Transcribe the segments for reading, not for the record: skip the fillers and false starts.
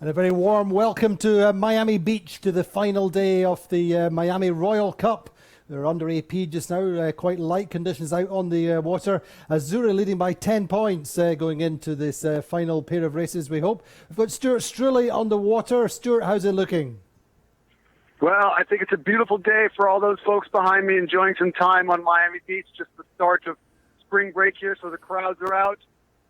And a very warm welcome to Miami Beach, to the final day of the Miami Royal Cup. They're under AP just now, quite light conditions out on the water. Azura leading by 10 points going into this final pair of races, we hope. We've got Stuart Struley on the water. Stuart, how's it looking? Well, I think it's a beautiful day for all those folks behind me enjoying some time on Miami Beach. Just the start of spring break here, so the crowds are out.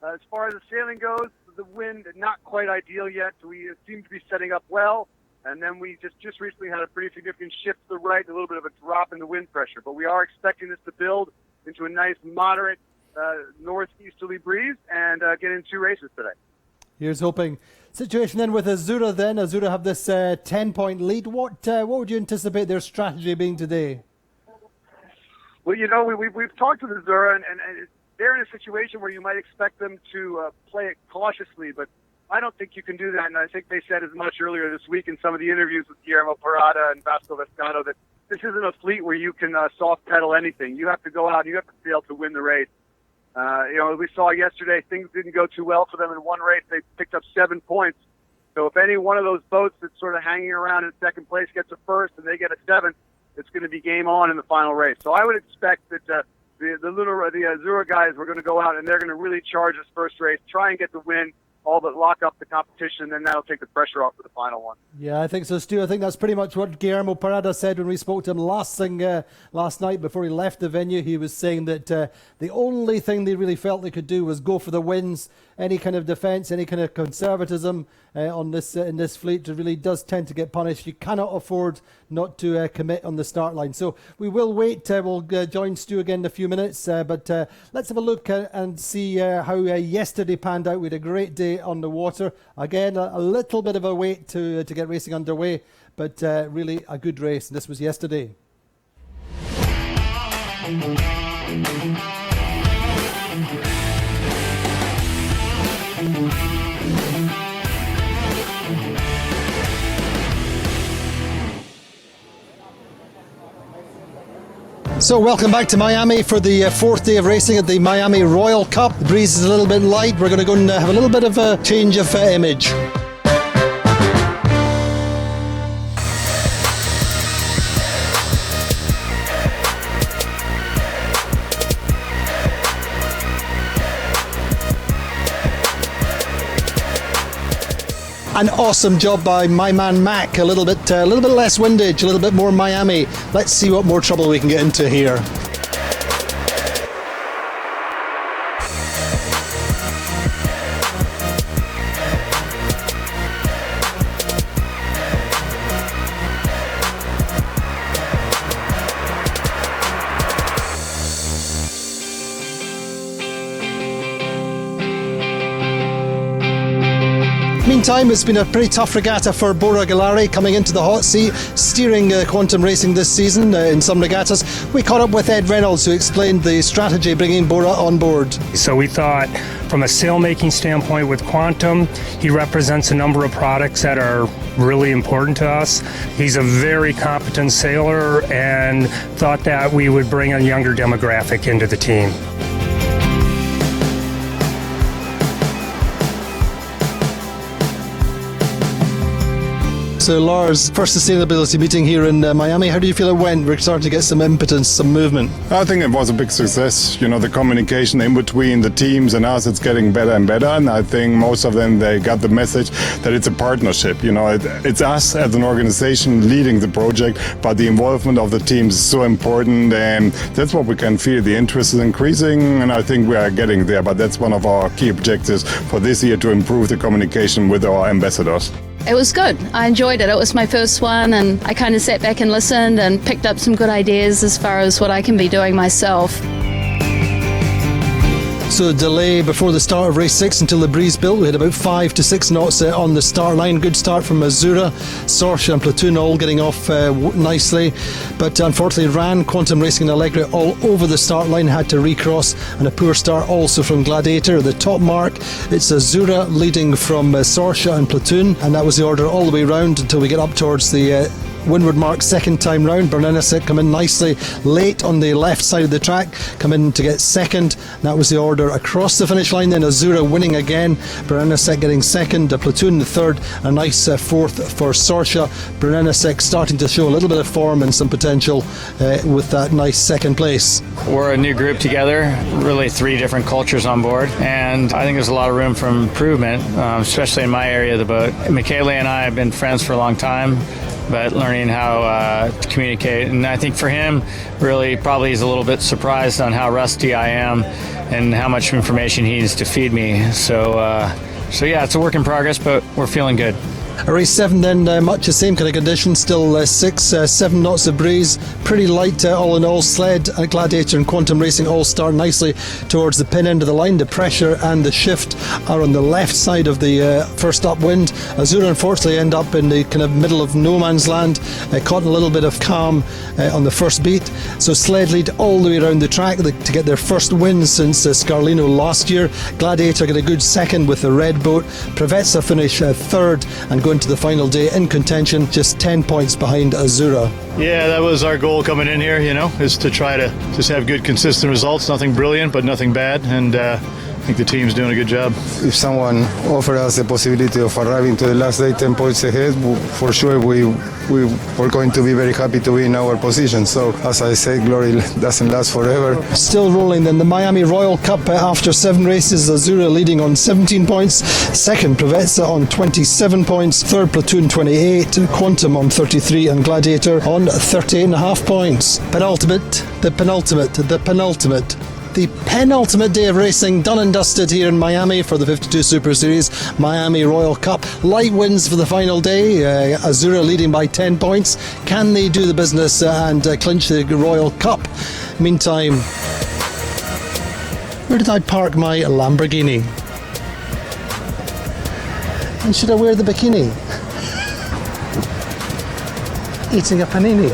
As far as the sailing goes, the wind not quite ideal yet. We seem to be setting up well, and then we just recently had a pretty significant shift to the right, a little bit of a drop in the wind pressure. But we are expecting this to build into a nice, moderate northeasterly breeze and get in 2 races today. Here's hoping. Situation then with Azura then. Azura have this 10-point lead. What would you anticipate their strategy being today? Well, you know, we've talked to Azura, and they're in a situation where you might expect them to play it cautiously, but I don't think you can do that. And I think they said as much earlier this week in some of the interviews with Guillermo Parada and Vasco Vescano that this isn't a fleet where you can soft pedal anything. You have to go out and you have to be able to win the race. You know, we saw yesterday things didn't go too well for them in one race. They picked up 7 points. So if any one of those boats that's sort of hanging around in second place gets a first and they get a 7th, it's going to be game on in the final race. So I would expect that the Azura guys were going to go out and they're going to really charge this first race, try and get the win, all but lock up the competition, and that'll take the pressure off for the final one. Yeah, I think so, Stu. I think that's pretty much what Guillermo Parada said when we spoke to him last night before he left the venue. He was saying that the only thing they really felt they could do was go for the wins. Any kind of defence, any kind of conservatism in this fleet really does tend to get punished. You cannot afford not to commit on the start line. So we will wait. We'll join Stu again in a few minutes. But let's have a look and see how yesterday panned out. We had a great day on the water. Again, a little bit of a wait to get racing underway, but really a good race. This was yesterday. So welcome back to Miami for the 4th day of racing at the Miami Royal Cup. The breeze is a little bit light. We're going to go and have a little bit of a change of image. An awesome job by my man Mac. A little bit less windage, a little bit more Miami. Let's see what more trouble we can get into here. Meantime, it's been a pretty tough regatta for Bora Galari coming into the hot seat, steering Quantum Racing this season in some regattas. We caught up with Ed Reynolds, who explained the strategy bringing Bora on board. So we thought, from a sail-making standpoint with Quantum, he represents a number of products that are really important to us. He's a very competent sailor, and thought that we would bring a younger demographic into the team. So Lars, first sustainability meeting here in Miami. How do you feel it went? We're starting to get some impetus, some movement. I think it was a big success. You know, the communication in between the teams and us, it's getting better and better. And I think most of them, they got the message that it's a partnership. You know, it's us as an organization leading the project, but the involvement of the teams is so important. And that's what we can feel. The interest is increasing, and I think we are getting there. But that's one of our key objectives for this year, to improve the communication with our ambassadors. It was good. I enjoyed it. It was my first one, and I kind of sat back and listened and picked up some good ideas as far as what I can be doing myself. So a delay before the start of race 6 until the breeze built. We had about 5 to 6 knots on the start line. Good start from Azura, Sorsha and Platoon all getting off nicely. But unfortunately Ran, Quantum Racing and Allegra all over the start line, had to recross, and a poor start also from Gladiator. The top mark, it's Azura leading from Sorsha and Platoon, and that was the order all the way round until we get up towards the windward mark second time round. Bernenasek come in nicely late on the left side of the track, come in to get second. That was the order across the finish line. Then Azura winning again, Bernenasek getting second, a platoon the third, a nice fourth for Sorsha. Bernenasek starting to show a little bit of form and some potential with that nice second place. We're a new group together, really 3 different cultures on board, and I think there's a lot of room for improvement, especially in my area of the boat. Michele and I have been friends for a long time, but learning how to communicate. And I think for him, really probably he's a little bit surprised on how rusty I am and how much information he needs to feed me. So yeah, it's a work in progress, but we're feeling good. Race 7 then, much the same kind of conditions, still 7 knots of breeze, pretty light all in all. Sled, Gladiator and Quantum Racing all start nicely towards the pin end of the line. The pressure and the shift are on the left side of the first upwind. Azura unfortunately end up in the kind of middle of no man's land, caught in a little bit of calm on the first beat. So Sled lead all the way around the track to get their first win since Scarlino last year. Gladiator get a good second with the red boat. Preveza finish third and go into the final day in contention, just 10 points behind Azura. Yeah, that was our goal coming in here, is to try to just have good, consistent results. Nothing brilliant, but nothing bad. And I think the team's doing a good job. If someone offered us the possibility of arriving to the last day 10 points ahead, for sure we were going to be very happy to be in our position. So, as I said, glory doesn't last forever. Still rolling then, the Miami Royal Cup after 7 races. Azura leading on 17 points. Second, Preveza on 27 points. Third, Platoon 28. Quantum on 33 and Gladiator on 38.5 points. The penultimate day of racing done and dusted here in Miami for the 52 Super Series Miami Royal Cup. Light wins for the final day. Azura leading by 10 points. Can they do the business and clinch the Royal Cup? Meantime, where did I park my Lamborghini? And should I wear the bikini? Eating a panini.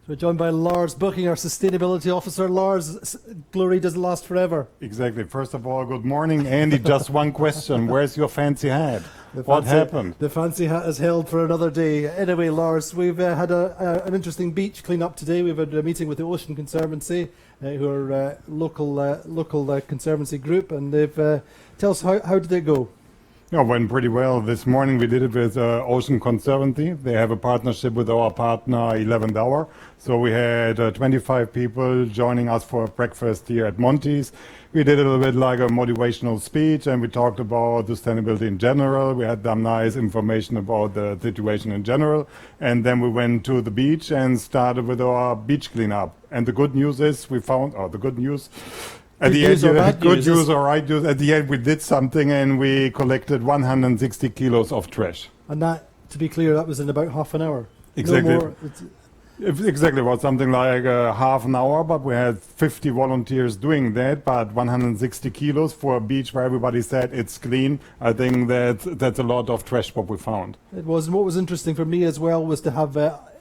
We're joined by Lars Booking, our Sustainability Officer. Lars, glory doesn't last forever. Exactly. First of all, good morning. Andy, just one question. Where's your fancy hat? What happened? The fancy hat is held for another day. Anyway, Lars, we've had an interesting beach clean-up today. We've had a meeting with the Ocean Conservancy, who are a local conservancy group, and they've tell us how did it go? Yeah, went pretty well. This morning we did it with Ocean Conservancy. They have a partnership with our partner 11th Hour. So we had 25 people joining us for breakfast here at Monty's. We did a little bit like a motivational speech, and we talked about sustainability in general. We had some nice information about the situation in general. And then we went to the beach and started with our beach cleanup. And the good news is we found, the good news, at the end, good news or right news. At the end, we did something and we collected 160 kilos of trash. And that, to be clear, that was in about half an hour. Exactly. No more. Exactly, about something like half an hour, but we had 50 volunteers doing that. But 160 kilos for a beach where everybody said it's clean, I think that's a lot of trash what we found. It was. And what was interesting for me as well was to have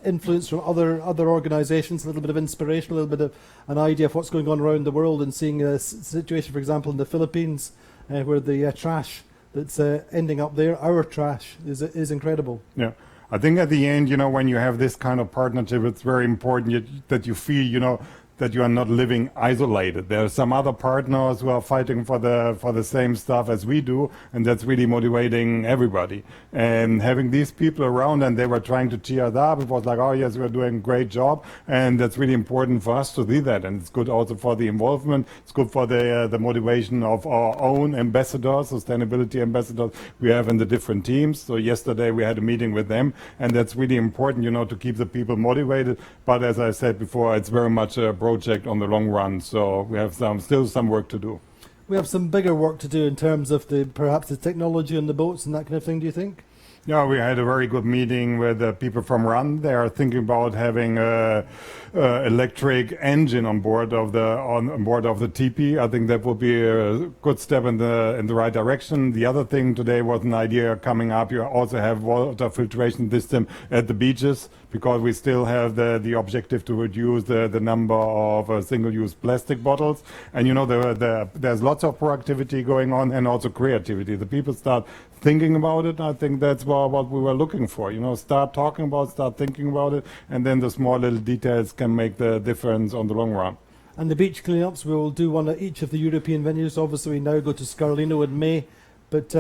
influence from other organisations, a little bit of inspiration, a little bit of an idea of what's going on around the world, and seeing a situation, for example, in the Philippines, where the trash that's ending up there, our trash, is incredible. Yeah. I think at the end, when you have this kind of partnership, it's very important that you feel, that you are not living isolated. There are some other partners who are fighting for the same stuff as we do, and that's really motivating everybody. And having these people around, and they were trying to cheer us up, it was like, oh yes, we're doing a great job, and that's really important for us to see that. And it's good also for the involvement. It's good for the motivation of our own ambassadors, sustainability ambassadors we have in the different teams. So yesterday we had a meeting with them, and that's really important, to keep the people motivated. But as I said before, it's very much a project on the long run, so we have still some work to do. We have some bigger work to do in terms of perhaps the technology on the boats and that kind of thing, do you think? Yeah, we had a very good meeting with the people from RUN. They are thinking about having a electric engine on board of the TP. I think that will be a good step in the right direction. The other thing today was an idea coming up. You also have water filtration system at the beaches, because we still have the objective to reduce the number of single-use plastic bottles. And there's lots of proactivity going on and also creativity. The people start thinking about it. I think that's what we were looking for. Start talking about, start thinking about it, and then the small little details can make the difference on the long run. And the beach cleanups, we will do one at each of the European venues. Obviously, we now go to Scarlino in May, but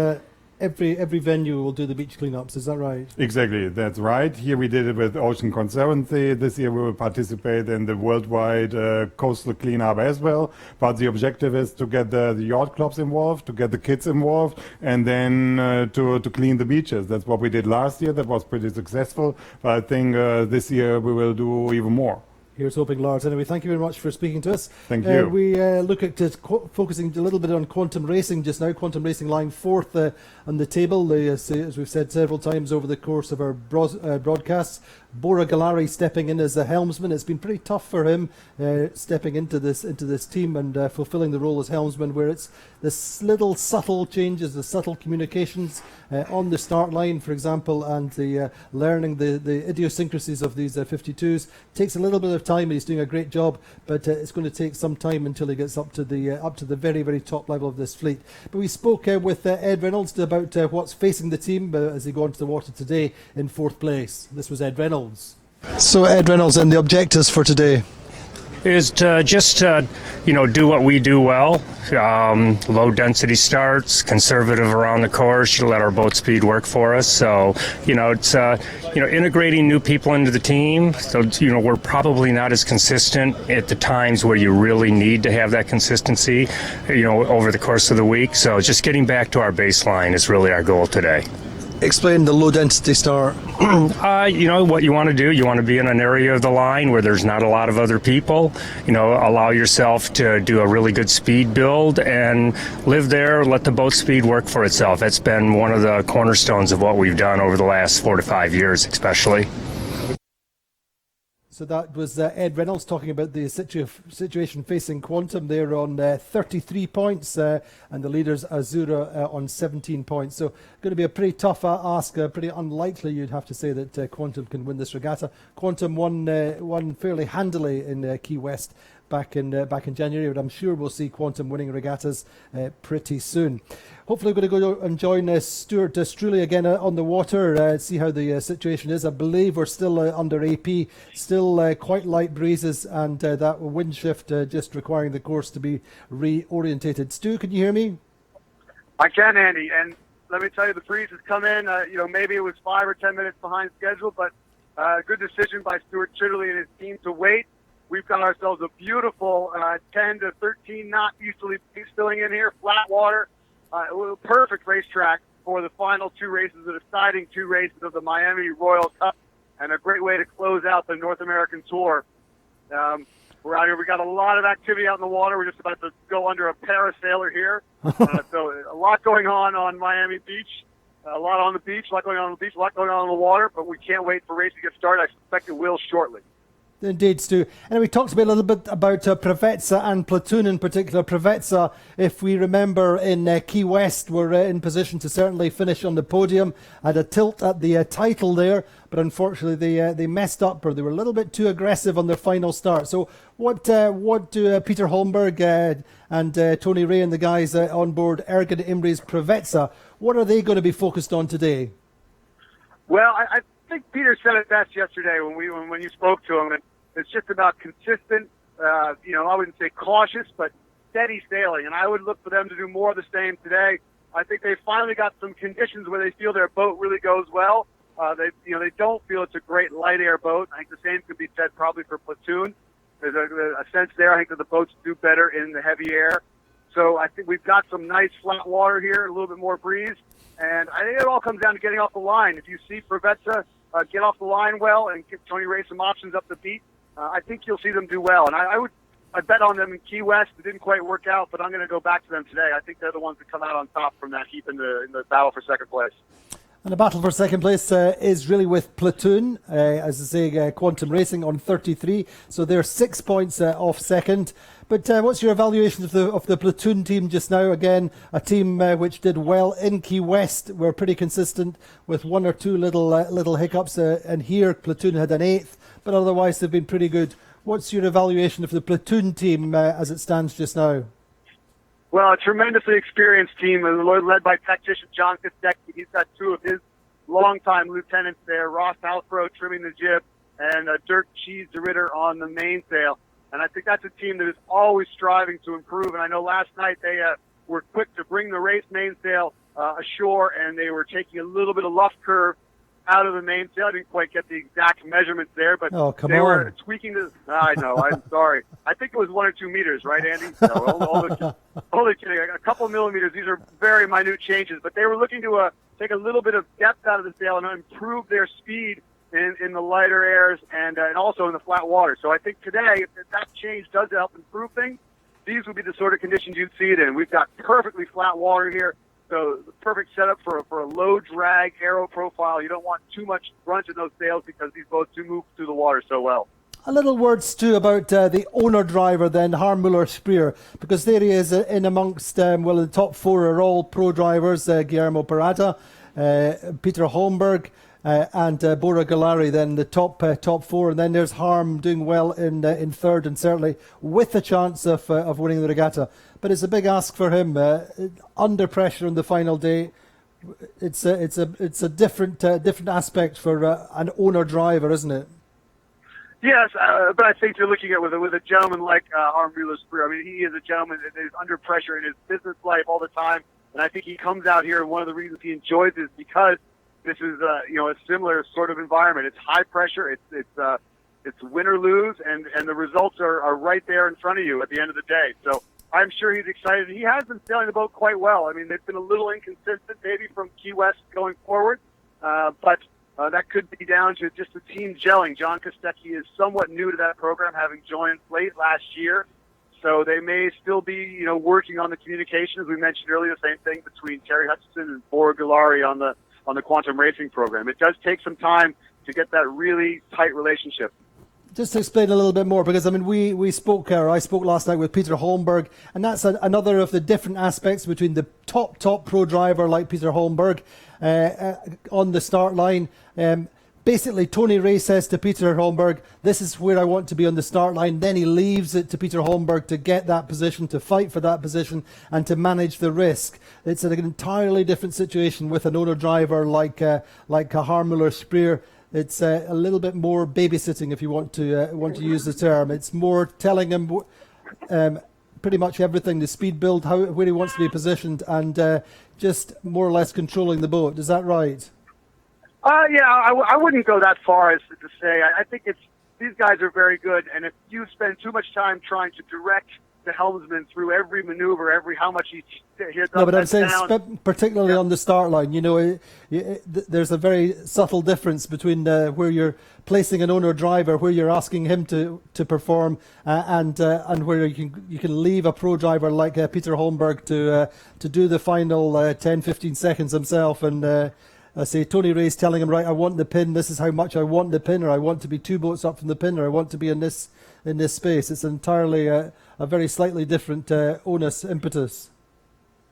every venue will do the beach cleanups. Is that right? Exactly, that's right. Here we did it with Ocean Conservancy. This year we will participate in the worldwide coastal cleanup as well. But the objective is to get the yacht clubs involved, to get the kids involved, and then to clean the beaches. That's what we did last year. That was pretty successful. But I think this year we will do even more. Here's hoping, Lars. Anyway, thank you very much for speaking to us. Thank you. We look at focusing a little bit on quantum racing just now. Quantum racing lying fourth on the table, as we've said several times over the course of our broadcasts. Bora Galari stepping in as the helmsman. It's been pretty tough for him stepping into this team and fulfilling the role as helmsman, where it's this little subtle changes, the subtle communications on the start line, for example, and the learning the idiosyncrasies of these 52s takes a little bit of time. He's doing a great job, but it's going to take some time until he gets up to the very, very top level of this fleet. But we spoke with Ed Reynolds about what's facing the team as they go onto the water today in fourth place. This was Ed Reynolds. So Ed Reynolds, and the objectives for today is to just do what we do well. Low density starts, conservative around the course, let our boat speed work for us. So it's integrating new people into the team. So we're probably not as consistent at the times where you really need to have that consistency over the course of the week. So just getting back to our baseline is really our goal today. Explain the low density start. What you want to do, you want to be in an area of the line where there's not a lot of other people. Allow yourself to do a really good speed build and live there, let the boat speed work for itself. That's been one of the cornerstones of what we've done over the last 4 to 5 years, especially. So that was Ed Reynolds talking about the situation facing Quantum. They're on 33 points and the leaders Azura on 17 points. So going to be a pretty tough ask, pretty unlikely you'd have to say that Quantum can win this regatta. Quantum won fairly handily in Key West back in January, but I'm sure we'll see Quantum winning regattas pretty soon. Hopefully we're going to go and join Stuart Struley again on the water, see how the situation is. I believe we're still under AP, still quite light breezes, and that wind shift just requiring the course to be reorientated. Stu, can you hear me? I can, Andy, and let me tell you, the breeze has come in. Maybe it was 5 or 10 minutes behind schedule, but good decision by Stuart Struley and his team to wait. We've got ourselves a beautiful 10 to 13 knot easterly breeze filling in here, flat water. Perfect racetrack for the final two races, the deciding two races of the Miami Royal Cup, and a great way to close out the North American Tour. We're out here. We got a lot of activity out in the water. We're just about to go under a parasailer here. So a lot going on Miami Beach. A lot on the beach, a lot going on the beach, a lot going on in the water, but we can't wait for race to get started. I suspect it will shortly. Indeed, Stu. And we talked a little bit about Preveza and Platoon in particular. Preveza, if we remember, in Key West, were in position to certainly finish on the podium. Had a tilt at the title there, but unfortunately they messed up, or they were a little bit too aggressive on their final start. So what do Peter Holmberg and Tony Ray and the guys on board Ergen Imre's Preveza, what are they going to be focused on today? Well, I think Peter said it best yesterday when you spoke to him. And it's just about consistent, I wouldn't say cautious, but steady sailing. And I would look for them to do more of the same today. I think they finally got some conditions where they feel their boat really goes well. They don't feel it's a great light air boat. I think the same could be said probably for Platoon. There's a sense there. I think that the boats do better in the heavy air. So I think we've got some nice flat water here, a little bit more breeze. And I think it all comes down to getting off the line. If you see Preveza get off the line well and give Tony Ray some options up the beat, I think you'll see them do well. And I bet on them in Key West. It didn't quite work out, but I'm going to go back to them today. I think they're the ones that come out on top from that heap in the battle for second place. And the battle for second place is really with Platoon, as I say, Quantum Racing on 33. So they're 6 points off second. But what's your evaluation of the platoon team just now? Again, a team which did well in Key West. Were pretty consistent with one or two little hiccups, and here platoon had an 8th, but otherwise they've been pretty good. What's your evaluation of the platoon team as it stands just now? Well, a tremendously experienced team led by tactician John Kostecki. He's got 2 of his longtime lieutenants there, Ross Halfro trimming the jib, and Dirk Cheese de Ritter on the mainsail. And I think that's a team that is always striving to improve. And I know last night they were quick to bring the race mainsail ashore, and they were taking a little bit of luff curve out of the mainsail. I didn't quite get the exact measurements there, but they were tweaking the. I know. I'm sorry. I think it was 1 or 2 meters, right, Andy? No, only kidding. A couple of millimeters. These are very minute changes, but they were looking to take a little bit of depth out of the sail and improve their speed in the lighter airs and also in the flat water. So I think today, if that change does help improve things, these would be the sort of conditions you'd see it in. We've got perfectly flat water here. So the perfect setup for a low drag aero profile. You don't want too much crunch in those sails because these boats do move through the water so well. A little words too about the owner driver then, Harmuller Speer, because there he is in amongst, the top 4 are all pro drivers, Guillermo Parada, Peter Holmberg, and Bora Galari, then the top 4, and then there's Harm doing well in 3rd, and certainly with a chance of winning the regatta. But it's a big ask for him under pressure on the final day. It's a different aspect for an owner driver, isn't it? Yes, but I think you're looking at with a gentleman like Harm Mueller-Speer. I mean, he is a gentleman that is under pressure in his business life all the time, and I think he comes out here, and one of the reasons he enjoys it is because this is a similar sort of environment. It's high pressure. It's win or lose, and the results are right there in front of you at the end of the day. So I'm sure he's excited. He has been sailing the boat quite well. I mean, they've been a little inconsistent maybe from Key West going forward, but that could be down to just the team gelling. John Kostecki is somewhat new to that program, having joined late last year. So they may still be, working on the communication, as we mentioned earlier. The same thing between Terry Hutchinson and Bora Galari on the quantum racing program. It does take some time to get that really tight relationship. Just to explain a little bit more, because I mean, I spoke last night with Peter Holmberg, and that's another of the different aspects between the top pro driver like Peter Holmberg on the start line. Basically, Tony Ray says to Peter Holmberg, "This is where I want to be on the start line." Then he leaves it to Peter Holmberg to get that position, to fight for that position, and to manage the risk. It's an entirely different situation with an owner driver like Harmuller Speer. It's a little bit more babysitting, if you want to use the term. It's more telling him pretty much everything, the speed build, where he wants to be positioned, and just more or less controlling the boat. Is that right? I wouldn't go that far as to say. I think these guys are very good, and if you spend too much time trying to direct the helmsman through every maneuver, how much he hits up. No, but I'm saying particularly on the start line, there's a very subtle difference between where you're placing an owner driver, where you're asking him to perform, and where you can leave a pro driver like Peter Holmberg to do the final 10-15 seconds himself. And I say Tony Ray's telling him, right, I want the pin. This is how much I want the pin, or I want to be 2 boats up from the pin, or I want to be in this space. It's entirely a very slightly different onus impetus.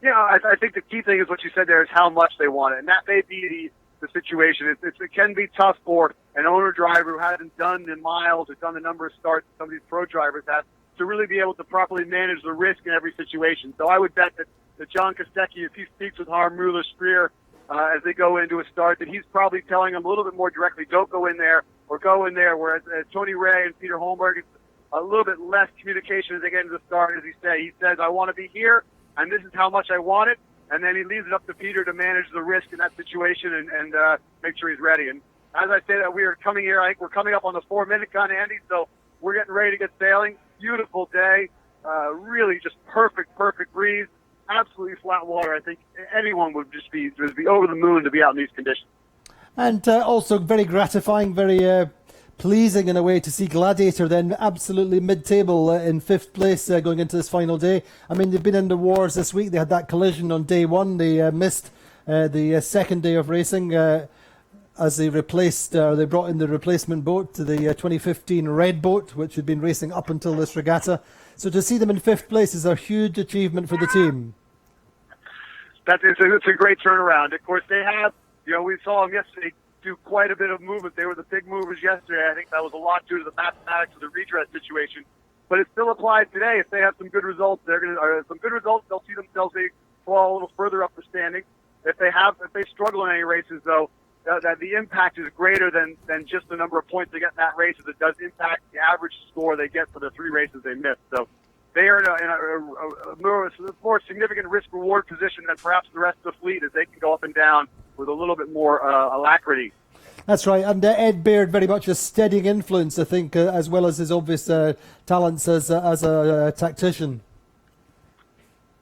Yeah, I think the key thing is what you said there is how much they want it, and that may be the situation. It can be tough for an owner driver who hasn't done the miles or done the number of starts some of these pro drivers have to really be able to properly manage the risk in every situation. So I would bet that John Kostecki, if he speaks with Harm Mueller-Speer as they go into a start, that he's probably telling them a little bit more directly, don't go in there or go in there, whereas Tony Ray and Peter Holmberg, it's a little bit less communication as they get into the start. As he says, I want to be here, and this is how much I want it, and then he leaves it up to Peter to manage the risk in that situation and make sure he's ready. And as I say that, we are coming here, I think we're coming up on the 4-minute gun, Andy, so we're getting ready to get sailing. Beautiful day, really just perfect breeze. Absolutely flat water. I think anyone would just be over the moon to be out in these conditions. And also very gratifying, very pleasing in a way to see Gladiator then absolutely mid-table in 5th place going into this final day. I mean, they've been in the wars this week. They had that collision on day 1. They missed the second day of racing as they they brought in the replacement boat, the 2015 Red boat, which had been racing up until this regatta. So to see them in 5th place is a huge achievement for the team. It's a great turnaround. Of course, they have, we saw them yesterday do quite a bit of movement. They were the big movers yesterday. I think that was a lot due to the mathematics of the redress situation. But it still applies today. If they have some good results, they'll see themselves fall a little further up the standing. If they struggle in any races, though, that the impact is greater than just the number of points they get in that race. It does impact the average score they get for the 3 races they missed. So they are in a more significant risk-reward position than perhaps the rest of the fleet, as they can go up and down with a little bit more alacrity. That's right, and Ed Baird very much a steadying influence, I think, as well as his obvious talents as a tactician.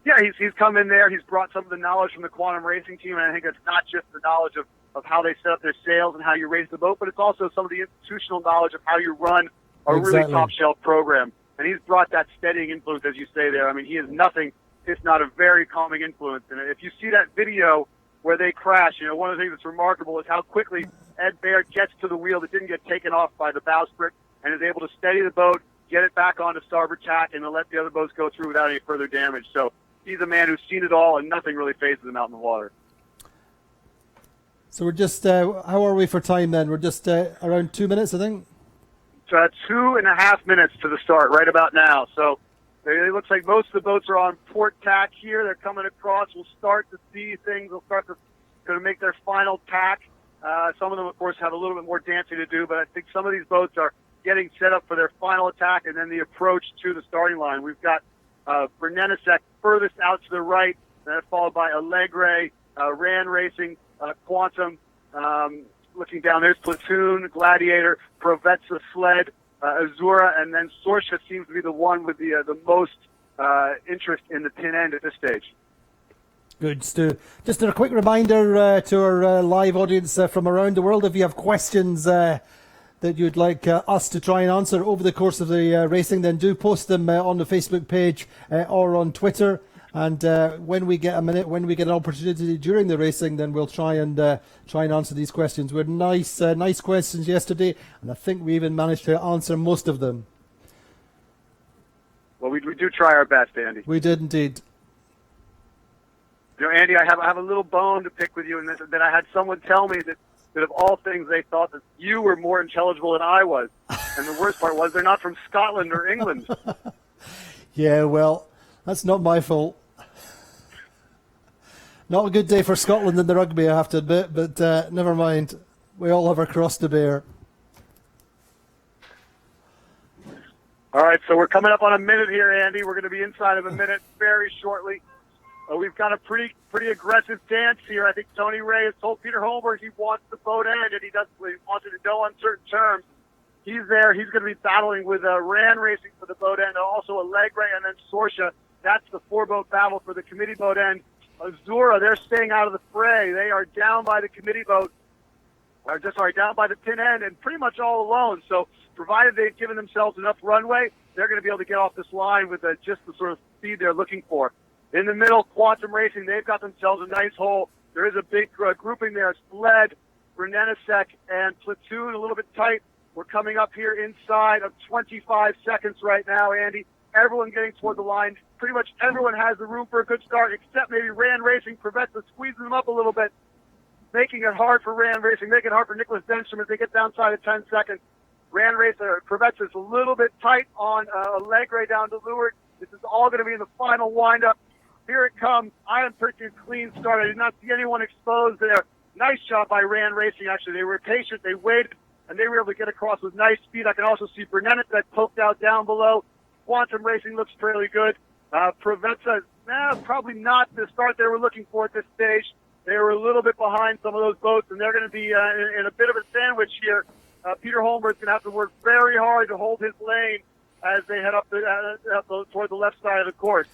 Yeah, he's come in there. He's brought some of the knowledge from the Quantum Racing team, and I think it's not just the knowledge of how they set up their sails and how you race the boat, but it's also some of the institutional knowledge of how you run a really top-shelf program. And he's brought that steadying influence, as you say there. I mean, he is nothing if not a very calming influence. And if you see that video where they crash, one of the things that's remarkable is how quickly Ed Baird gets to the wheel that didn't get taken off by the bowsprit and is able to steady the boat, get it back onto starboard tack, and then let the other boats go through without any further damage. So he's a man who's seen it all, and nothing really phases him out in the water. So we're just, how are we for time then? We're just around 2 minutes, I think? So 2.5 minutes to the start, right about now. So it looks like most of the boats are on port tack here. They're coming across. We'll start to see things. We'll start to make their final tack. Some of them, of course, have a little bit more dancing to do, but I think some of these boats are getting set up for their final attack and then the approach to the starting line. We've got Bernenasek furthest out to the right, then followed by Allegre, Ran Racing, Quantum. Looking down, there's Platoon, Gladiator, Provetza Sled, Azura, and then Sorsha seems to be the one with the most interest in the pin end at this stage. Good, Stu. Just a quick reminder to our live audience from around the world, if you have questions that you'd like us to try and answer over the course of the racing, then do post them on the Facebook page or on Twitter. And when we get a minute, when we get an opportunity during the racing, then we'll try and answer these questions. We had nice questions yesterday, and I think we even managed to answer most of them. Well, we do try our best, Andy. We did indeed. Andy, I have a little bone to pick with you, and that I had someone tell me that of all things, they thought that you were more intelligible than I was. And the worst part was they're not from Scotland or England. Yeah, well, that's not my fault. Not a good day for Scotland in the rugby, I have to admit, but never mind. We all have our cross to bear. All right, so we're coming up on a minute here, Andy. We're going to be inside of a minute very shortly. We've got a pretty aggressive dance here. I think Tony Ray has told Peter Holmberg he wants the boat end, and he wants it to go on certain terms. He's there. He's going to be battling with Ran Racing for the boat end, and also Allegre and then Sorsha. That's the 4-boat battle for the committee boat end. Azura, they're staying out of the fray. They are down by the committee boat, down by the pin end, and pretty much all alone. So provided they've given themselves enough runway, they're going to be able to get off this line with just the sort of speed they're looking for. In the middle, Quantum Racing, they've got themselves a nice hole. There is a big grouping there. Sled, Bernenasek, and Platoon a little bit tight. We're coming up here inside of 25 seconds right now, Andy. Everyone getting toward the line. Pretty much everyone has the room for a good start, except maybe Ran Racing. Prevents us squeezing them up a little bit, making it hard for Ran Racing, making it hard for Nicholas Denstrom as they get downside of 10 seconds. Ran Racing prevents us a little bit tight on Allegre down to Leeward. This is all going to be in the final windup. Here it comes. Iron Pretty clean start. I did not see anyone exposed there. Nice job by Ran Racing, actually. They were patient. They waited, and they were able to get across with nice speed. I can also see Bernenasek that poked out down below. Quantum Racing looks fairly good. Provenza, probably not the start they were looking for at this stage. They were a little bit behind some of those boats, and they're going to be in a bit of a sandwich here. Peter Holmberg's going to have to work very hard to hold his lane as they head up toward the left side of the course.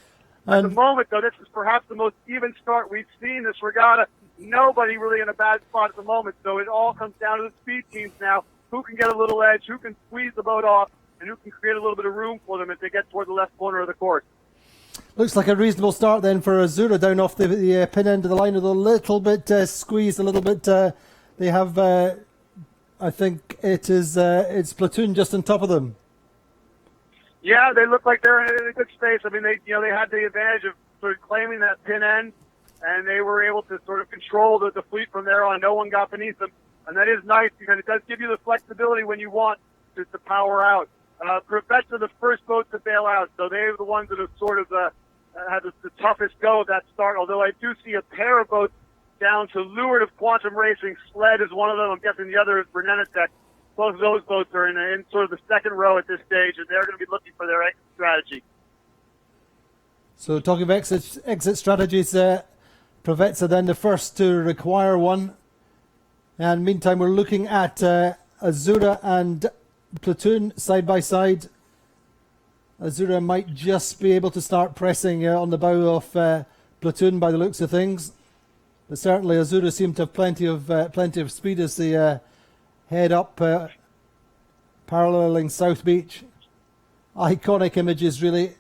At the moment, though, this is perhaps the most even start we've seen this regatta. Nobody really in a bad spot at the moment, so it all comes down to the speed teams now. Who can get a little edge, who can squeeze the boat off, and who can create a little bit of room for them as they get toward the left corner of the course. Looks like a reasonable start then for Azura down off the pin end of the line with a little bit squeezed, a little bit. They have, I think it's Platoon just on top of them. Yeah, they look like they're in a good space. I mean, they had the advantage of sort of claiming that pin end, and they were able to sort of control the fleet from there on. No one got beneath them, and that is nice because it does give you the flexibility when you want to power out. Prevets are the first boat to bail out, so they're the ones that have sort of had the toughest go of that start. Although I do see a pair of boats down to leeward of Quantum Racing. Sled is one of them. I'm guessing the other is Regatta. Both of those boats are in sort of the second row at this stage, and they're going to be looking for their exit strategy. So talking of exit strategies, Prevets are then the first to require one. And meantime, we're looking at Azura and Platoon side by side. Azura might just be able to start pressing on the bow of Platoon by the looks of things. But certainly Azura seem to have plenty of speed as they head up, paralleling South Beach. Iconic images, really.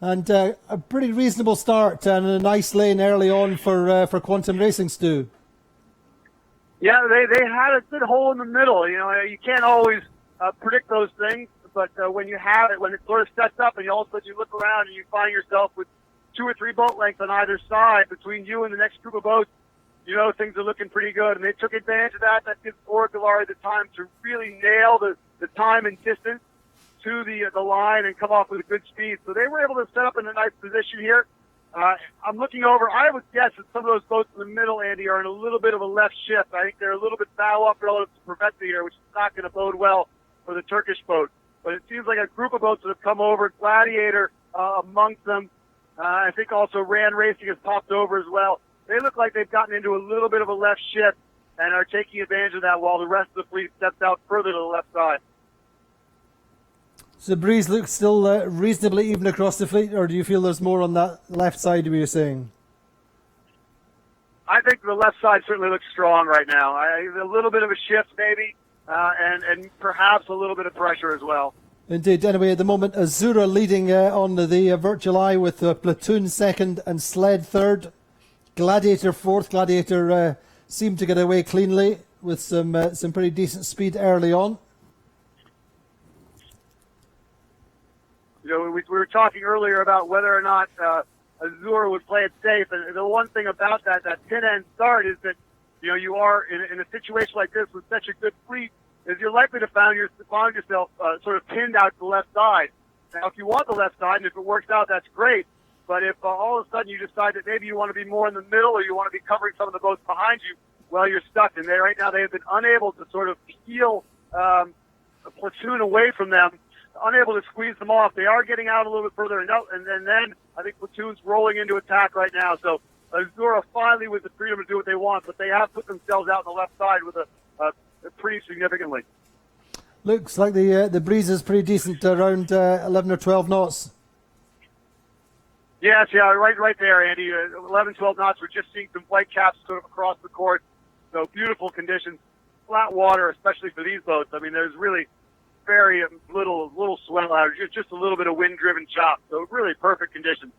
And a pretty reasonable start and a nice lane early on for Quantum Racing, Stu. Yeah, they had a good hole in the middle. You can't always predict those things, but when you have it, when it sort of sets up, and all of a sudden you look around and you find yourself with 2 or 3 boat lengths on either side between you and the next group of boats, things are looking pretty good. And they took advantage of that. That gives Orgulari the time to really nail the time and distance to the line and come off with a good speed. So they were able to set up in a nice position here. I'm looking over. I would guess that some of those boats in the middle, Andy, are in a little bit of a left shift. I think they're a little bit bow up relative to Prevetta here, which is not going to bode well for the Turkish boat. But it seems like a group of boats that have come over, Gladiator amongst them. I think also Rand Racing has popped over as well. They look like they've gotten into a little bit of a left shift and are taking advantage of that while the rest of the fleet steps out further to the left side. So the breeze looks still reasonably even across the fleet, or do you feel there's more on that left side, we were saying? I think the left side certainly looks strong right now. A little bit of a shift maybe, and perhaps a little bit of pressure as well. Indeed. Anyway, at the moment, Azura leading on the Virtual Eye with Platoon second and Sled third. Gladiator fourth. Gladiator seemed to get away cleanly with some pretty decent speed early on. We were talking earlier about whether or not Azura would play it safe, and the one thing about that pin end start is that you are in a situation like this with such a good fleet, is you're likely to find yourself sort of pinned out to the left side. Now, if you want the left side, and if it works out, that's great. But if all of a sudden you decide that maybe you want to be more in the middle, or you want to be covering some of the boats behind you, well, you're stuck. And right now they have been unable to sort of peel a Platoon away from them, unable to squeeze them off. They are getting out a little bit further, and then I think Platoon's rolling into attack right now. So Azura finally with the freedom to do what they want, but they have put themselves out on the left side with pretty significantly. Looks like the breeze is pretty decent, around 11 or 12 knots. Yes, yeah, right there, Andy. 11, 12 knots. We're just seeing some white caps sort of across the course. So beautiful conditions, flat water, especially for these boats. I mean, there's really very little swell out, just a little bit of wind-driven chop. So really perfect conditions.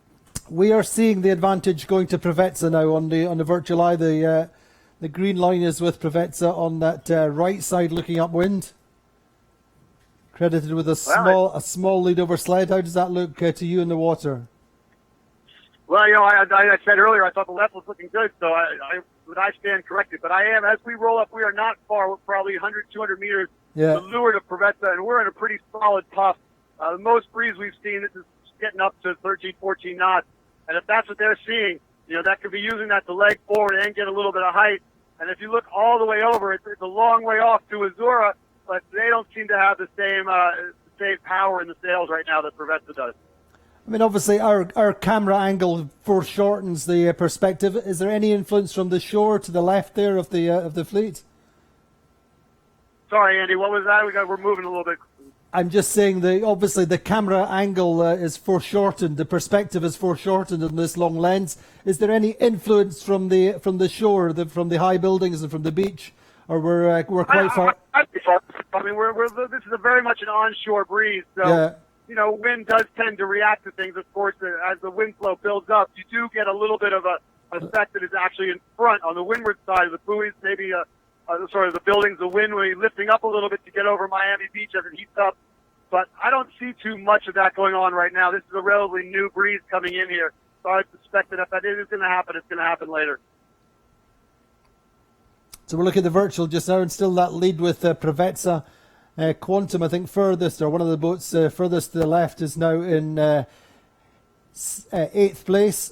We are seeing the advantage going to Prevetta now on the Virtual Eye. The green line is with Prevetta on that right side, looking upwind. Credited with a small lead over Sled. How does that look to you in the water? Well, I said earlier I thought the left was looking good, so I stand corrected. But I am, as we roll up, we are not far. We're probably 100, 200 meters to leeward of Prevetta, and we're in a pretty solid puff. The most breeze we've seen, this is getting up to 13, 14 knots. And if that's what they're seeing, that could be using that to leg forward and get a little bit of height. And if you look all the way over, it's a long way off to Azura, but they don't seem to have the same power in the sails right now that Prevetta does. I mean, obviously, our camera angle foreshortens the perspective. Is there any influence from the shore to the left there of the fleet? Sorry, Andy, what was that? We're moving a little bit. I'm just saying obviously the camera angle is foreshortened. The perspective is foreshortened in this long lens. Is there any influence from the shore, from the high buildings and from the beach, or we're quite far? I mean, this is very much an onshore breeze, so. Yeah. Wind does tend to react to things. Of course, as the wind flow builds up, you do get a little bit of a effect that is actually in front on the windward side of the buoys, maybe the buildings, the wind will be lifting up a little bit to get over Miami Beach as it heats up. But I don't see too much of that going on right now. This is a relatively new breeze coming in here. So I suspect that if that is going to happen, it's going to happen later. So we're looking at the virtual just now, and still that lead with Preveza. Quantum, I think, furthest, or one of the boats furthest to the left, is now in 8th place.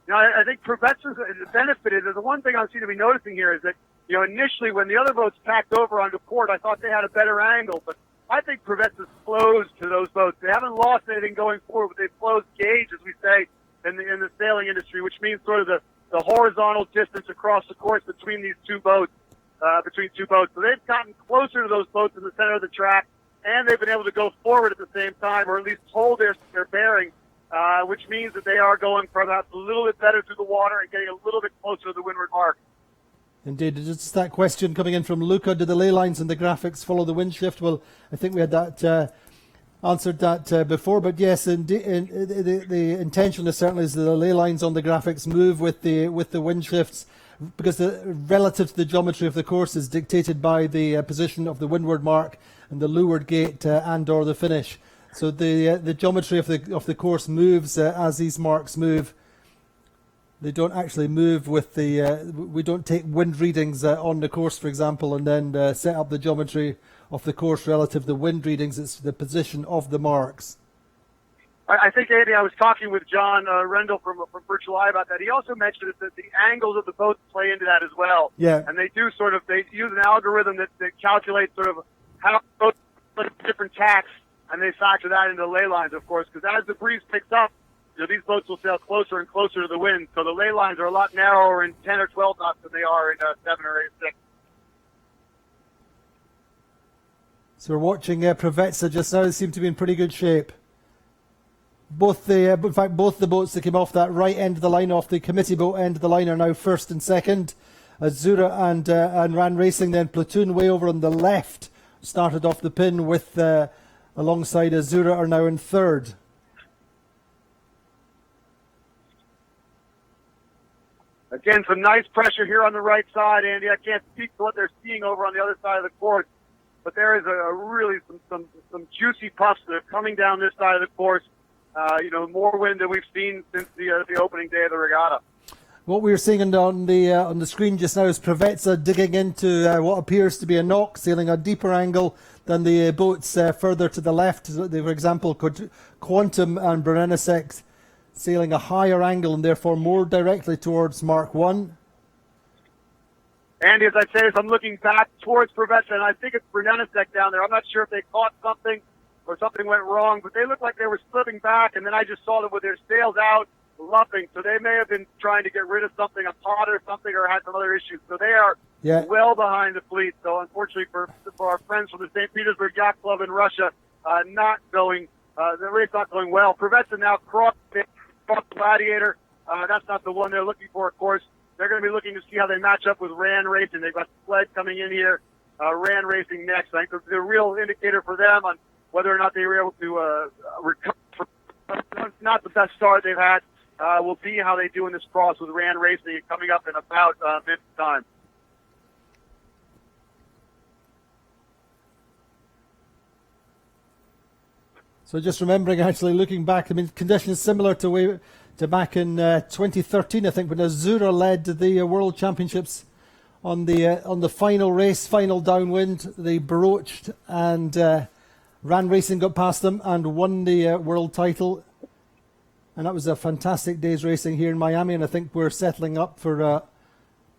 Now, I think Preveza's benefited. The one thing I seem to be noticing here is that, initially when the other boats packed over onto port, I thought they had a better angle, but I think Preveza's closed to those boats. They haven't lost anything going forward, but they've closed gauge, as we say, in the sailing industry, which means sort of the horizontal distance across the course between these two boats, So they've gotten closer to those boats in the center of the track, and they've been able to go forward at the same time, or at least hold their bearing, which means that they are going perhaps a little bit better through the water and getting a little bit closer to the windward mark. Indeed. Just that question coming in from Luca. Do the ley lines and the graphics follow the wind shift? Well, I think we had that answered that before, but yes, the intention is certainly that the ley lines on the graphics move with the wind shifts, because relative to the geometry of the course is dictated by the position of the windward mark and the leeward gate and/or the finish. So the geometry of the course moves as these marks move. They don't actually move with the. We don't take wind readings on the course, for example, and then set up the geometry of the course relative to the wind readings. It's the position of the marks. I think, Andy, I was talking with John Rendell from Virtual Eye about that. He also mentioned that the angles of the boats play into that as well. Yeah. And they use an algorithm that calculates sort of how boats put different tacks, and they factor that into the ley lines, of course, because as the breeze picks up, these boats will sail closer and closer to the wind. So the ley lines are a lot narrower in 10 or 12 knots than they are in 7 or 8 or 6. So we're watching Preveza just now. They seem to be in pretty good shape. Both the boats that came off that right end of the line, off the committee boat end of the line, are now first and second. Azura and Ran Racing, then Platoon way over on the left, started off the pin with alongside Azura, are now in third. Again, some nice pressure here on the right side, Andy. I can't speak to what they're seeing over on the other side of the course, but there is really some juicy puffs that are coming down this side of the course. More wind than we've seen since the opening day of the regatta. What we're seeing on the screen just now is Preveza digging into what appears to be a knock, sailing a deeper angle than the boats further to the left. For example, Quantum and Berenicek sailing a higher angle and therefore more directly towards Mark 1. Andy, as I say this, I'm looking back towards Preveza, and I think it's Berenicek down there. I'm not sure if they caught something or something went wrong, but they looked like they were slipping back, and then I just saw them with their sails out, luffing. So they may have been trying to get rid of something, a pot or something, or had some other issues. So they are well behind the fleet. So unfortunately for our friends from the St. Petersburg Yacht Club in Russia, the race not going well. Preveza now crossed Gladiator. That's not the one they're looking for, of course. They're going to be looking to see how they match up with Ran Racing. They've got Sled coming in here, Ran Racing next. I think the real indicator for them on whether or not they were able to recover from not the best start they've had. We'll see how they do in this cross with Ran Racing coming up in about mid-time. So just remembering, actually looking back, I mean, conditions similar to back in 2013, I think, when Azura led the World Championships on the final race, final downwind. They broached and Ran Racing got past them and won the world title. And that was a fantastic day's racing here in Miami, and I think we're settling up for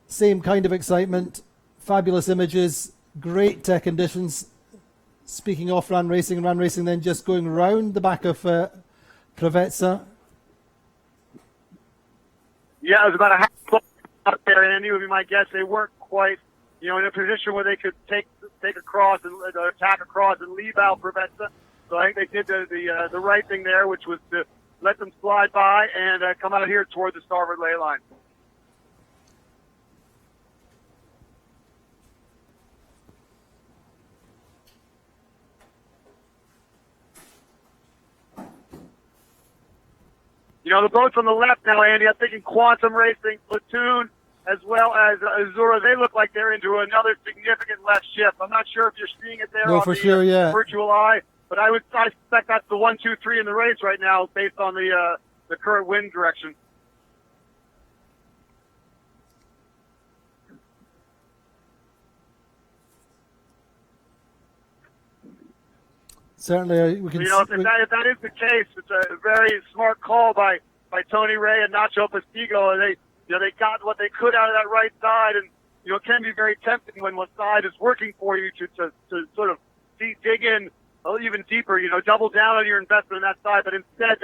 same kind of excitement, fabulous images, great conditions. Speaking of Ran Racing then just going round the back of Preveza. Yeah, it was about a half out there, and Andy would be my guess. They weren't quite, in a position where they could take across and attack across and leave out Preveza. So I think they did the right thing there, which was to let them slide by and come out here toward the starboard ley line. The boats on the left now, Andy, I'm thinking Quantum Racing, Platoon, as well as Azura, they look like they're into another significant left shift. I'm not sure if you're seeing it there No, on for the sure, yeah. virtual eye, but I suspect that's the 1, 2, 3 in the race right now based on the current wind direction. Certainly, we can. If that is the case, it's a very smart call by Tony Ray and Nacho Postigo, and they got what they could out of that right side, and it can be very tempting when one side is working for you to sort of dig in even deeper, double down on your investment on that side, but instead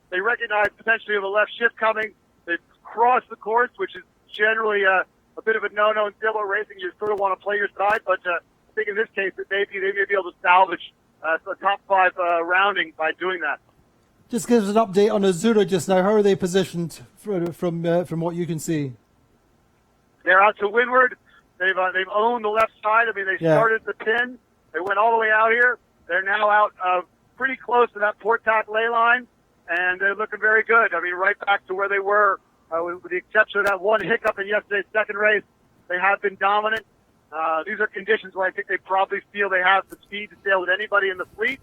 they recognize potentially of a left shift coming. They've crossed the course, which is generally a bit of a no-no in sailboat racing. You sort of want to play your side, but I think in this case that they may be able to salvage the top 5 rounding by doing that. Just give us an update on Azura just now. How are they positioned from what you can see? They're out to windward. They've owned the left side. I mean, they started the pin. They went all the way out here. They're now out pretty close to that port tack ley line, and they're looking very good. I mean, right back to where they were, with the exception of that one hiccup in yesterday's second race. They have been dominant. These are conditions where I think they probably feel they have the speed to sail with anybody in the fleet.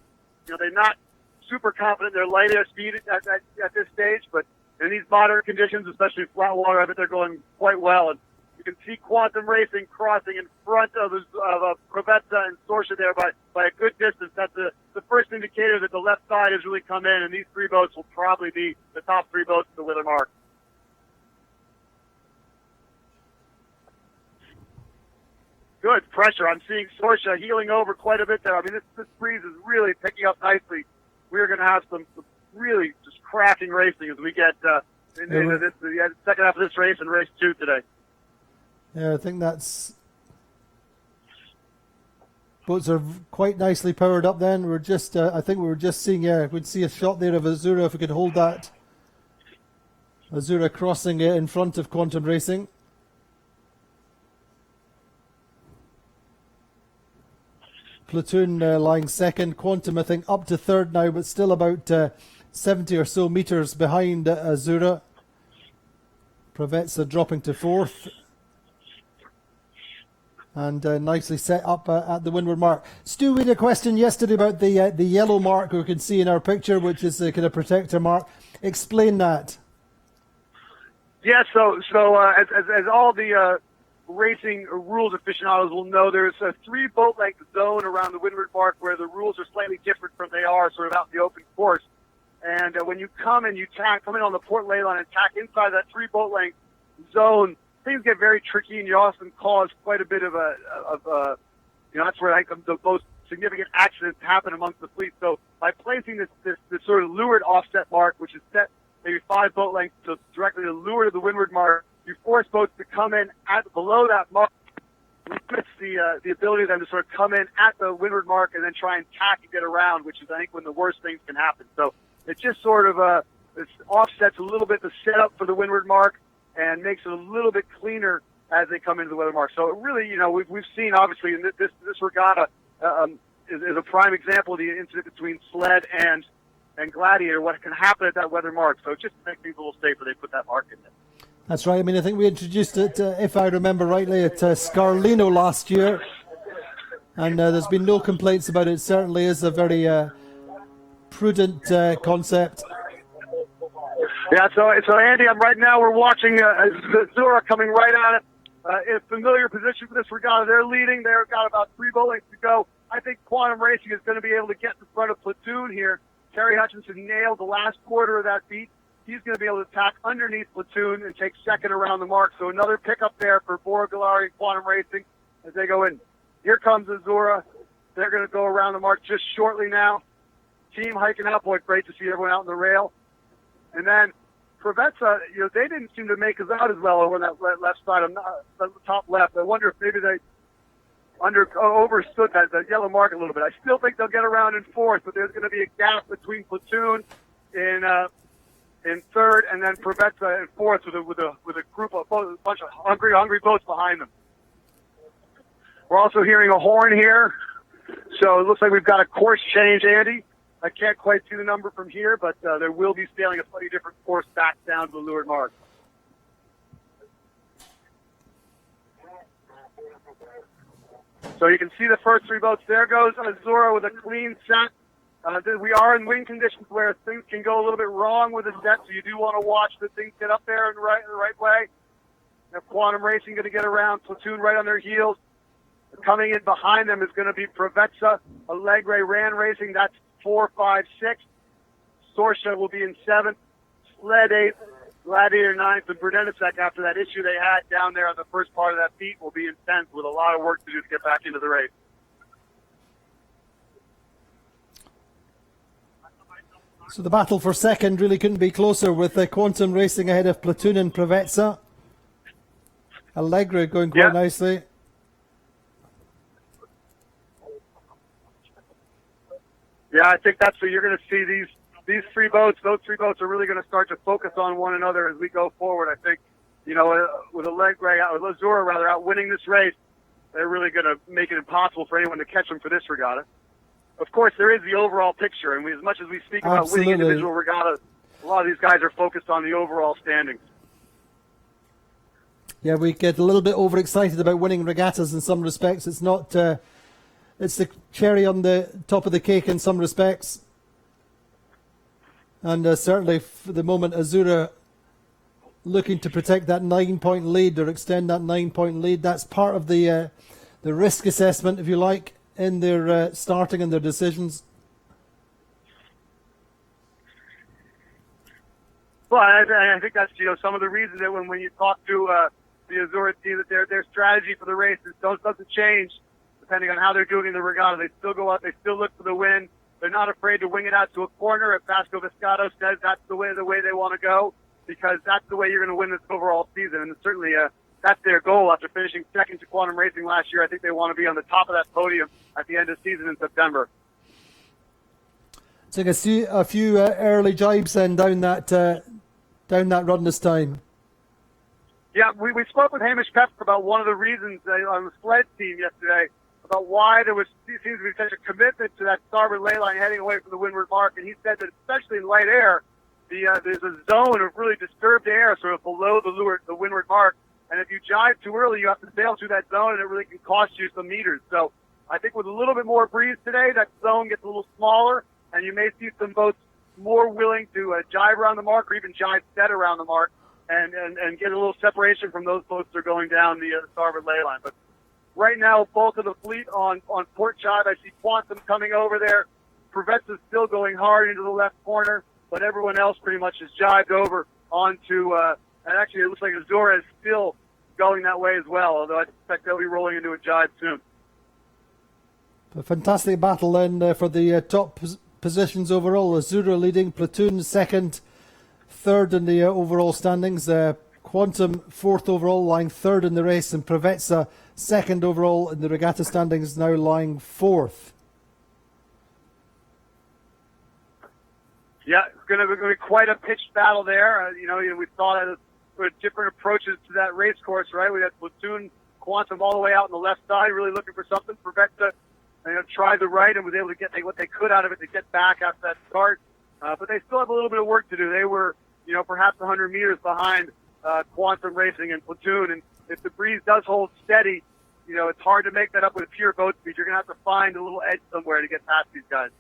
They're not super confident they're light air speed at this stage, but in these moderate conditions, especially flat water, I bet they're going quite well. And you can see Quantum Racing crossing in front of Regatta and Sorcia there by a good distance. That's the first indicator that the left side has really come in, and these 3 boats will probably be the top 3 boats at the Wither Mark. Good pressure. I'm seeing Sorcia heeling over quite a bit there. I mean, this breeze is really picking up nicely. We're going to have some really just cracking racing as we get into the second half of this race and race 2 today. Yeah, I think that's... Boats are quite nicely powered up then. We're just, I think we were just seeing, we'd see a shot there of Azura if we could hold that. Azura crossing in front of Quantum Racing. Platoon lying second. Quantum, I think, up to third now, but still about 70 or so meters behind Azura. Provezza dropping to fourth. And nicely set up at the windward mark. Stu, we had a question yesterday about the yellow mark we can see in our picture, which is the kind of protector mark. Explain that. Yeah, so as all the racing rules aficionados will know, there's a 3 boat length zone around the windward mark where the rules are slightly different from they are sort of out in the open course. And when you come in on the port ley line and tack inside that 3 boat length zone, things get very tricky, and you often cause quite a bit of that's where the most significant accidents happen amongst the fleet. So by placing this sort of leeward offset mark, which is set maybe 5 boat lengths directly to leeward of the windward mark, you force boats to come in below that mark. It's the ability of them to sort of come in at the windward mark and then try and tack and get around, which is, I think, when the worst things can happen. So it just sort of it offsets a little bit the setup for the windward mark and makes it a little bit cleaner as they come into the weather mark. So it really, we've seen, obviously, in this regatta is a prime example of the incident between Sled and Gladiator, what can happen at that weather mark. So just to make things a little safer, they put that mark in there. That's right. I mean, I think we introduced it, if I remember rightly, at Scarlino last year. And there's been no complaints about it. It certainly is a very prudent concept. Yeah, so Andy, right now we're watching Azura coming right at it. In a familiar position for this regatta. They're leading. They've got about 3 boat lengths to go. I think Quantum Racing is going to be able to get in front of Platoon here. Terry Hutchinson nailed the last quarter of that beat. He's going to be able to tack underneath Platoon and take second around the mark. So another pickup there for Borgalari and Quantum Racing as they go in. Here comes Azura. They're going to go around the mark just shortly now. Team hiking out. Boy, great to see everyone out on the rail. And then Provezza, they didn't seem to make us out as well over that left side, the top left. I wonder if maybe they overstood that yellow mark a little bit. I still think they'll get around in fourth, but there's going to be a gap between Platoon in third, and then Provezza in fourth with a group of a bunch of hungry boats behind them. We're also hearing a horn here, so it looks like we've got a course change, Andy. I can't quite see the number from here, but there will be sailing a slightly different course back down to the leeward mark. So you can see the first three boats. There goes Azura with a clean set. We are in wind conditions where things can go a little bit wrong with the set, so you do want to watch that things get up there in the right way. Now, Quantum Racing going to get around. Platoon right on their heels. Coming in behind them is going to be Provezza, Allegre, Ran Racing. That's 4, 5, 6. Sorsha will be in 7th. Sled 8th. Gladiator 9th. And Brunenisek, after that issue they had down there on the first part of that beat, will be in 10th with a lot of work to do to get back into the race. So the battle for second really couldn't be closer, with Quantum Racing ahead of Platoon and Provezza. Allegre going quite nicely. Yeah, I think that's what you're going to see. These three boats, those three boats are really going to start to focus on one another as we go forward. I think, with Allegre, with Azura rather, out winning this race, they're really going to make it impossible for anyone to catch them for this regatta. Of course, there is the overall picture, and as much as we speak about winning individual regattas, a lot of these guys are focused on the overall standings. Yeah, we get a little bit overexcited about winning regattas in some respects. It's not. It's the cherry on the top of the cake in some respects. And certainly for the moment, Azura looking to protect that 9-point lead or extend that 9-point lead. That's part of the risk assessment, if you like, in their starting and their decisions. Well, I think that's some of the reasons that when you talk to the Azura team, that their strategy for the race doesn't change depending on how they're doing in the regatta. They still go out, they still look for the win. They're not afraid to wing it out to a corner. If Vasco Vescado says that's the way they want to go, because that's the way you're going to win this overall season. And certainly that's their goal after finishing second to Quantum Racing last year. I think they want to be on the top of that podium at the end of the season in September. So I can see a few early jibes then down that run this time. Yeah, we spoke with Hamish Pepper about one of the reasons on the sled team yesterday about why there seems to be such a commitment to that starboard ley line heading away from the windward mark. And he said that especially in light air, there's a zone of really disturbed air sort of below the windward mark. And if you jive too early, you have to sail through that zone, and it really can cost you some meters. So I think with a little bit more breeze today, that zone gets a little smaller, and you may see some boats more willing to jive around the mark or even jive set around the mark and get a little separation from those boats that are going down the starboard ley line. But right now, bulk of the fleet on port jive. I see Quantum coming over there. Provezza's still going hard into the left corner, but everyone else pretty much has jived over onto, and actually it looks like Azura is still going that way as well, although I expect they'll be rolling into a jive soon. A fantastic battle then for the top positions overall. Azura leading, Platoon second, third in the overall standings. Quantum fourth overall, lying third in the race, and Provezza second overall in the regatta standings, now lying fourth. Yeah, it's going to be quite a pitched battle there. We thought of different approaches to that race course, right? We had Platoon, Quantum all the way out on the left side, really looking for something. Provezza tried the right and was able to get what they could out of it to get back after that start. But they still have a little bit of work to do. They were, perhaps 100 meters behind Quantum Racing and Platoon. And if the breeze does hold steady, it's hard to make that up with pure boat speed. You're going to have to find a little edge somewhere to get past these guys.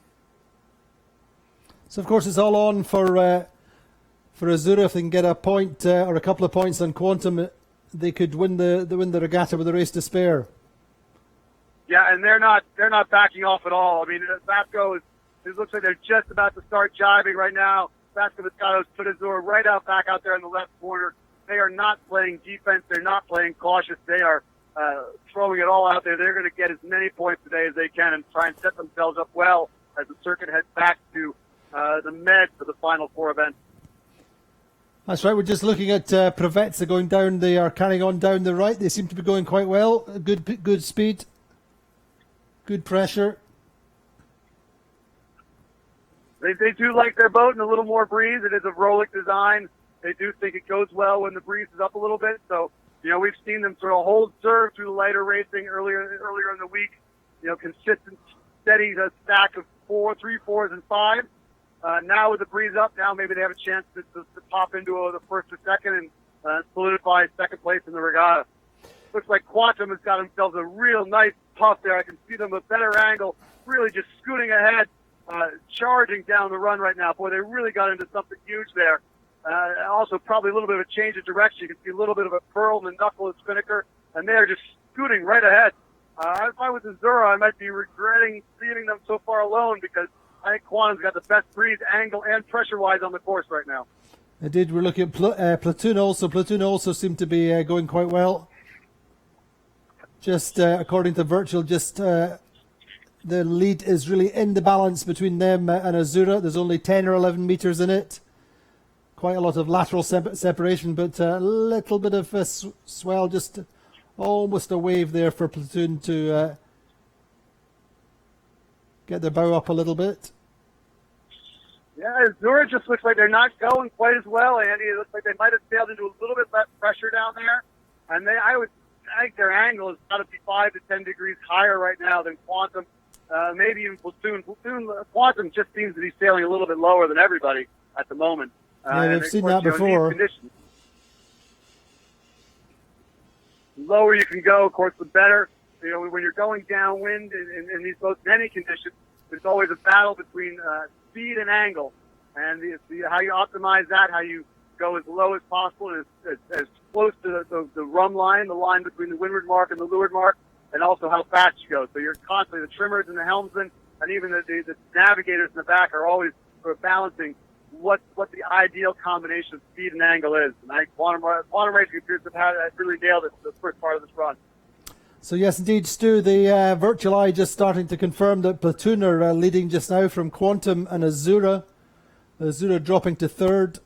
So, of course, it's all on for Azura. If they can get a point or a couple of points on Quantum, they could win the regatta with a race to spare. Yeah, and they're not backing off at all. I mean, Vasco it looks like they're just about to start jiving right now. Vasco Vescado's put Azura right back out there in the left corner. They are not playing defense. They're not playing cautious. They are throwing it all out there. They're going to get as many points today as they can and try and set themselves up well as the circuit heads back to the Med for the final four events. That's right. We're just looking at Provezza going down. They are carrying on down the right. They seem to be going quite well. Good speed. Good pressure. They do like their boat and a little more breeze. It is a Rolex design. They do think it goes well when the breeze is up a little bit. So, we've seen them sort of hold serve through the lighter racing earlier in the week. Consistent, steady stack of 3 4s, and 5. Now with the breeze up, now maybe they have a chance to pop into the first or second and solidify second place in the regatta. Looks like Quantum has got themselves a real nice puff there. I can see them with better angle, really just scooting ahead, charging down the run right now. Boy, they really got into something huge there. Also, probably a little bit of a change of direction. You can see a little bit of a curl in the knuckle of Spinnaker, and they're just scooting right ahead. If I was Azura, I might be regretting leaving them so far alone because I think Quantum's got the best breeze, angle, and pressure-wise on the course right now. Indeed, we're looking at Platoon also. Platoon also seemed to be going quite well. Just according to Virtual, the lead is really in the balance between them and Azura. There's only 10 or 11 meters in it. Quite a lot of lateral separation, but a little bit of swell, just almost a wave there for Platoon to get their bow up a little bit. Yeah, Azura just looks like they're not going quite as well, Andy. It looks like they might have sailed into a little bit less pressure down there. And I think their angle has got to be 5 to 10 degrees higher right now than Quantum, maybe even Platoon. Quantum just seems to be sailing a little bit lower than everybody at the moment. Yeah, we've seen that before. The lower you can go, of course, the better. You know, when you're going downwind in these boats, in any condition, there's always a battle between speed and angle, and how you optimize that, how you go as low as possible and as close to the rum line, the line between the windward mark and the leeward mark, and also how fast you go. So you're constantly, the trimmers and the helmsmen and even the navigators in the back are always sort of balancing what the ideal combination of speed and angle is. And I think Quantum Racing appears to have really nailed it the first part of this run. So yes, indeed, Stu, the Virtual Eye just starting to confirm that Platoon are leading just now from Quantum and Azura. Azura dropping to third,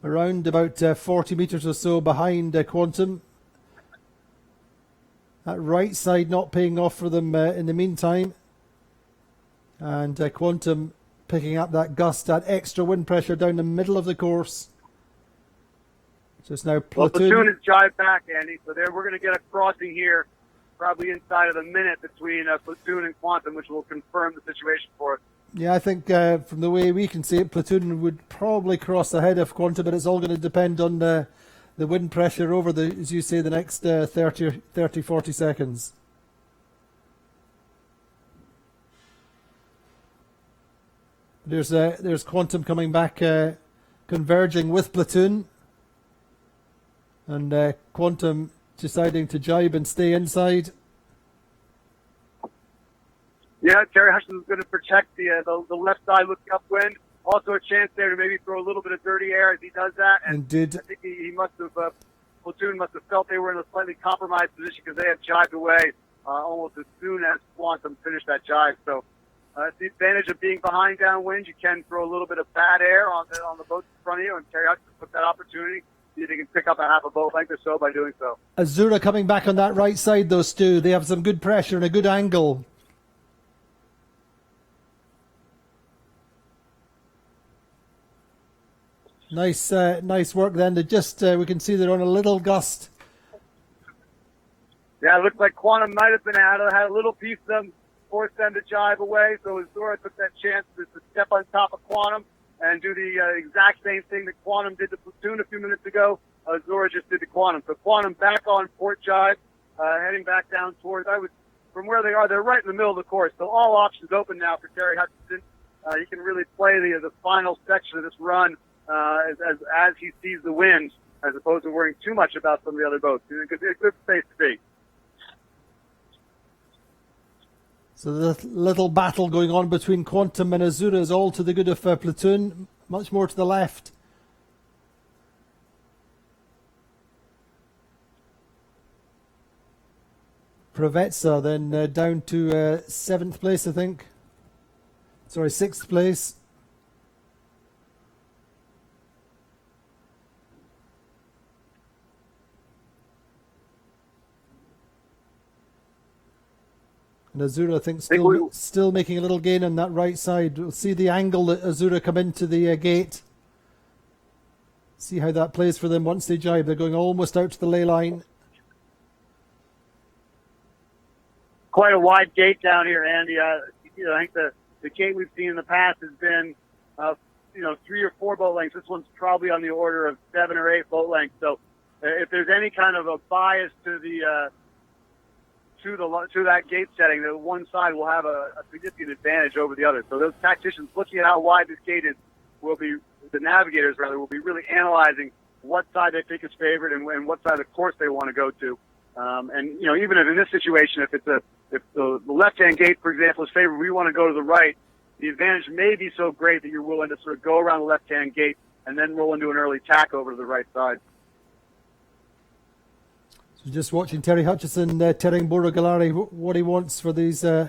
around about 40 meters or so behind Quantum. That right side not paying off for them in the meantime. And Quantum picking up that gust, that extra wind pressure down the middle of the course. So it's now Platoon. Well, Platoon is jive back, Andy, so we're going to get a crossing here probably inside of a minute between Platoon and Quantum, which will confirm the situation for us. Yeah, I think from the way we can see it, Platoon would probably cross ahead of Quantum, but it's all going to depend on the wind pressure over as you say, the next 30, 40 seconds. There's Quantum coming back, converging with Platoon, and Quantum deciding to jibe and stay inside. Yeah, Terry Hutchins is going to protect the left side looking upwind. Also a chance there to maybe throw a little bit of dirty air as he does that. And Indeed. I think he must have, Platoon must have felt they were in a slightly compromised position because they had jibed away almost as soon as Quantum finished that jibe. So it's the advantage of being behind downwind. You can throw a little bit of bad air on the boat in front of you, and Terry Hutchins took that opportunity. See if he can pick up a half a boat length or so by doing so. Azura coming back on that right side though, Stu. They have some good pressure and a good angle. Nice work then. They just we can see they're on a little gust. Yeah, it looks like Quantum might have been out of it, had a little piece of them, forced them to jibe away. So Azura took that chance to step on top of Quantum and do the exact same thing that Quantum did to Platoon a few minutes ago. Azura just did to Quantum. So Quantum back on port jibe, heading back down towards, from where they are, they're right in the middle of the course. So all options open now for Terry Hutchinson. He can really play the final section of this run as he sees the wind, as opposed to worrying too much about some of the other boats. It's a good space to be. So the little battle going on between Quantum and Azura is all to the good of Platoon, much more to the left. Provetsa then down to 7th place, I think. Sorry, 6th place. And Azura, I think, still making a little gain on that right side. We'll see the angle that Azura come into the gate. See how that plays for them once they jibe. They're going almost out to the ley line. Quite a wide gate down here, Andy. I think the gate we've seen in the past has been, 3 or 4 boat lengths. This one's probably on the order of 7 or 8 boat lengths. So if there's any kind of a bias to to that gate setting, the one side will have a significant advantage over the other. So those tacticians looking at how wide this gate is the navigators will be really analyzing what side they think is favored and what side of the course they want to go to. And even if in this situation, if the left-hand gate, for example, is favored, we want to go to the right. The advantage may be so great that you're willing to sort of go around the left-hand gate and then roll into an early tack over to the right side. So just watching Terry Hutchison telling Bora Galari what he wants for these. I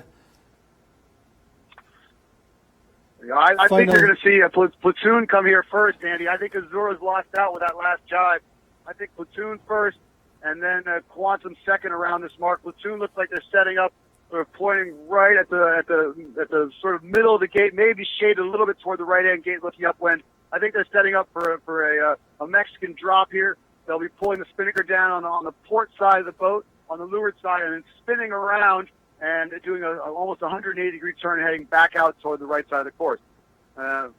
think you're going to see a Platoon come here first, Andy. I think Azura's lost out with that last jibe. I think Platoon first, and then Quantum second around this mark. Platoon looks like they're setting up, sort of pointing right at the sort of middle of the gate, maybe shaded a little bit toward the right-hand gate, looking upwind. I think they're setting up for a Mexican drop here. They'll be pulling the spinnaker down on the port side of the boat, on the leeward side, and then spinning around and doing almost 180-degree turn, heading back out toward the right side of the course. Of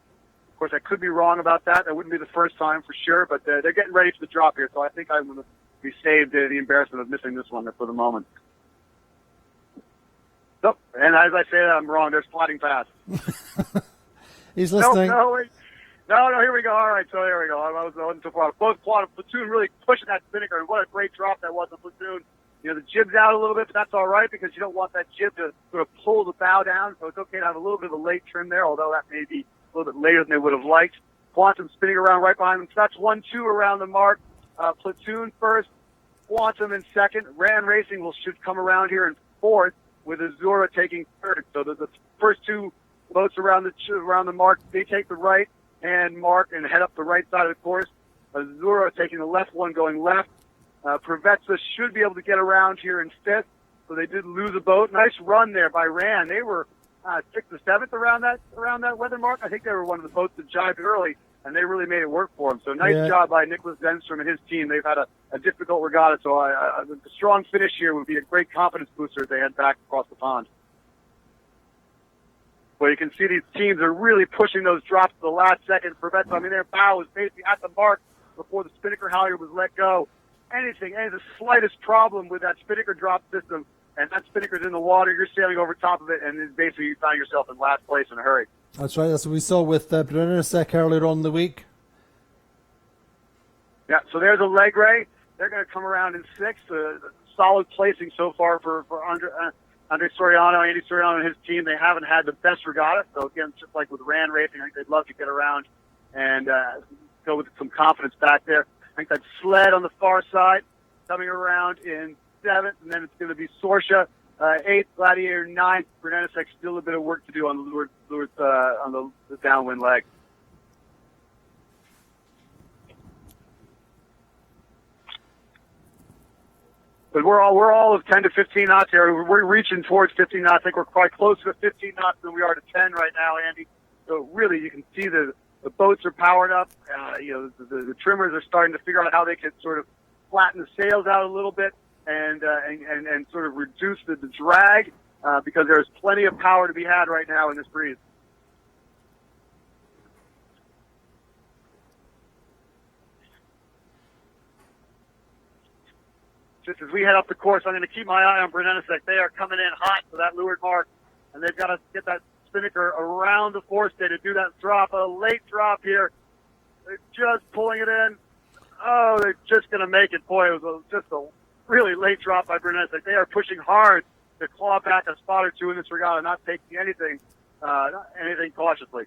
course, I could be wrong about that. That wouldn't be the first time for sure, but they're getting ready for the drop here, so I think I'm going to be saved the embarrassment of missing this one for the moment. So, and as I say that, I'm wrong. They're sliding past. He's listening. No, here we go. All right, so there we go. I wasn't too far. Both Quantum Platoon really pushing that spinnaker, and what a great drop that was on Platoon. The jib's out a little bit, but that's all right because you don't want that jib to sort of pull the bow down, so it's okay to have a little bit of a late trim there, although that may be a little bit later than they would have liked. Quantum spinning around right behind them. So that's 1-2 around the mark. Platoon first, Quantum in second. Ran Racing should come around here in fourth, with Azura taking third. So the first two boats around the mark, they take the right hand mark and head up the right side of the course. Azura taking the left one, going left. Provetza should be able to get around here in fifth, so they did lose a boat. Nice run there by Ran. They were 6th or 7th around that weather mark. I think they were one of the boats that jibed early, and they really made it work for them. So nice job by Nicholas Zenstrom and his team. They've had a difficult regatta, so a strong finish here would be a great confidence booster as they head back across the pond. Well, you can see these teams are really pushing those drops to the last second. Provetza, their bow was basically at the mark before the spinnaker halyard was let go. Any the slightest problem with that spinnaker drop system, and that spinnaker's in the water, you're sailing over top of it, and then basically you find yourself in last place in a hurry. That's right. That's what we saw with Brunnerusek earlier on in the week. Yeah, so there's a leg ray. They're going to come around in sixth. Solid placing so far for Andre Soriano, Andy Soriano and his team. They haven't had the best regatta. So, again, just like with Ran Racing, I think they'd love to get around and go with some confidence back there. I think that Sled on the far side coming around in seventh, and then it's going to be Sorsha, eighth, Gladiator ninth. Brunnerusek still a bit of work to do on the downwind leg. But we're all of 10 to 15 knots here. We're reaching towards 15 knots. I think we're quite closer to 15 knots than we are to 10 right now, Andy. So really, you can see the boats are powered up. The trimmers are starting to figure out how they can sort of flatten the sails out a little bit and sort of reduce the drag because there's plenty of power to be had right now in this breeze. Just as we head up the course, I'm going to keep my eye on Brunnerusek. They are coming in hot to that leeward mark, and they've got to get that spinnaker around the forestay to do that drop. A late drop here. They're just pulling it in. Oh, they're just going to make it. Boy, it was just a really late drop by Brunnerusek. They are pushing hard to claw back a spot or two in this regatta, not taking anything cautiously.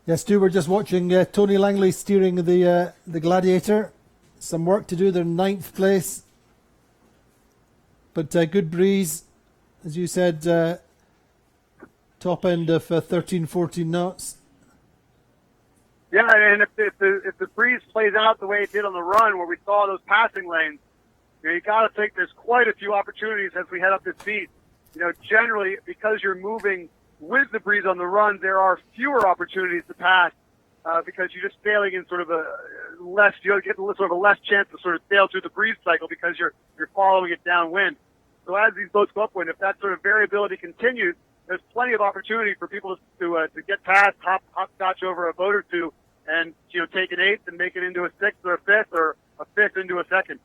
Yes, Stu, we're just watching Tony Langley steering the Gladiator. Some work to do. They're in 9th place. But good breeze, as you said, top end of 13, 14 knots. Yeah, and if the breeze plays out the way it did on the run, where we saw those passing lanes, you got to think there's quite a few opportunities as we head up this beat. Generally, because you're moving with the breeze on the run, there are fewer opportunities to pass because you're just sailing in sort of you get sort of a less chance to sort of sail through the breeze cycle because you're following it downwind. So as these boats go upwind, if that sort of variability continues, there's plenty of opportunity for people to get past, hopscotch over a boat or two, and take an eighth and make it into a sixth or a fifth or fifth into a second.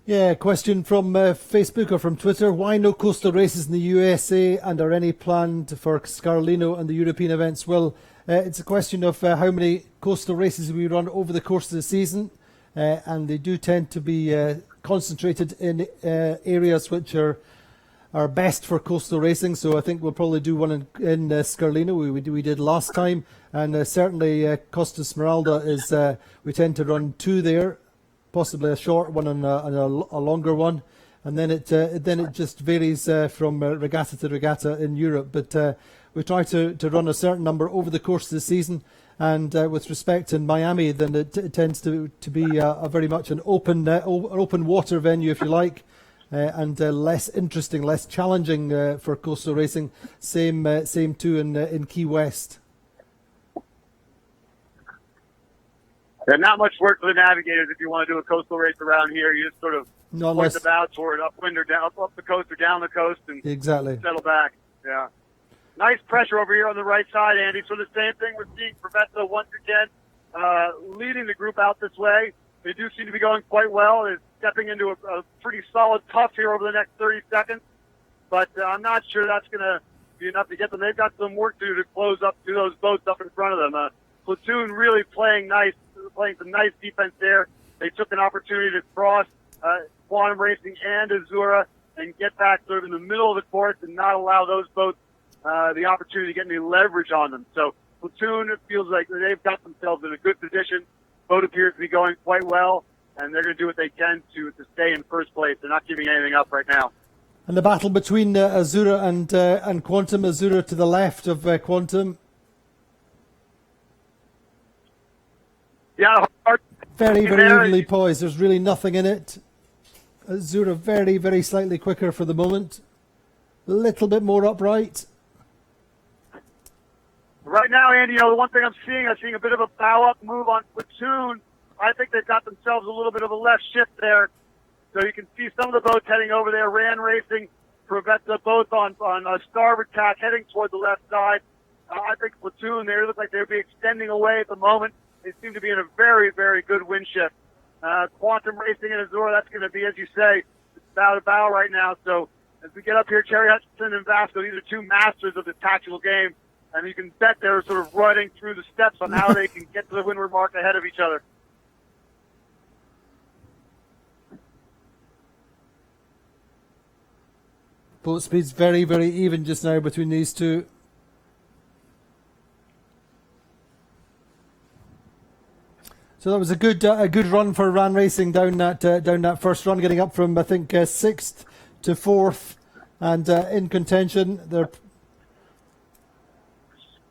Yeah, question from Facebook or from Twitter. Why no coastal races in the USA, and are any planned for Scarlino and the European events? Well, it's a question of how many coastal races we run over the course of the season, and they do tend to be concentrated in areas which are best for coastal racing. So I think we'll probably do one in Scarlino. We did last time, and certainly Costa Smeralda is. We tend to run two there. Possibly a short one and a longer one, and then it just varies from regatta to regatta in Europe. But we try to run a certain number over the course of the season. And with respect to Miami, then it tends to be a very much an open water venue, if you like, and less interesting, less challenging for coastal racing. Same too in Key West. There's not much work for the navigators if you want to do a coastal race around here. You just sort of point the bow toward upwind or down, up the coast or down the coast, and exactly settle back. Yeah. Nice pressure over here on the right side, Andy. So the same thing we're seeing Professor once again leading the group out this way. They do seem to be going quite well. They're stepping into a pretty solid tough here over the next 30 seconds. But I'm not sure that's going to be enough to get them. They've got some work to do to close up to those boats up in front of them. Platoon really playing some nice defense there. They took an opportunity to cross Quantum Racing and Azura and get back sort of in the middle of the course and not allow those boats the opportunity to get any leverage on them. So Platoon, it feels like they've got themselves in a good position. Boat appears to be going quite well, and they're going to do what they can to stay in first place. They're not giving anything up right now. And the battle between Azura and Quantum. Azura to the left of Quantum. Yeah, very evenly poised. There's really nothing in it. Azura very, very slightly quicker for the moment. A little bit more upright. Right now, Andy, the one thing I'm seeing a bit of a bow-up move on Platoon. I think they've got themselves a little bit of a left shift there. So you can see some of the boats heading over there. Ran Racing, Prevetta both on a starboard tack heading toward the left side. I think Platoon, they look like they'll be extending away at the moment. They seem to be in a very, very good wind shift. Quantum Racing and Azura, that's going to be, as you say, bow to bow right now. So as we get up here, Cherry Hutchinson and Vasco, these are two masters of the tactical game. And you can bet they're sort of running through the steps on how they can get to the windward mark ahead of each other. Boat speed's very, very even just now between these two. So that was a good run for Ran Racing down that first run, getting up from I think 6th to 4th, and in contention. They're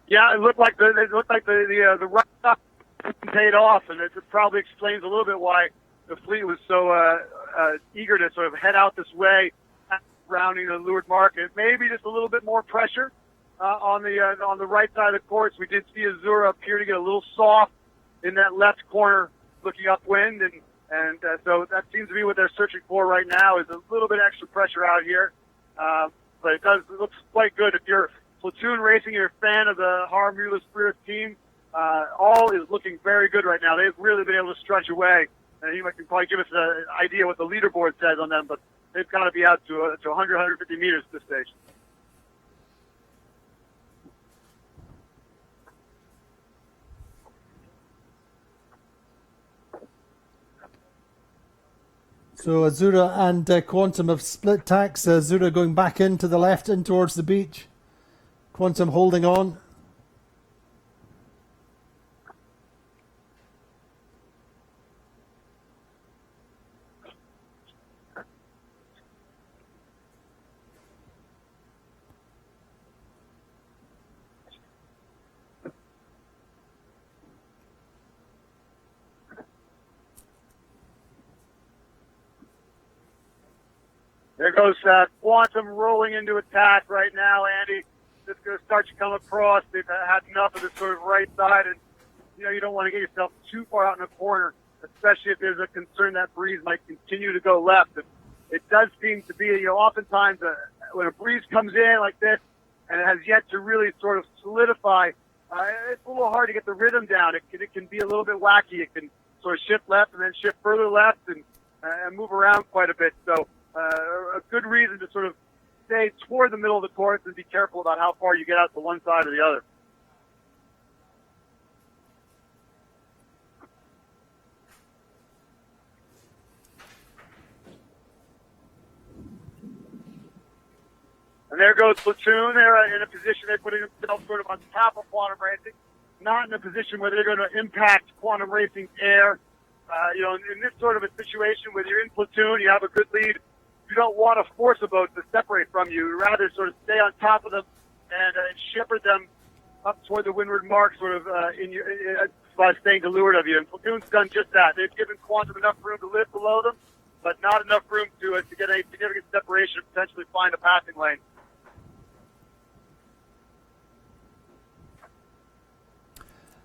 it looked like the right side paid off, and it probably explains a little bit why the fleet was so eager to sort of head out this way, rounding the leeward market. Maybe just a little bit more pressure on the right side of the course. We did see Azura appear to get a little soft in that left corner, looking upwind, and so that seems to be what they're searching for right now, is a little bit extra pressure out here. But it looks quite good if you're Platoon Racing, you're a fan of the Harmula Spirit team. All is looking very good right now. They've really been able to stretch away, and you can probably give us an idea what the leaderboard says on them, but they've got to be out to 100, 150 meters at this stage. So Azura and Quantum have split tacks. Azura going back into the left, in towards the beach. Quantum holding on. There goes Quantum rolling into attack right now, Andy. Just going to start to come across. They've had enough of this sort of right side and you don't want to get yourself too far out in a corner, especially if there's a concern that breeze might continue to go left. It does seem to be, oftentimes when a breeze comes in like this and it has yet to really sort of solidify, it's a little hard to get the rhythm down. It can be a little bit wacky. It can sort of shift left and then shift further left and move around quite a bit. So a good reason to sort of stay toward the middle of the course and be careful about how far you get out to one side or the other. And there goes Platoon. They're in a position they're putting themselves sort of on top of Quantum Racing, not in a position where they're going to impact Quantum Racing's air. In this sort of a situation where you're in platoon, you have a good lead, you don't want to force a boat to separate from you. You'd rather sort of stay on top of them and shepherd them up toward the windward mark, sort of by staying to leeward of you. And Platoon's done just that. They've given Quantum enough room to live below them, but not enough room to get a significant separation and potentially find a passing lane.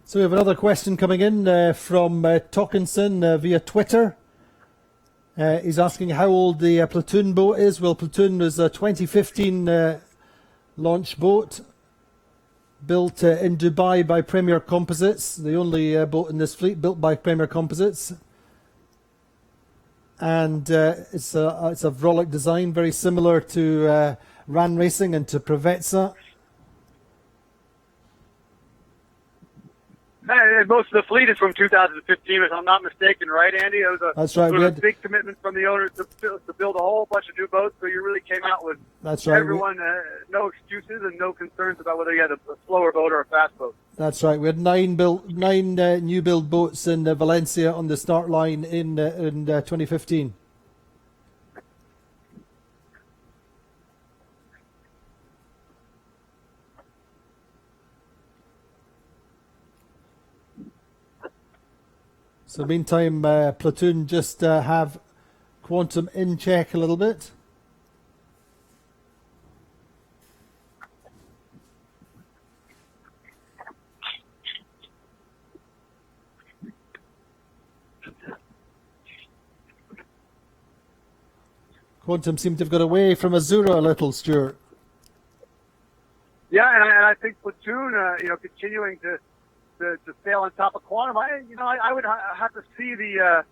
So we have another question coming in from Tockinson via Twitter. He's asking how old the Platoon boat is. Well, Platoon was a 2015 launch boat built in Dubai by Premier Composites, the only boat in this fleet built by Premier Composites. And it's a Vrolic design, very similar to Ran Racing and to Preveza. Most of the fleet is from 2015, if I'm not mistaken, right, Andy? It was That's right. Sort of a big commitment from the owners to build a whole bunch of new boats, so you really came out with everyone, no excuses and no concerns about whether you had a slower boat or a fast boat. That's right. We had nine new build boats in Valencia on the start line in 2015. So meantime, Platoon just have Quantum in check a little bit. Quantum seemed to have got away from Azura a little, Stuart. Yeah, and I think Platoon, continuing to sail on top of Quantum. I would have to see the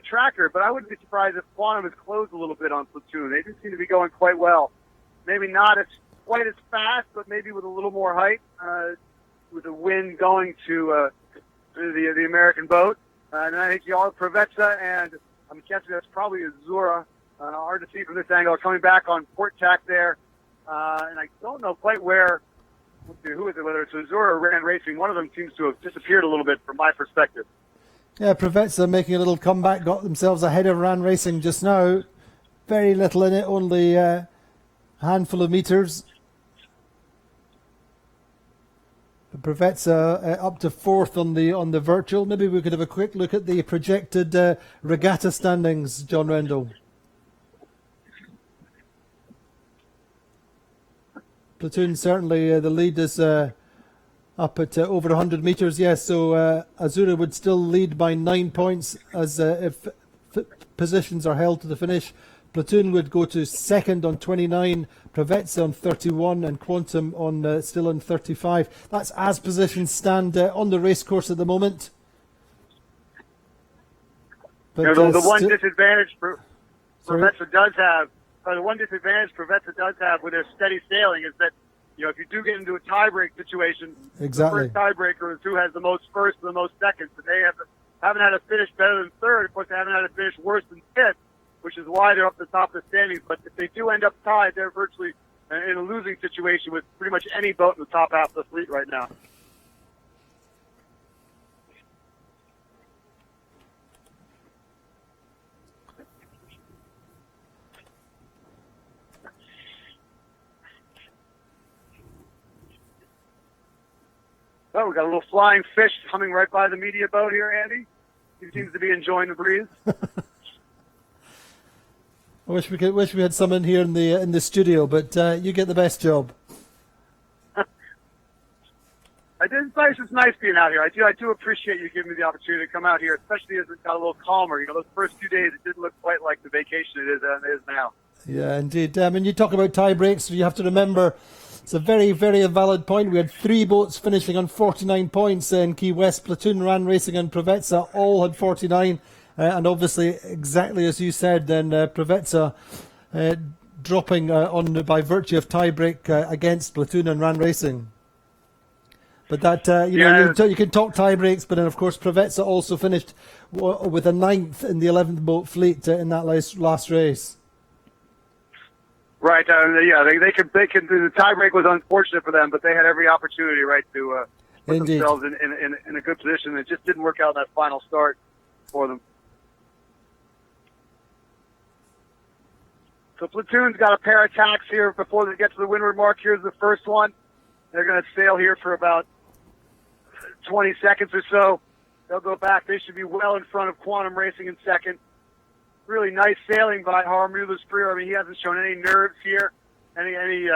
tracker, but I wouldn't be surprised if Quantum is closed a little bit on Platoon. They do seem to be going quite well. Maybe not quite as fast, but maybe with a little more height, with the wind going to the American boat. And I think y'all Preveza, and I'm guessing that's probably Azura. Hard to see from this angle. Coming back on port tack there, and I don't know quite where. Who is it? Whether it's Azura or Ran Racing, one of them seems to have disappeared a little bit from my perspective. Yeah, Preveza making a little comeback, got themselves ahead of Ran Racing just now. Very little in it, only a handful of meters. Preveza up to fourth on the virtual. Maybe we could have a quick look at the projected regatta standings, John Rendell. Platoon certainly the lead is up at over 100 meters. Yes, so Azura would still lead by 9 points as if positions are held to the finish. Platoon would go to second on 29, Preveza on 31, and Quantum on still on 35. That's as positions stand on the racecourse at the moment. But the one disadvantage Preveza does have. The one disadvantage Preveza does have with their steady sailing is that, if you do get into a tiebreak situation, exactly. The first tiebreaker is who has the most first and the most seconds. And they haven't had a finish better than third. Of course, they haven't had a finish worse than fifth, which is why they're up the top of the standings. But if they do end up tied, they're virtually in a losing situation with pretty much any boat in the top half of the fleet right now. Oh, we got a little flying fish coming right by the media boat here, Andy. He seems to be enjoying the breeze. I wish we had some in here in the studio, but you get the best job. I I did. It's nice being out here. I do appreciate you giving me the opportunity to come out here, especially as it got a little calmer. You know, those first 2 days, it didn't look quite like the vacation it is now. Yeah, indeed. And you talk about tie breaks, you have to remember it's a very, very valid point. We had 3 boats finishing on 49 points in Key West. Platoon, Ran Racing and Provezza all had 49. And obviously, exactly as you said, then Provezza dropping on by virtue of tie break against Platoon and Ran Racing. But that, you can talk tie breaks, but then, of course, Provezza also finished with a 9th in the 11th boat fleet in that last race. Right. They could. The tie break was unfortunate for them, but they had every opportunity, right, to put Indeed. themselves in a good position. It just didn't work out in that final start for them. So Platoon's got a pair of tacks here before they get to the windward mark. Here's the first one. They're going to sail here for about 20 seconds or so. They'll go back. They should be well in front of Quantum Racing in second. Really nice sailing by Harmuller Spreer. I mean, he hasn't shown any nerves here, any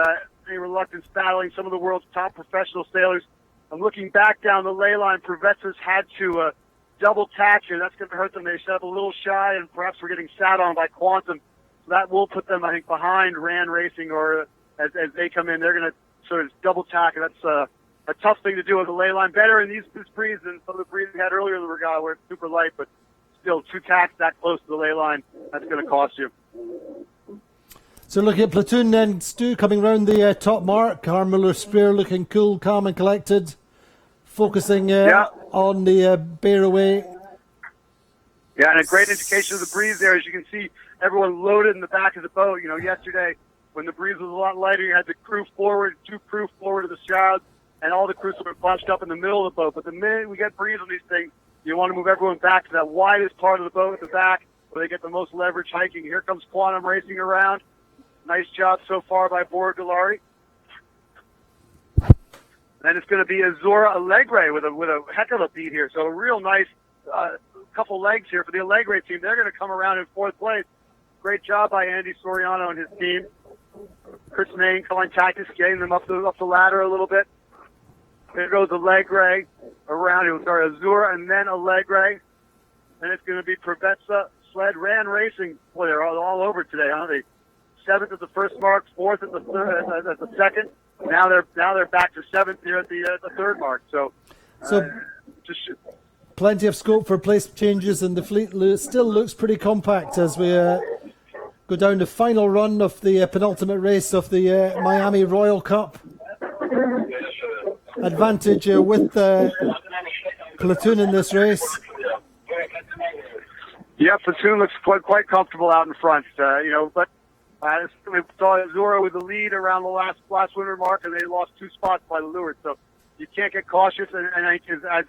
reluctance battling some of the world's top professional sailors. I'm looking back down the ley line. Provezza's had to double tack here. That's going to hurt them. They set up a little shy, and perhaps we're getting sat on by Quantum. So that will put them, I think, behind Ran Racing, or as they come in, they're going to sort of double tack, and that's a tough thing to do with the ley line. Better in this breeze than some of the breeze we had earlier in the regatta, where it's super light, but still 2 tacks that close to the ley line, that's going to cost you. So looking at Platoon then, Stu coming round the top mark. Harmuller Spreer looking cool, calm and collected, focusing on the bear away. Yeah, and a great indication of the breeze there. As you can see, everyone loaded in the back of the boat. You know, yesterday when the breeze was a lot lighter, you had the crew forward, 2 crew forward of the shrouds, and all the crews were bunched up in the middle of the boat. But the minute we get breeze on these things, you want to move everyone back to that widest part of the boat at the back where they get the most leverage hiking. Here comes Quantum Racing around. Nice job so far by Bora Galari. Then it's going to be Azora Allegre with a heck of a beat here. So a real nice couple legs here for the Allegre team. They're going to come around in 4th place. Great job by Andy Soriano and his team. Chris Main calling tactics, getting them up the ladder a little bit. There goes Allegre around. Azura and then Allegre. And it's going to be Provezza, Sled, Ran Racing. Boy, they're all over today, huh? They 7th at the first mark, 4th at the second. Now they're back to 7th here at the 3rd mark. So plenty of scope for place changes, and the fleet still looks pretty compact as we go down the final run of the penultimate race of the Miami Royal Cup. Advantage with Platoon in this race. Yeah, Platoon looks quite comfortable out in front, but we saw Azura with the lead around the last windward mark, and they lost 2 spots by the leeward. So you can't get cautious, and I think as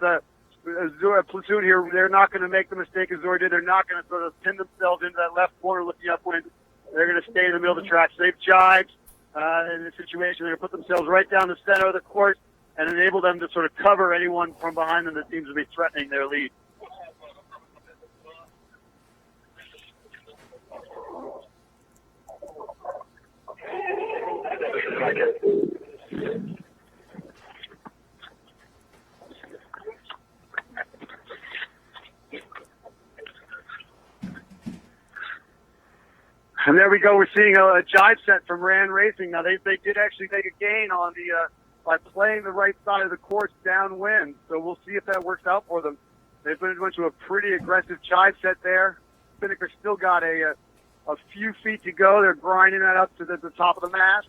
Azura Platoon here, they're not going to make the mistake Azura did. They're not going to sort of pin themselves into that left corner looking upwind. They're going to stay in the middle of the track. So they've jibed in this situation. They're going to put themselves right down the center of the course and enable them to sort of cover anyone from behind them that seems to be threatening their lead. And there we go. We're seeing a jibe set from Ran Racing. Now, they did actually make a gain on by playing the right side of the course downwind. So we'll see if that works out for them. They've went to a pretty aggressive jibe set there. Spinnaker still got a few feet to go. They're grinding that up to the top of the mast.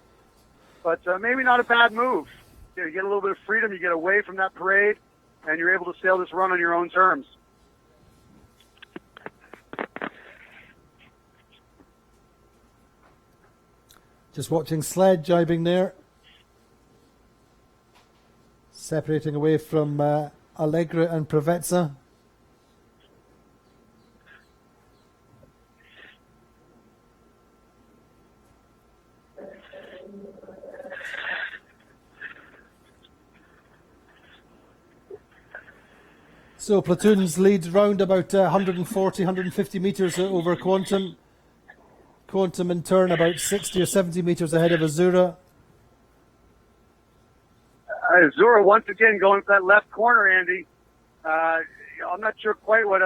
But maybe not a bad move. You get a little bit of freedom. You get away from that parade, and you're able to sail this run on your own terms. Just watching Sled jibing there. Separating away from Allegra and Provezza. So Platoon's lead round about 140, 150 metres over Quantum. Quantum in turn about 60 or 70 metres ahead of Azura. Azura once again going for that left corner, Andy. I'm not sure quite what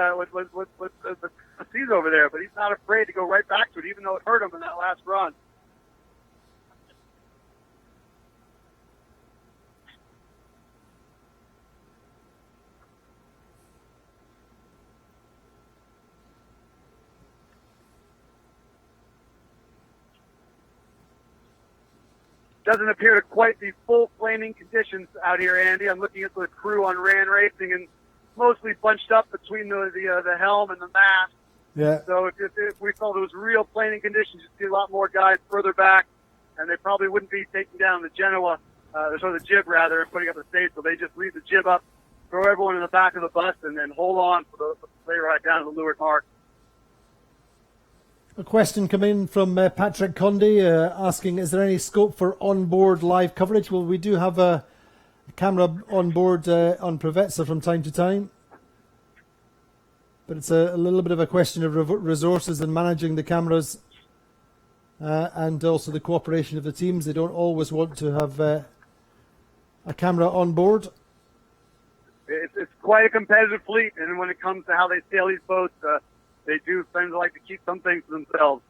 sees over there, but he's not afraid to go right back to it, even though it hurt him in that last run. Doesn't appear to quite be full flaming conditions out here, Andy. I'm looking at the crew on Ran Racing, and mostly bunched up between the helm and the mast. Yeah. So if we felt it was real flaming conditions, you'd see a lot more guys further back, and they probably wouldn't be taking down the Genoa, or the jib rather, and putting up the state. So they just leave the jib up, throw everyone in the back of the bus, and then hold on for the sleigh ride down to the leeward mark. A question come in from Patrick Conde asking, is there any scope for on-board live coverage? Well, we do have a camera on board on Provezza from time to time. But it's a little bit of a question of resources and managing the cameras and also the cooperation of the teams. They don't always want to have a camera on board. It's quite a competitive fleet, and when it comes to how they sail these boats, they do tend to like to keep some things to themselves.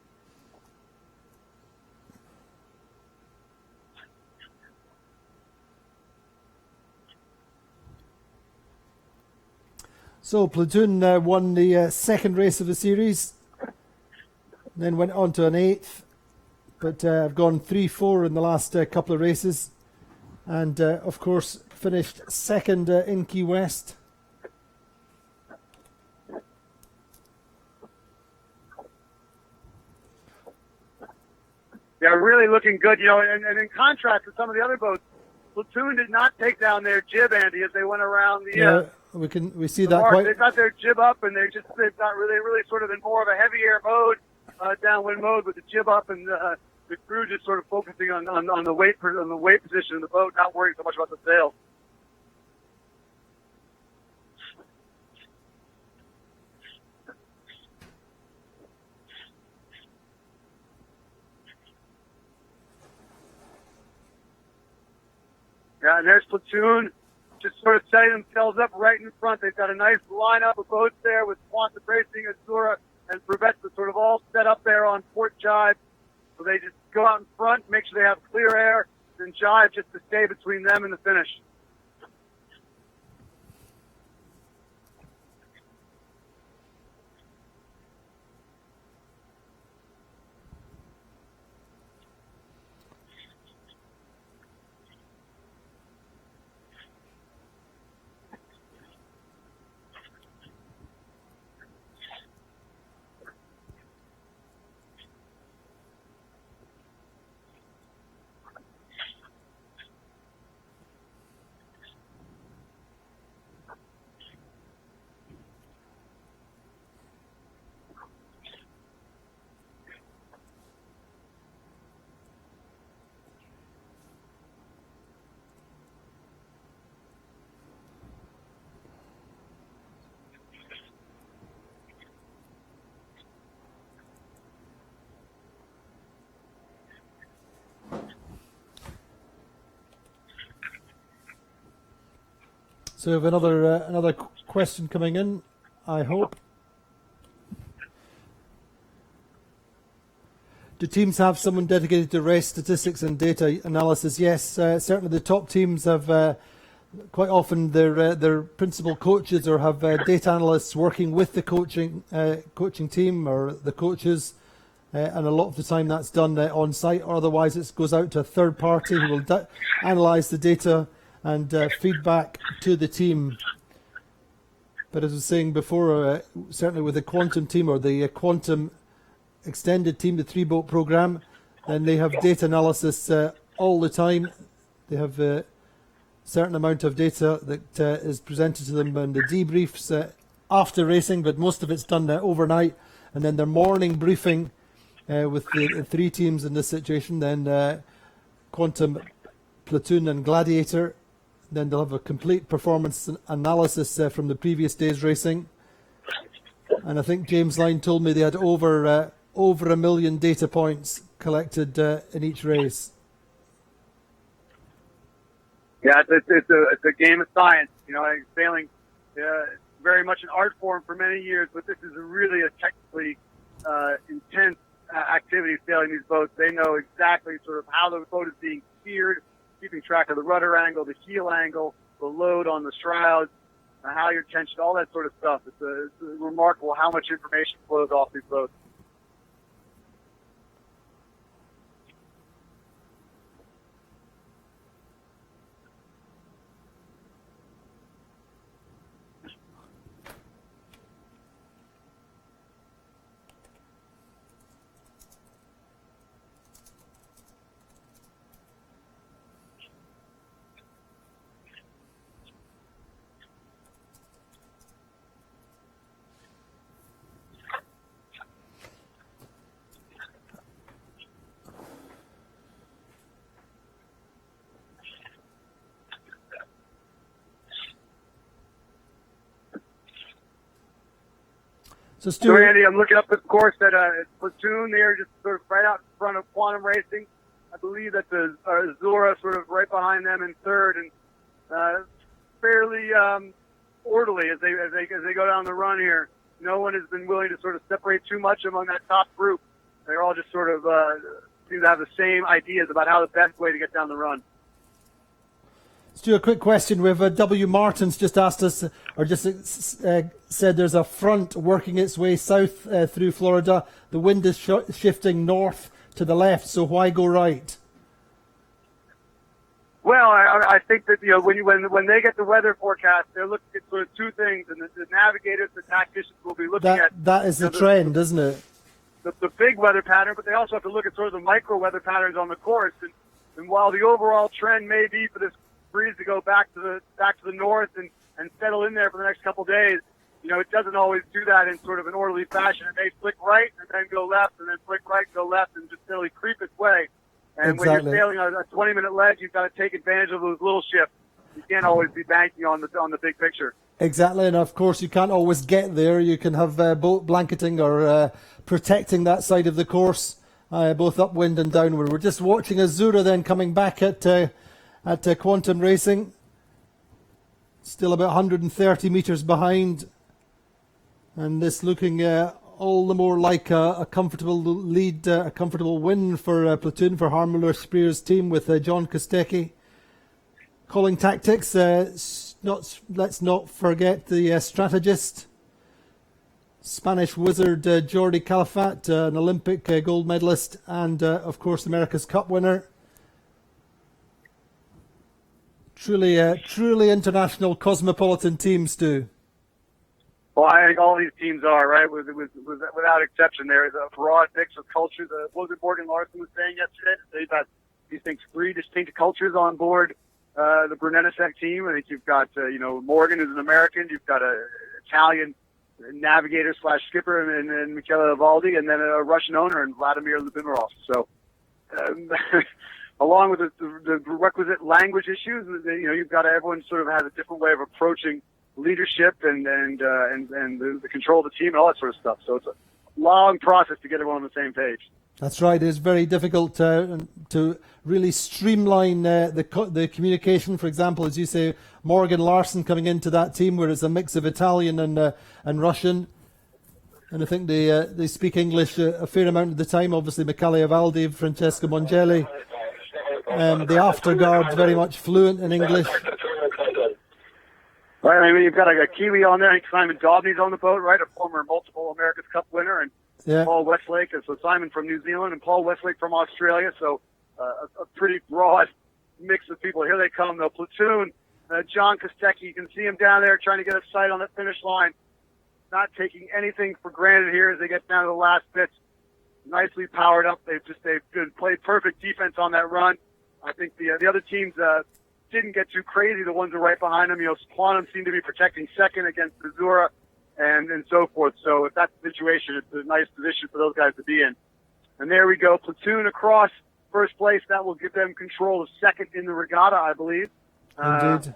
So Platoon won the second race of the series, then went on to an eighth, but have gone 3-4 in the last couple of races, and of course finished second in Key West. They're really looking good, and in contrast to some of the other boats, Platoon did not take down their jib, Andy, as they went around the. We see that quite. They've got their jib up, and they've got really sort of in more of a heavy air mode, downwind mode with the jib up, and the crew just sort of focusing on the weight position of the boat, not worrying so much about the sails. Yeah, and there's Platoon just sort of setting themselves up right in front. They've got a nice lineup of boats there with Quantum Racing, Azura, and Provezza sort of all set up there on port jibe. So they just go out in front, make sure they have clear air, and jibe just to stay between them and the finish. So we have another question coming in, I hope. Do teams have someone dedicated to race statistics and data analysis? Yes, certainly the top teams have quite often their principal coaches or have data analysts working with the coaching team or the coaches, and a lot of the time that's done on site, or otherwise it goes out to a third party who will analyse the data and feedback to the team. But as I was saying before, certainly with the Quantum team or the Quantum extended team, the 3-boat program, then they have data analysis all the time. They have a certain amount of data that is presented to them and the debriefs after racing, but most of it's done overnight. And then their morning briefing with the 3 teams in this situation, then Quantum, Platoon and Gladiator. Then they'll have a complete performance analysis from the previous day's racing. And I think James Line told me they had over 1 million data points collected in each race. Yeah, it's a game of science. You know, sailing very much an art form for many years, but this is really a technically intense activity. Sailing these boats, they know exactly sort of how the boat is being steered, keeping track of the rudder angle, the heel angle, the load on the shrouds, how you're tensioned, all that sort of stuff. It's remarkable how much information flows off these boats. So, So, Stuart, Andy, I'm looking up the course at Platoon there, just sort of right out in front of Quantum Racing. I believe that the Azura sort of right behind them in third, and fairly orderly as they go down the run here. No one has been willing to sort of separate too much among that top group. They're all just sort of seem to have the same ideas about how the best way to get down the run. Stu, a quick question. We've W. Martin's just asked us, or just said there's a front working its way south through Florida. The wind is shifting north to the left, so why go right? Well, I think that when they get the weather forecast, they're looking at sort of two things, and the navigators, the tacticians will be looking at that is the trend, isn't it? The big weather pattern, but they also have to look at sort of the micro weather patterns on the course. And while the overall trend may be for this breeze to go back to the north and settle in there for the next couple of days, you know, it doesn't always do that in sort of an orderly fashion. It may flick right and then go left, and then flick right and go left, and just steadily creep its way. And Exactly. when you're sailing a 20-minute leg, you've got to take advantage of those little shifts. You can't always be banking on the big picture. Exactly, and of course you can't always get there. You can have boat blanketing or protecting that side of the course, both upwind and downwind. We're just watching Azura then coming back at Quantum Racing. Still about 130 metres behind, and this looking all the more like a comfortable lead, a comfortable win for Platoon, for Harmuller Spears' team with John Kostecki. Calling tactics, let's not forget the strategist, Spanish wizard Jordi Calafat, an Olympic gold medalist, and of course America's Cup winner. Truly international cosmopolitan team, Stu. Well, I think all these teams are, right? Without exception, there is a broad mix of cultures. What was it Morgan Larson was saying yesterday? They've got, he thinks, 3 distinct cultures on board the Brunellesec team. I think you've got, Morgan is an American. You've got a Italian navigator / skipper and Michele Valdi, and then a Russian owner in Vladimir Lubimirov. So, along with the requisite language issues, you've got everyone sort of has a different way of approaching leadership and the control of the team and all that sort of stuff. So it's a long process to get everyone on the same page. That's right. It's very difficult to really streamline the communication. For example, as you say, Morgan Larson coming into that team where it's a mix of Italian and Russian. And I think they speak English a fair amount of the time. Obviously, Michele Valdi, Francesco Mongelli. The afterguard's very much fluent in English. Right, I mean, you've got a Kiwi on there. I think Simon Dobney's on the boat, right? A former multiple America's Cup winner, and Paul Westlake. So Simon from New Zealand and Paul Westlake from Australia. So a pretty broad mix of people. Here they come, though. Platoon, John Kostecki. You can see him down there trying to get a sight on the finish line. Not taking anything for granted here as they get down to the last bits. Nicely powered up. They've played perfect defense on that run. I think the other teams didn't get too crazy. The ones that are right behind them, Quantum seemed to be protecting second against Azura and so forth. So if that's the situation, it's a nice position for those guys to be in. And there we go. Platoon across first place. That will give them control of second in the regatta, I believe. Indeed.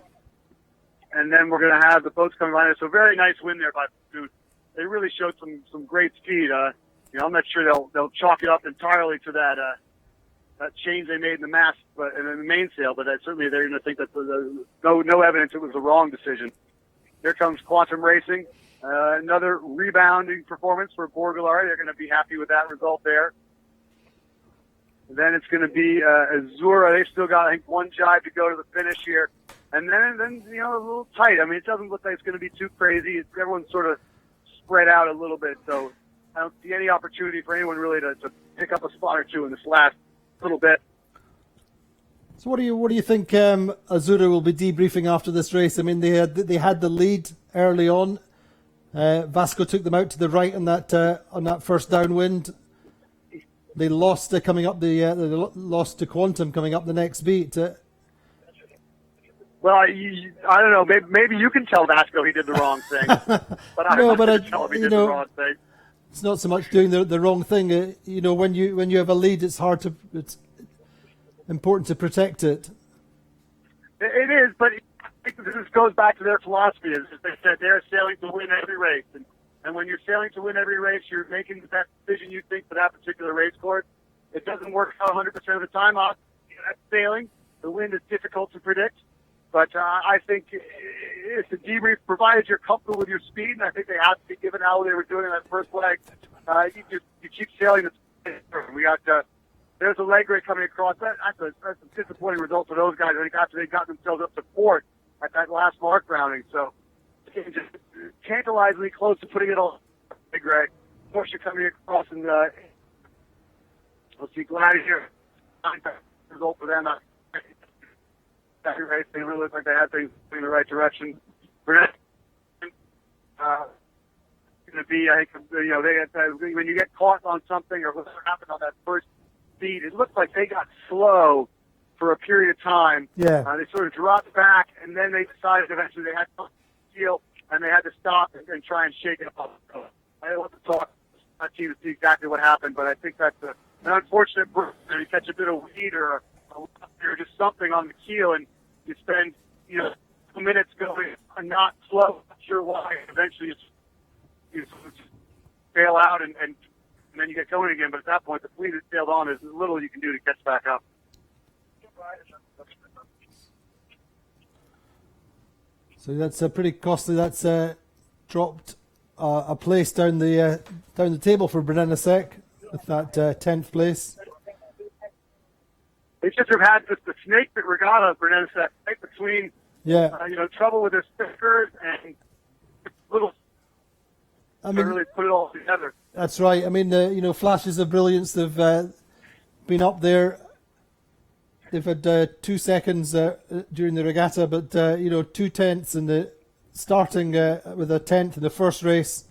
And then we're going to have the boats coming behind us. So very nice win there by Platoon. They really showed some great speed. I'm not sure they'll chalk it up entirely to change they made in the mast, but in the mainsail. But certainly they're going to think that no evidence it was the wrong decision. Here comes Quantum Racing, another rebounding performance for Borgalari. They're going to be happy with that result there. And then it's going to be Azura. They've still got, I think, one jibe to go to the finish here. And then a little tight. I mean, it doesn't look like it's going to be too crazy. Everyone's sort of spread out a little bit, so I don't see any opportunity for anyone really to pick up a spot or two in this last little bit. So what do you think Azura will be debriefing after this race? I mean, they had the lead early on. Vasco took them out to the right on that first downwind. They lost coming up they lost to Quantum coming up the next beat. Well, I don't know. Maybe you can tell Vasco he did the wrong thing, but I don't tell him he did the wrong thing. It's not so much doing the wrong thing. When you have a lead, it's important to protect it. It is, but I think this goes back to their philosophy. As they said, they're sailing to win every race, and when you're sailing to win every race, you're making the best decision you think for that particular race course. It doesn't work out 100% of the time. That's sailing. The wind is difficult to predict. But I think it's a debrief, provided you're comfortable with your speed, and I think they have to be given how they were doing in that first leg. You keep sailing. We got there's a leg break coming across. That's a disappointing result for those guys. I think after they got themselves up to fourth at that last mark rounding. So just tantalizingly close to putting it all. Leg break. Of course, you're coming across, and let's see, Gladys here. Result for them. Race, they really look like they had things in the right direction. Going to be, I think, they had, when you get caught on something or whatever happened on that first speed, it looked like they got slow for a period of time. Yeah. They sort of dropped back, and then they decided eventually they had to steal, and they had to stop and try and shake it up. I don't want to talk to my team to see exactly what happened, but I think that's an unfortunate break. You catch a bit of weed or just something on the keel, and you spend 2 minutes going not slow, not sure why. Eventually, you fail out, and then you get going again. But at that point, the fleet has sailed on. There's little you can do to catch back up. So that's pretty costly. That's dropped a place down the table for Brennesek with that 10th place. They just have had the snake pit regatta, Brennesek, right between trouble with their stickers and little. I mean, really put it all together. That's right. I mean, flashes of brilliance. They've been up there. They've had 2 seconds during the regatta, but 2 tenths in the starting with a 10th in the first race,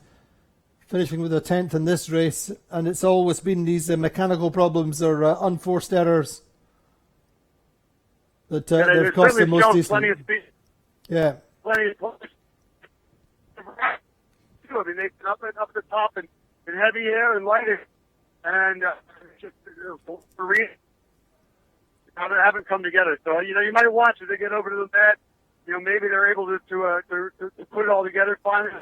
finishing with a 10th in this race, and it's always been these mechanical problems or unforced errors that they've cost them most decent. Plenty of speed. Yeah. Plenty of points. I mean, they've been up at the top and in heavy air and light air, and just for reason. Now they haven't come together. So you might watch as they get over to the bed. Maybe they're able to put it all together. Finally, a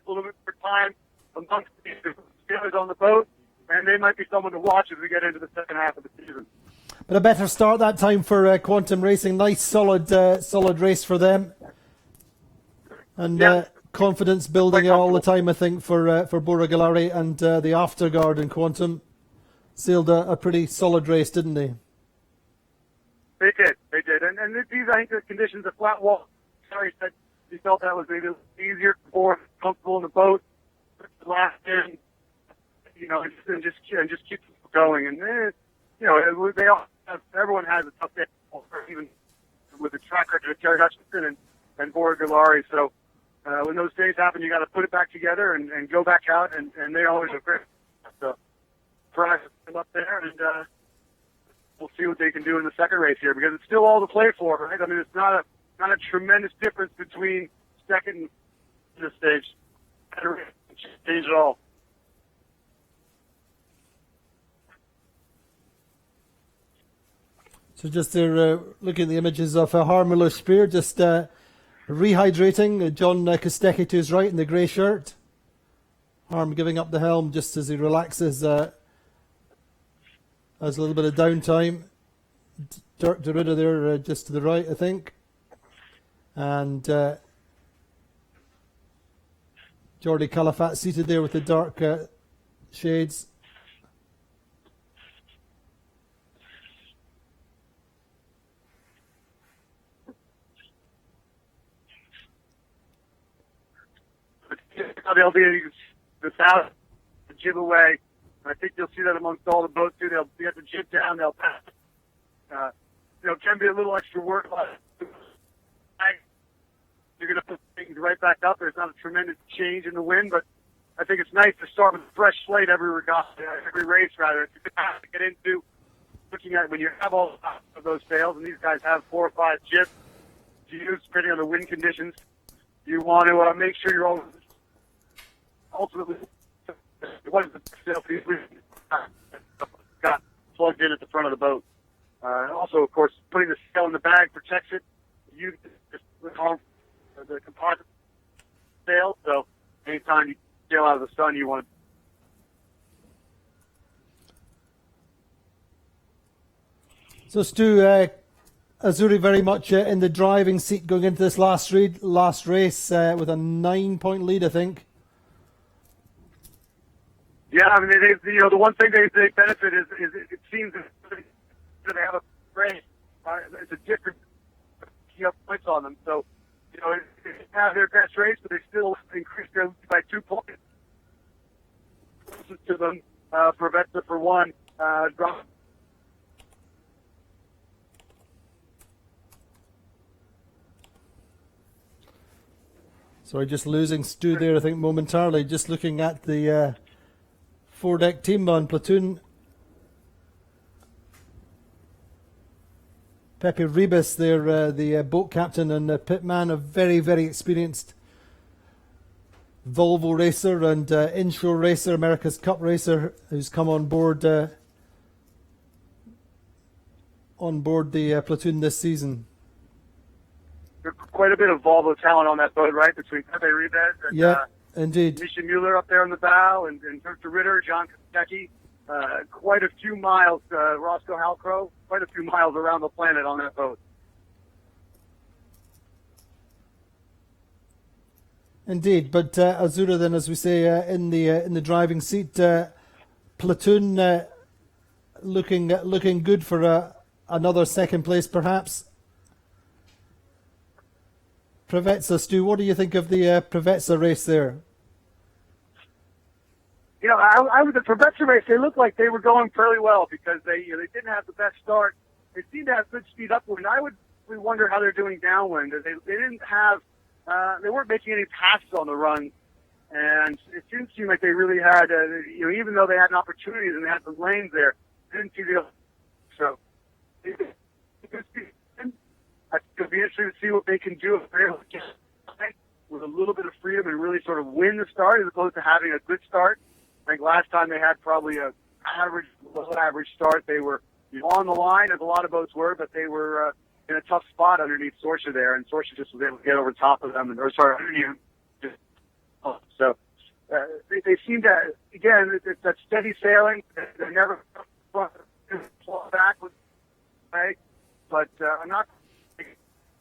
little bit more time amongst the sailors on the boat, and they might be someone to watch as we get into the second half of the season. But a better start that time for Quantum Racing. Nice, solid race for them, and confidence building all the time. I think for Borgalari and the afterguard in Quantum sailed a pretty solid race, didn't they? They did, and these, I think, the conditions of flat wall. Sorry, said he felt that was maybe easier, more comfortable in the boat. Last in, and just keep going, and they all have, everyone has a tough day, even with the track record of Terry Hutchinson and Borgalari. So when those days happen, you got to put it back together and go back out, and they always are great. So try them up there, and we'll see what they can do in the second race here, because it's still all to play for, right? I mean, it's not a tremendous difference between second and this stage. Change it all. So just to look at the images of Harmula Spear, just rehydrating. John Kostecki to his right in the grey shirt. Harm giving up the helm just as he relaxes a has a little bit of downtime. Dirk de Ridder there just to the right, I think. And Jordi Calafat seated there with the dark shades. They'll be the south jib away. I think you'll see that amongst all the boats too. They'll get the jib down. They'll pass. Can be a little extra work. You're going to put things right back up. There's not a tremendous change in the wind, but I think it's nice to start with a fresh slate every regatta, every race rather. It's good to get into looking at when you have all of those sails, and these guys have 4 or 5 jibs to use depending on the wind conditions. You want to make sure you're always ultimately what is the sail piece got plugged in at the front of the boat. Also, of course, putting the sail in the bag protects it. You just the composite sail, so anytime you sail out of the sun, you want to. So, Stu, Azzurri very much in the driving seat going into this last race with a 9-point lead, I think. Yeah, I mean, the one thing they benefit is it seems that they have a race. It's a different points on them, so they have their best race, but they still increase their lead by 2 points. To them, Regatta for 1. Sorry, just losing Stu there, I think, momentarily. Just looking at the four-deck team on Platoon. Pepe Ribas there, the boat captain and pitman, a very, very experienced Volvo racer and inshore racer, America's Cup racer, who's come on board the Platoon this season. There's quite a bit of Volvo talent on that boat, right? Between Pepe Ribas and indeed. Misha Mueller up there on the bow, and Dirk de Ridder, John Kostecki. Quite a few miles, Roscoe Halcrow, quite a few miles around the planet on that boat. Indeed, but Azzurri then, as we say, in the driving seat, Platoon looking good for another second place, perhaps. Preveza, Stu, what do you think of the Preveza race there? I was the Preveza race. They looked like they were going fairly well because they didn't have the best start. They seemed to have good speed upwind. I would wonder how they're doing downwind. They didn't have. They weren't making any passes on the run, and it didn't seem like they really had. Even though they had an opportunity and they had some lanes there, they didn't see the. So it'll be interesting to see what they can do if they're able to get with a little bit of freedom and really sort of win the start as opposed to having a good start. I think last time they had probably a below average start. They were on the line, as a lot of boats were, but they were in a tough spot underneath Sorcha there, and Sorcha just was able to get over top of them, underneath. So they seem to, again, it's that steady sailing. They're never back with, but I'm not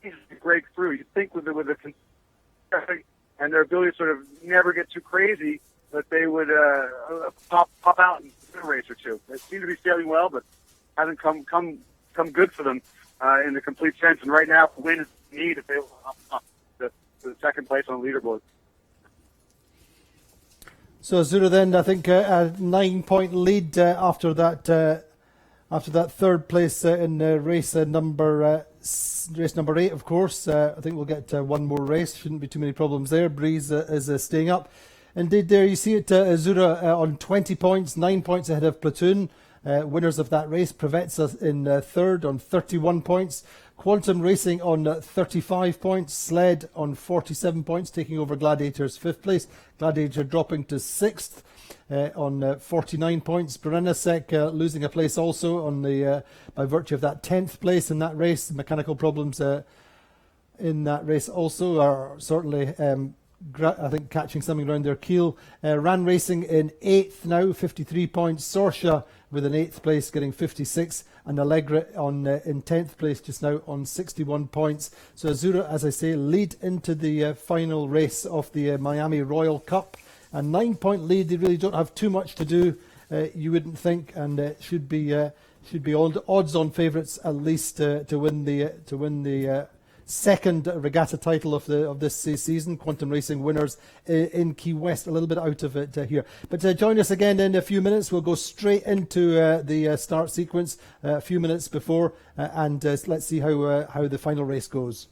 easy to break through. You think with the and their ability to sort of never get too crazy, that they would pop out in a race or two. They seem to be sailing well, but hasn't come good for them in the complete sense. And right now, win is need if they want the second place on the leaderboard. So Azzurri then, I think, a 9-point lead after that third place in race number 8, of course. I think we'll get one more race. Shouldn't be too many problems there. Breeze is staying up. Indeed, there you see it, Azzurri on 20 points, 9 points ahead of Platoon. Winners of that race, Preveza in third on 31 points. Quantum Racing on 35 points. Sled on 47 points, taking over Gladiator's 5th place. Gladiator dropping to 6th on 49 points. Berenasek losing a place also on by virtue of that 10th place in that race. Mechanical problems in that race also are certainly I think catching something around their keel. Ran Racing in 8th now, 53 points. Sorsha with an 8th place, getting 56. And Allegra in 10th place just now on 61 points. So Azura, as I say, lead into the final race of the Miami Royal Cup. A 9-point lead. They really don't have too much to do, you wouldn't think, and should be odds-on favourites at least to win the second regatta title of this season. Quantum Racing winners in Key West. A little bit out of it here, but join us again in a few minutes. We'll go straight into the start sequence a few minutes before, and let's see how the final race goes.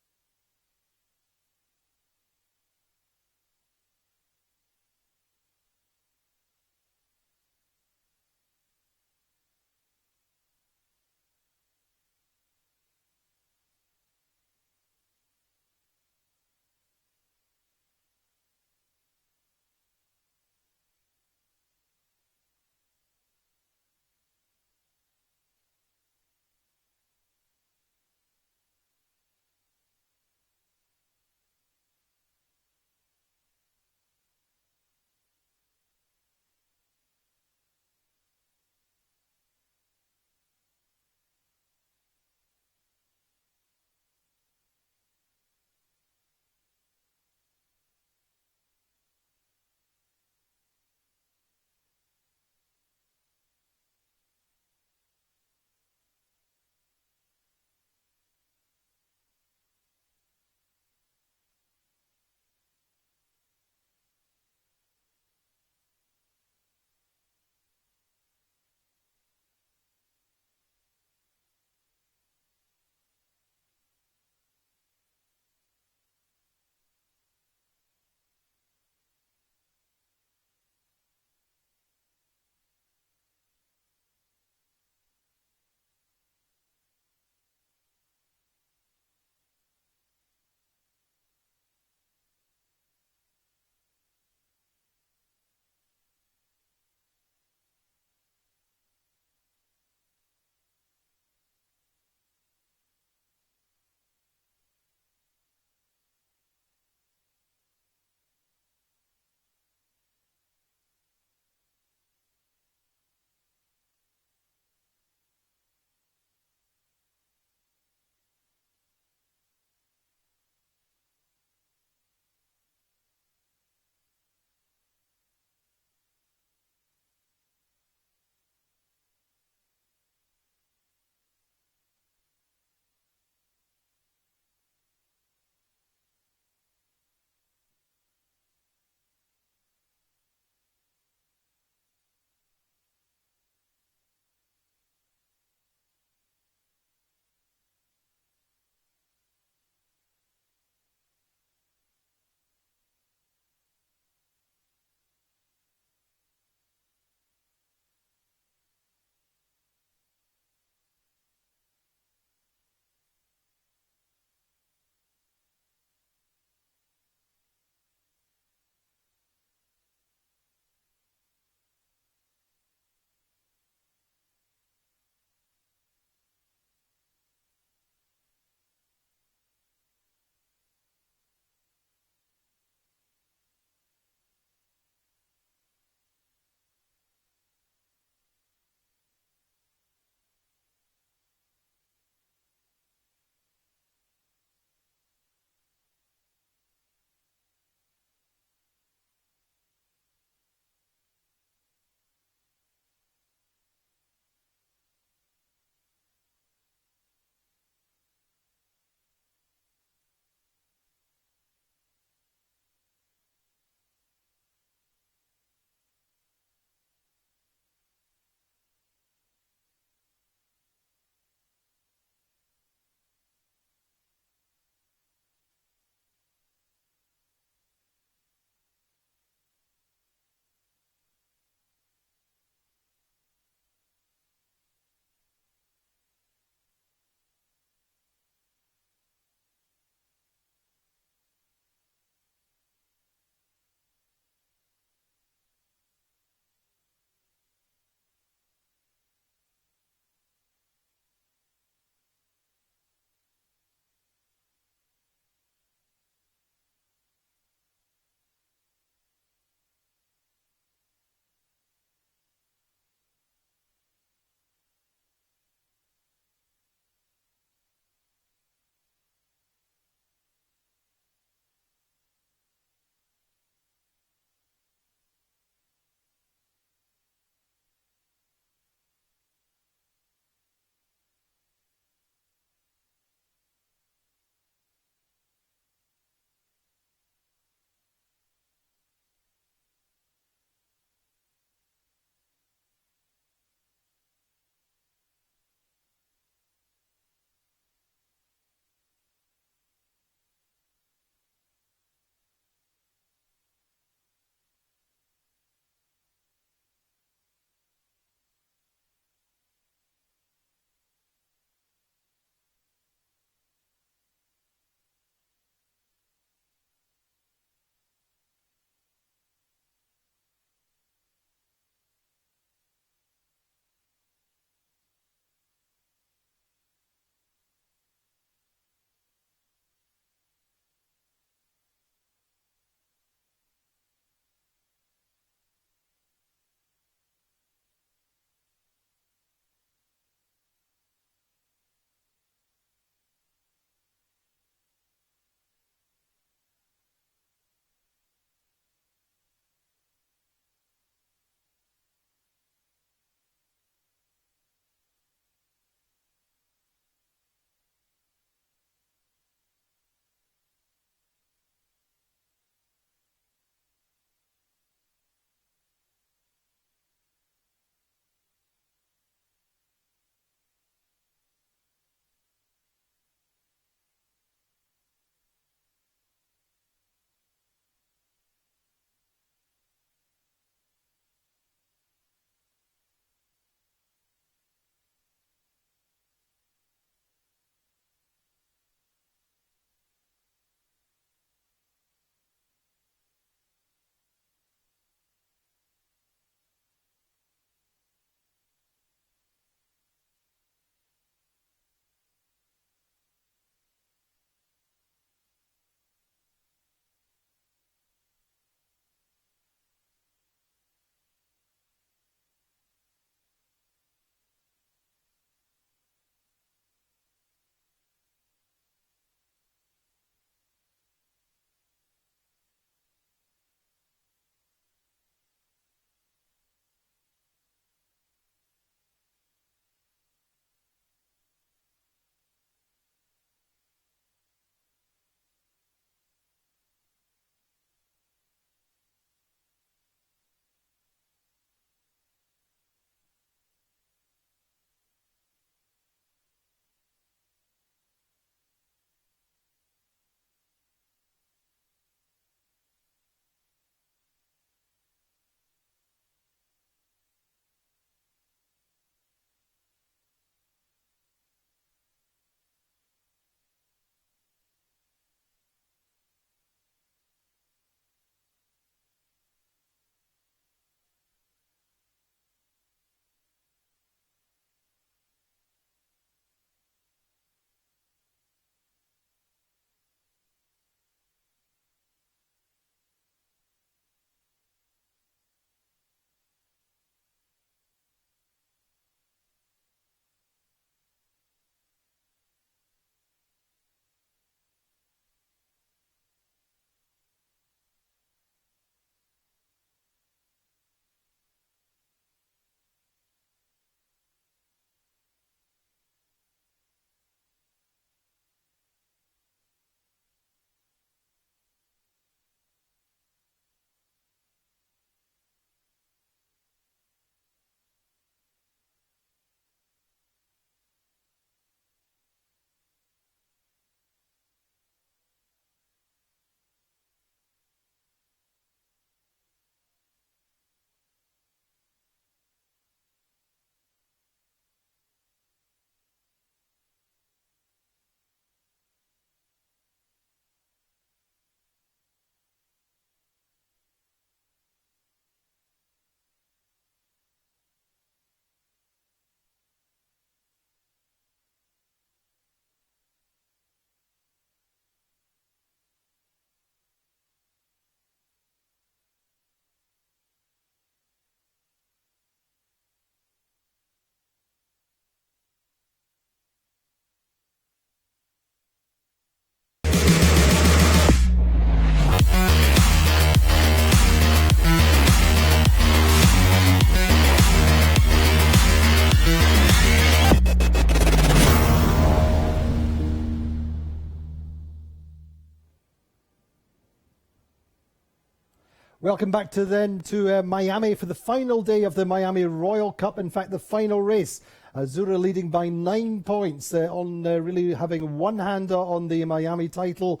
Welcome back to Miami for the final day of the Miami Royal Cup. In fact, the final race. Azura leading by 9 points on really having one hand on the Miami title.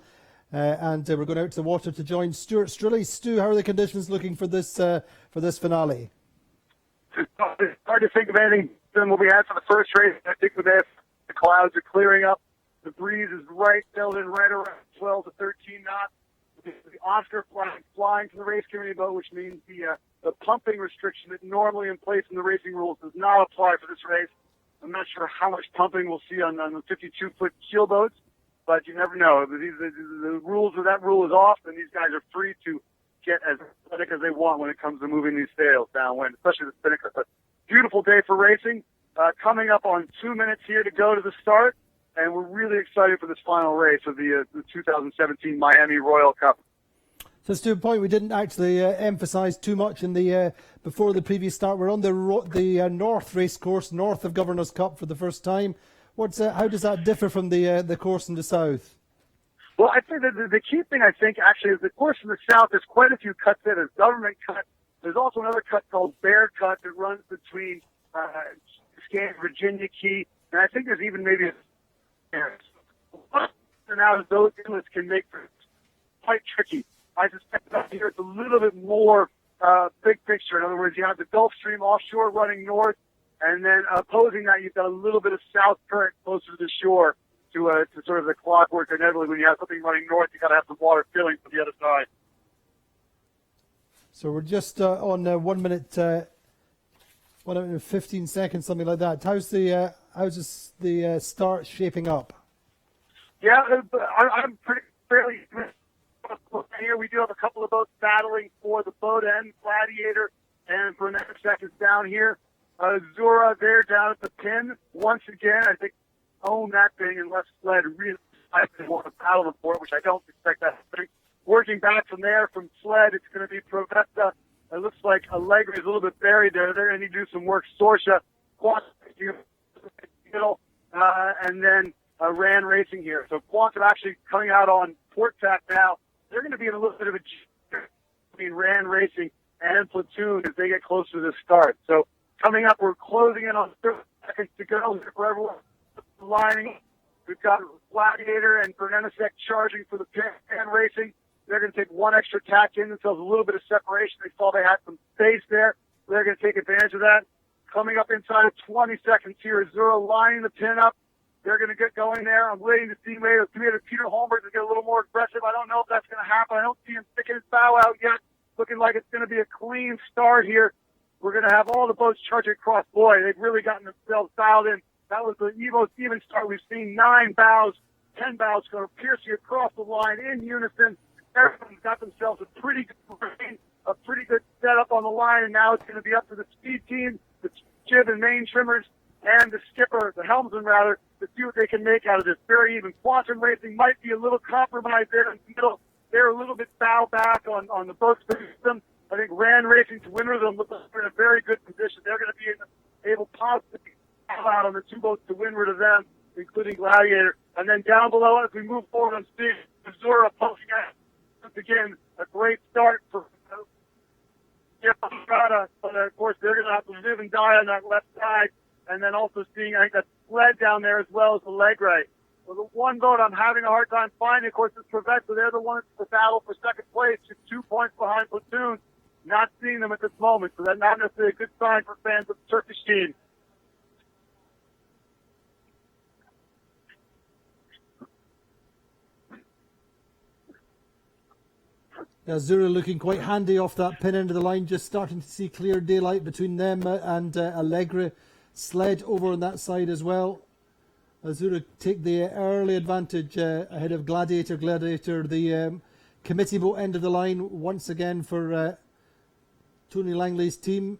And we're going out to the water to join Stuart Strilly. Stu, how are the conditions looking for this finale? It's hard to think of anything than what we had for the first race. I think the clouds are clearing up. The breeze is settled in right around 12 to 13 knots. The Oscar flag flying from the race committee boat, which means the pumping restriction that normally in place in the racing rules does not apply for this race. I'm not sure how much pumping we'll see on the 52-foot keel boats, but you never know. The rules of that rule is off, and these guys are free to get as athletic as they want when it comes to moving these sails downwind, especially the spinnaker. But beautiful day for racing. Coming up on 2 minutes here to go to the start. And we're really excited for this final race of the 2017 Miami Royal Cup. So, to a point we didn't actually emphasise too much in the before the previous start. We're on the North race course, north of Governor's Cup for the first time. How does that differ from the course in the south? Well, I think that the key thing, actually, is the course in the south. There's quite a few cuts there. There's Government Cut. There's also another cut called Bear Cut that runs between Virginia Key, and I think there's even maybe and out of those inlets can make it quite tricky. I suspect up here it's a little bit more big picture. In other words, you have the Gulf Stream offshore running north, and then opposing that, you've got a little bit of south current closer to the shore to sort of the clockwork. Inevitably, when you have something running north, you got to have some water filling from the other side. So we're just on 1 minute, 1 minute and 15 seconds, something like that. How's the start shaping up? Yeah, I'm fairly here. We do have a couple of boats battling for the boat end, Gladiator, and for another second down here. Zura, they're down at the pin. Once again, I think own that thing unless Sled really want to battle for it, which I don't expect that happening. Working back from there, from Sled, it's going to be Provetta. It looks like Allegri is a little bit buried there. They're going to do some work. Sorsha, and then Ran Racing here. So Quantum actually coming out on port tack now. They're going to be in a little bit of a between Ran Racing and Platoon as they get closer to the start. So coming up, we're closing in on 30 seconds to go for everyone lining. We've got Gladiator and Bernemisek charging for the Pan Racing. They're going to take one extra tack in themselves, a little bit of separation. They saw they had some space there. They're going to take advantage of that. Coming up inside of 20 seconds here, Azura lining the pin up. They're going to get going there. I'm waiting to see later. Peter Holmberg to get a little more aggressive. I don't know if that's going to happen. I don't see him sticking his bow out yet. Looking like it's going to be a clean start here. We're going to have all the boats charging across. Boy, they've really gotten themselves dialed in. That was the most even start. We've seen 9 bows, 10 bows going piercing across the line in unison. Everyone's got themselves a pretty good setup on the line, and now it's going to be up to the speed team, the jib and main trimmers, and the skipper, the helmsman rather, to see what they can make out of this. Very even. Quantum Racing might be a little compromised there in the middle. They're a little bit bow back on the boat system. I think Ran Racing to windward them looks like they're in a very good position. They're going to be able possibly to out on the 2 boats to windward of them, including Gladiator. And then down below, as we move forward on speed, Azura poking out. Once again, a great start for Regatta, but of course they're going to have to live and die on that left side. And then also seeing, I think, that Sled down there as well as the Allegri. Well, the one boat I'm having a hard time finding, of course, is Provetta. They're the ones for battle for second place, just 2 points behind Platoon. Not seeing them at this moment, so that's not necessarily a good sign for fans of the Turkish team. Azura looking quite handy off that pin end of the line, just starting to see clear daylight between them and Allegri. Sled over on that side as well. Azura take the early advantage ahead of Gladiator. The committee boat end of the line once again for Tony Langley's team.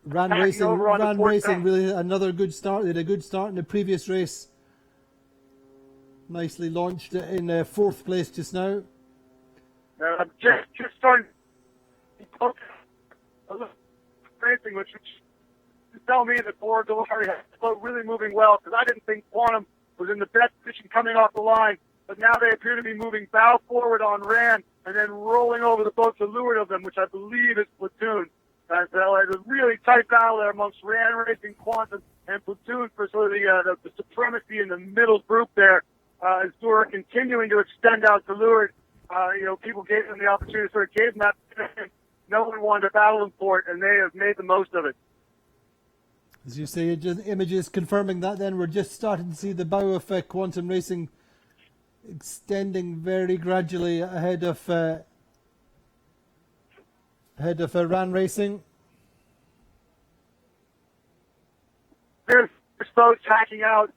Ran Racing, really another good start. They had a good start in the previous race. Nicely launched in 4th place just now. Just starting racing, which tell me that Bora Galari has really moving well, because I didn't think Quantum was in the best position coming off the line. but now they appear to be moving bow forward on Rand and then rolling over the boat to leeward of them, which I believe is Platoon. There's a really tight battle there amongst Rand Racing, Quantum, and Platoon for sort of the supremacy in the middle group there. Azura continuing to extend out to leeward. People gave them the opportunity, sort of gave them that position. No one wanted to battle them for it, and they have made the most of it. As you say, just images confirming that then we're just starting to see the bow of Quantum Racing extending very gradually ahead of Ran Racing. There's boats hacking out.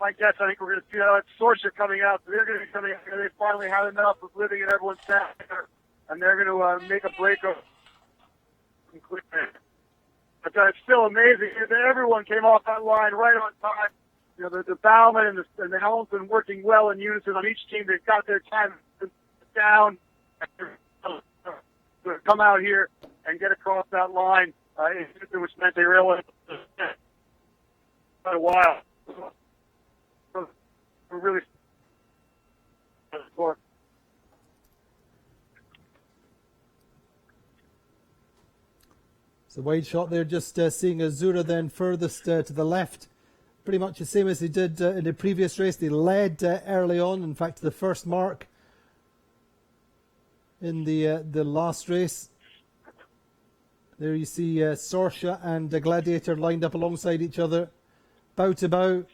I guess I think we're going to see that Sorcerer coming out. So they're going to be coming out here. They finally had enough of living in everyone's center, and they're going to make a break of. But it's still amazing. Everyone came off that line right on time. The bowman and the helmsman working well in unison on each team. They've got their time down. To come out here and get across that line, which meant they realized quite a while. We're really So wide shot there, just seeing Azura then furthest to the left. Pretty much the same as they did in the previous race. They led early on, in fact, the first mark in the last race. There you see Sorsha and Gladiator lined up alongside each other, bow to bow.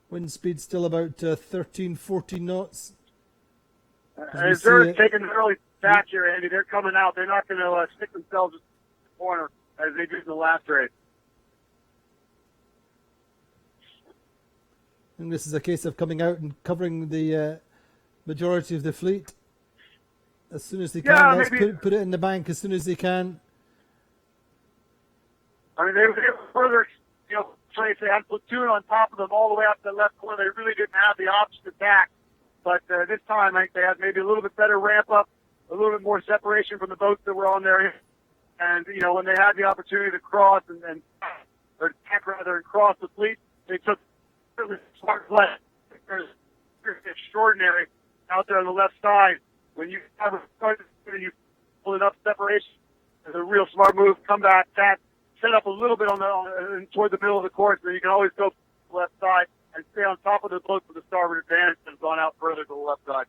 Wind speed still about 13, 14 knots. As they're taking an early back here, Andy, they're coming out. They're not going to stick themselves in the corner as they did in the last race. And this is a case of coming out and covering the majority of the fleet as soon as they can. Yeah, Let's maybe, put it in the bank as soon as they can. I mean, they were further, they had Platoon on top of them all the way up to the left corner. They really didn't have the option to back. But this time, I think they had maybe a little bit better ramp up, a little bit more separation from the boats that were on there. And, when they had the opportunity to cross or attack rather, and cross the fleet, they took really smart left. Extraordinary out there on the left side. When you have you pull it up separation, it's a real smart move. Come back, set up a little bit toward the middle of the course, so you can always go to the left side and stay on top of the boat with the starboard advantage and gone out further to the left side.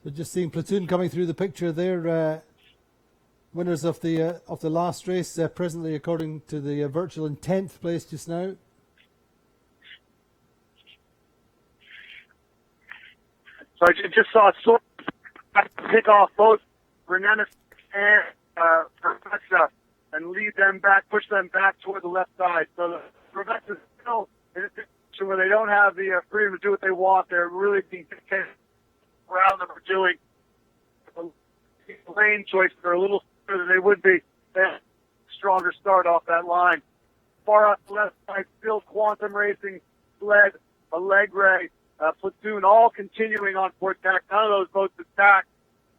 So just seeing Platoon coming through the picture there, winners of the last race, presently according to the virtual in 10th place just now. So I just saw Sort pick off both Regatta and Regatta and lead them back, push them back toward the left side. So the Regatta's still in a situation where they don't have the freedom to do what they want. They're really being dictated around them are doing lane choices are a little sooner than they would be. Stronger start off that line. Far up the left side, still Quantum Racing, Sled, Allegre, Platoon, all continuing on port tack. None of those boats attack.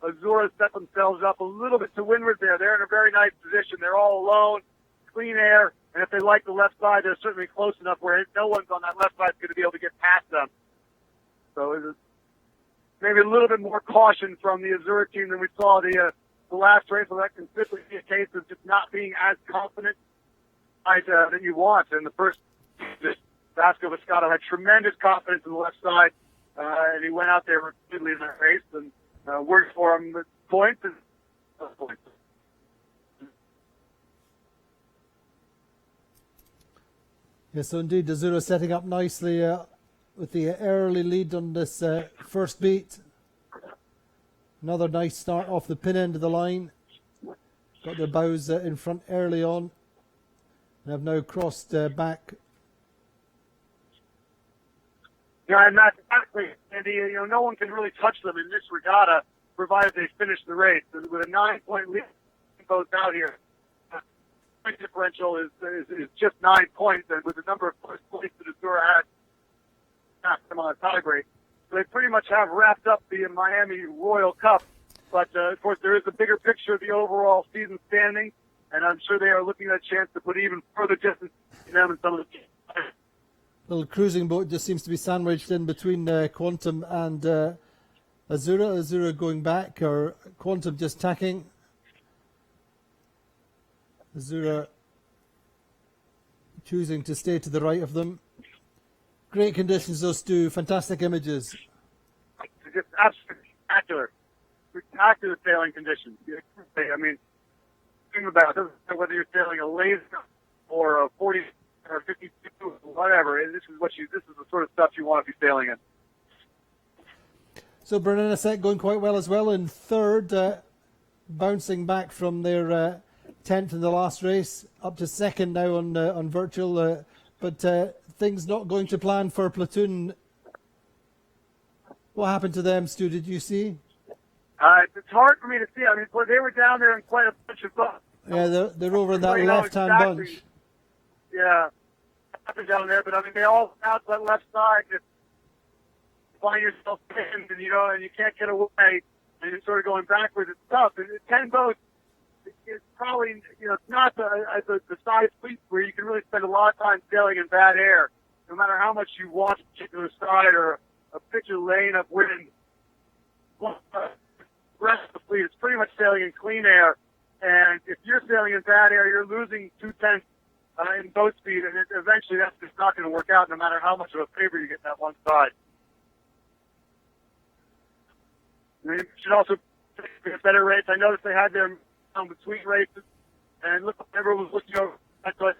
Azura set themselves up a little bit to windward there. They're in a very nice position. They're all alone, clean air, and if they like the left side, they're certainly close enough where no one's on that left side is going to be able to get past them. So it's maybe a little bit more caution from the Azura team than we saw the last race. So that can simply be a case of just not being as confident that you want. In the first, Vasco Viscato had tremendous confidence in the left side, and he went out there repeatedly in that race and worked for him with points. Yes, so indeed, Azura setting up nicely with the early lead on this first beat. Another nice start off the pin end of the line. Got their bows in front early on and have now crossed back And mathematically, Andy, no one can really touch them in this regatta, provided they finish the race. And with a 9-point lead both out here, point differential is just 9 points, and with the number of first points that Azura had, not them on a tie break. So they pretty much have wrapped up the Miami Royal Cup. But, of course, there is a bigger picture of the overall season standing, and I'm sure they are looking at a chance to put even further distance between them and some of the teams. Little cruising boat just seems to be sandwiched in between Quantum and Azura. Azura going back, or Quantum just tacking. Azura choosing to stay to the right of them. Great conditions, those two. Fantastic images. It's just absolutely spectacular. Spectacular sailing conditions. I mean, think about it, whether you're sailing a laser or a 40 or 52, whatever. This is the sort of stuff you want to be sailing in. So Bernanasek going quite well as well in third, bouncing back from their 10th in the last race, up to second now on virtual. But things not going to plan for Platoon. What happened to them, Stu? Did you see? It's hard for me to see. I mean, they were down there in quite a bunch of boats. Yeah, they're over in that left-hand bunch. Yeah, down there. But I mean, they all out that left side. Just find yourself pinned, and you can't get away, and you're sort of going backwards. It's tough. And 10 boats is probably it's not the size fleet where you can really spend a lot of time sailing in bad air, no matter how much you want a particular side or a particular lane of wind. The rest of the fleet is pretty much sailing in clean air, and if you're sailing in bad air, you're losing 2/10 in boat speed, and eventually that's just not going to work out, no matter how much of a favor you get that one side. And you should also get better rates. I noticed they had their between races, and look, everyone was looking over. That's what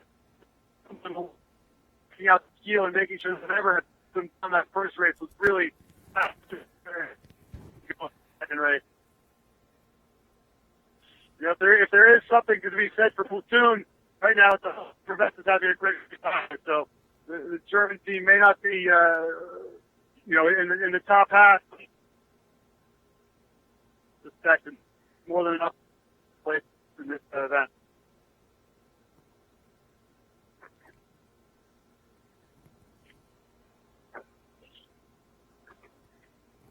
looking out the keel and making sure that whoever had them on that first race was really second race. If there is something to be said for Platoon right now, it's Prevent is having a great time. So the German team may not be, in the top half. Suspected more than enough place in this event.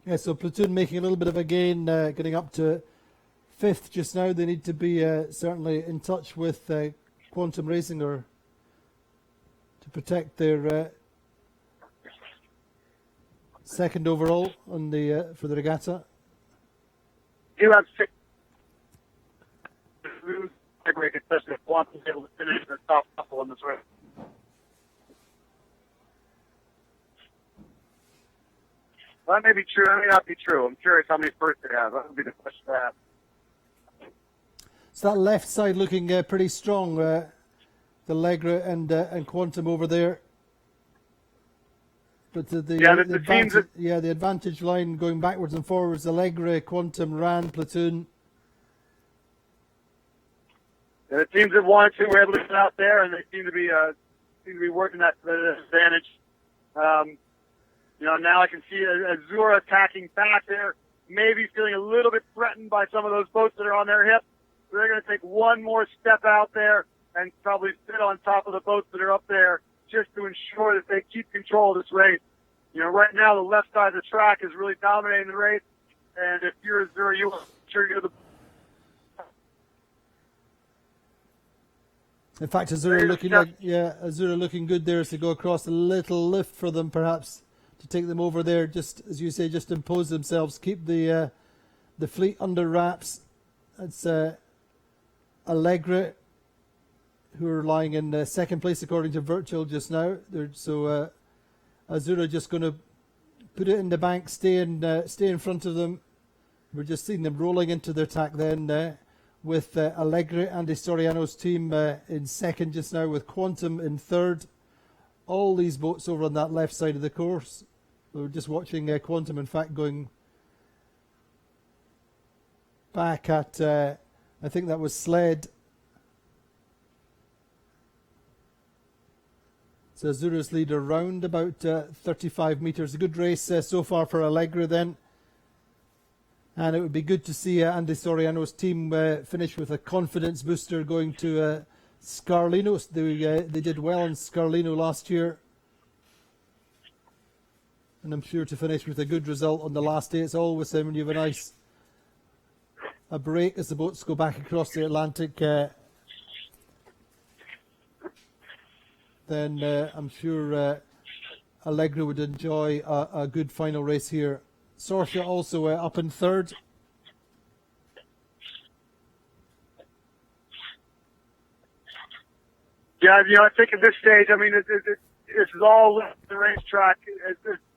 Yeah, so Platoon making a little bit of a gain, getting up to 5th just now. They need to be certainly in touch with Quantum Racing or to protect their second overall on the for the regatta. You have 6 break, especially if Quantum is able to finish in the top couple in this race. Well, that may be true. That may not be true. I'm curious how many firsts they have. That would be the question to ask. So that left side looking pretty strong. The Allegra and Quantum over there. But the advantage line going backwards and forwards. Allegra, Quantum, Ran, Platoon. And the teams that wanted to were able to get out there, and they seem to be working that to their advantage. Now I can see Azura attacking back there, maybe feeling a little bit threatened by some of those boats that are on their hip. So they're going to take one more step out there and probably sit on top of the boats that are up there just to ensure that they keep control of this race. Right now the left side of the track is really dominating the race, and if you're Azura, you want to make sure you're the. In fact, Azura looking good there as they go across. A little lift for them, perhaps, to take them over there. Just as you say, just impose themselves, keep the fleet under wraps. That's Allegra, who are lying in second place according to Virtual just now. Azura just going to put it in the bank, stay in front of them. We're just seeing them rolling into their attack then. With Allegra, Andy Storiano's team in second just now, with Quantum in third. All these boats over on that left side of the course. We're just watching Quantum, in fact, going back at, I think that was Sled. So Azura's lead around about 35 metres. A good race so far for Allegra then. And it would be good to see Andy Soriano's team finish with a confidence booster going to Scarlino. They did well in Scarlino last year. And I'm sure to finish with a good result on the last day. It's always when you have a break as the boats go back across the Atlantic. Then I'm sure Allegra would enjoy a good final race here. Sorsha also up in third. Yeah, I think at this stage, I mean, this is all the racetrack.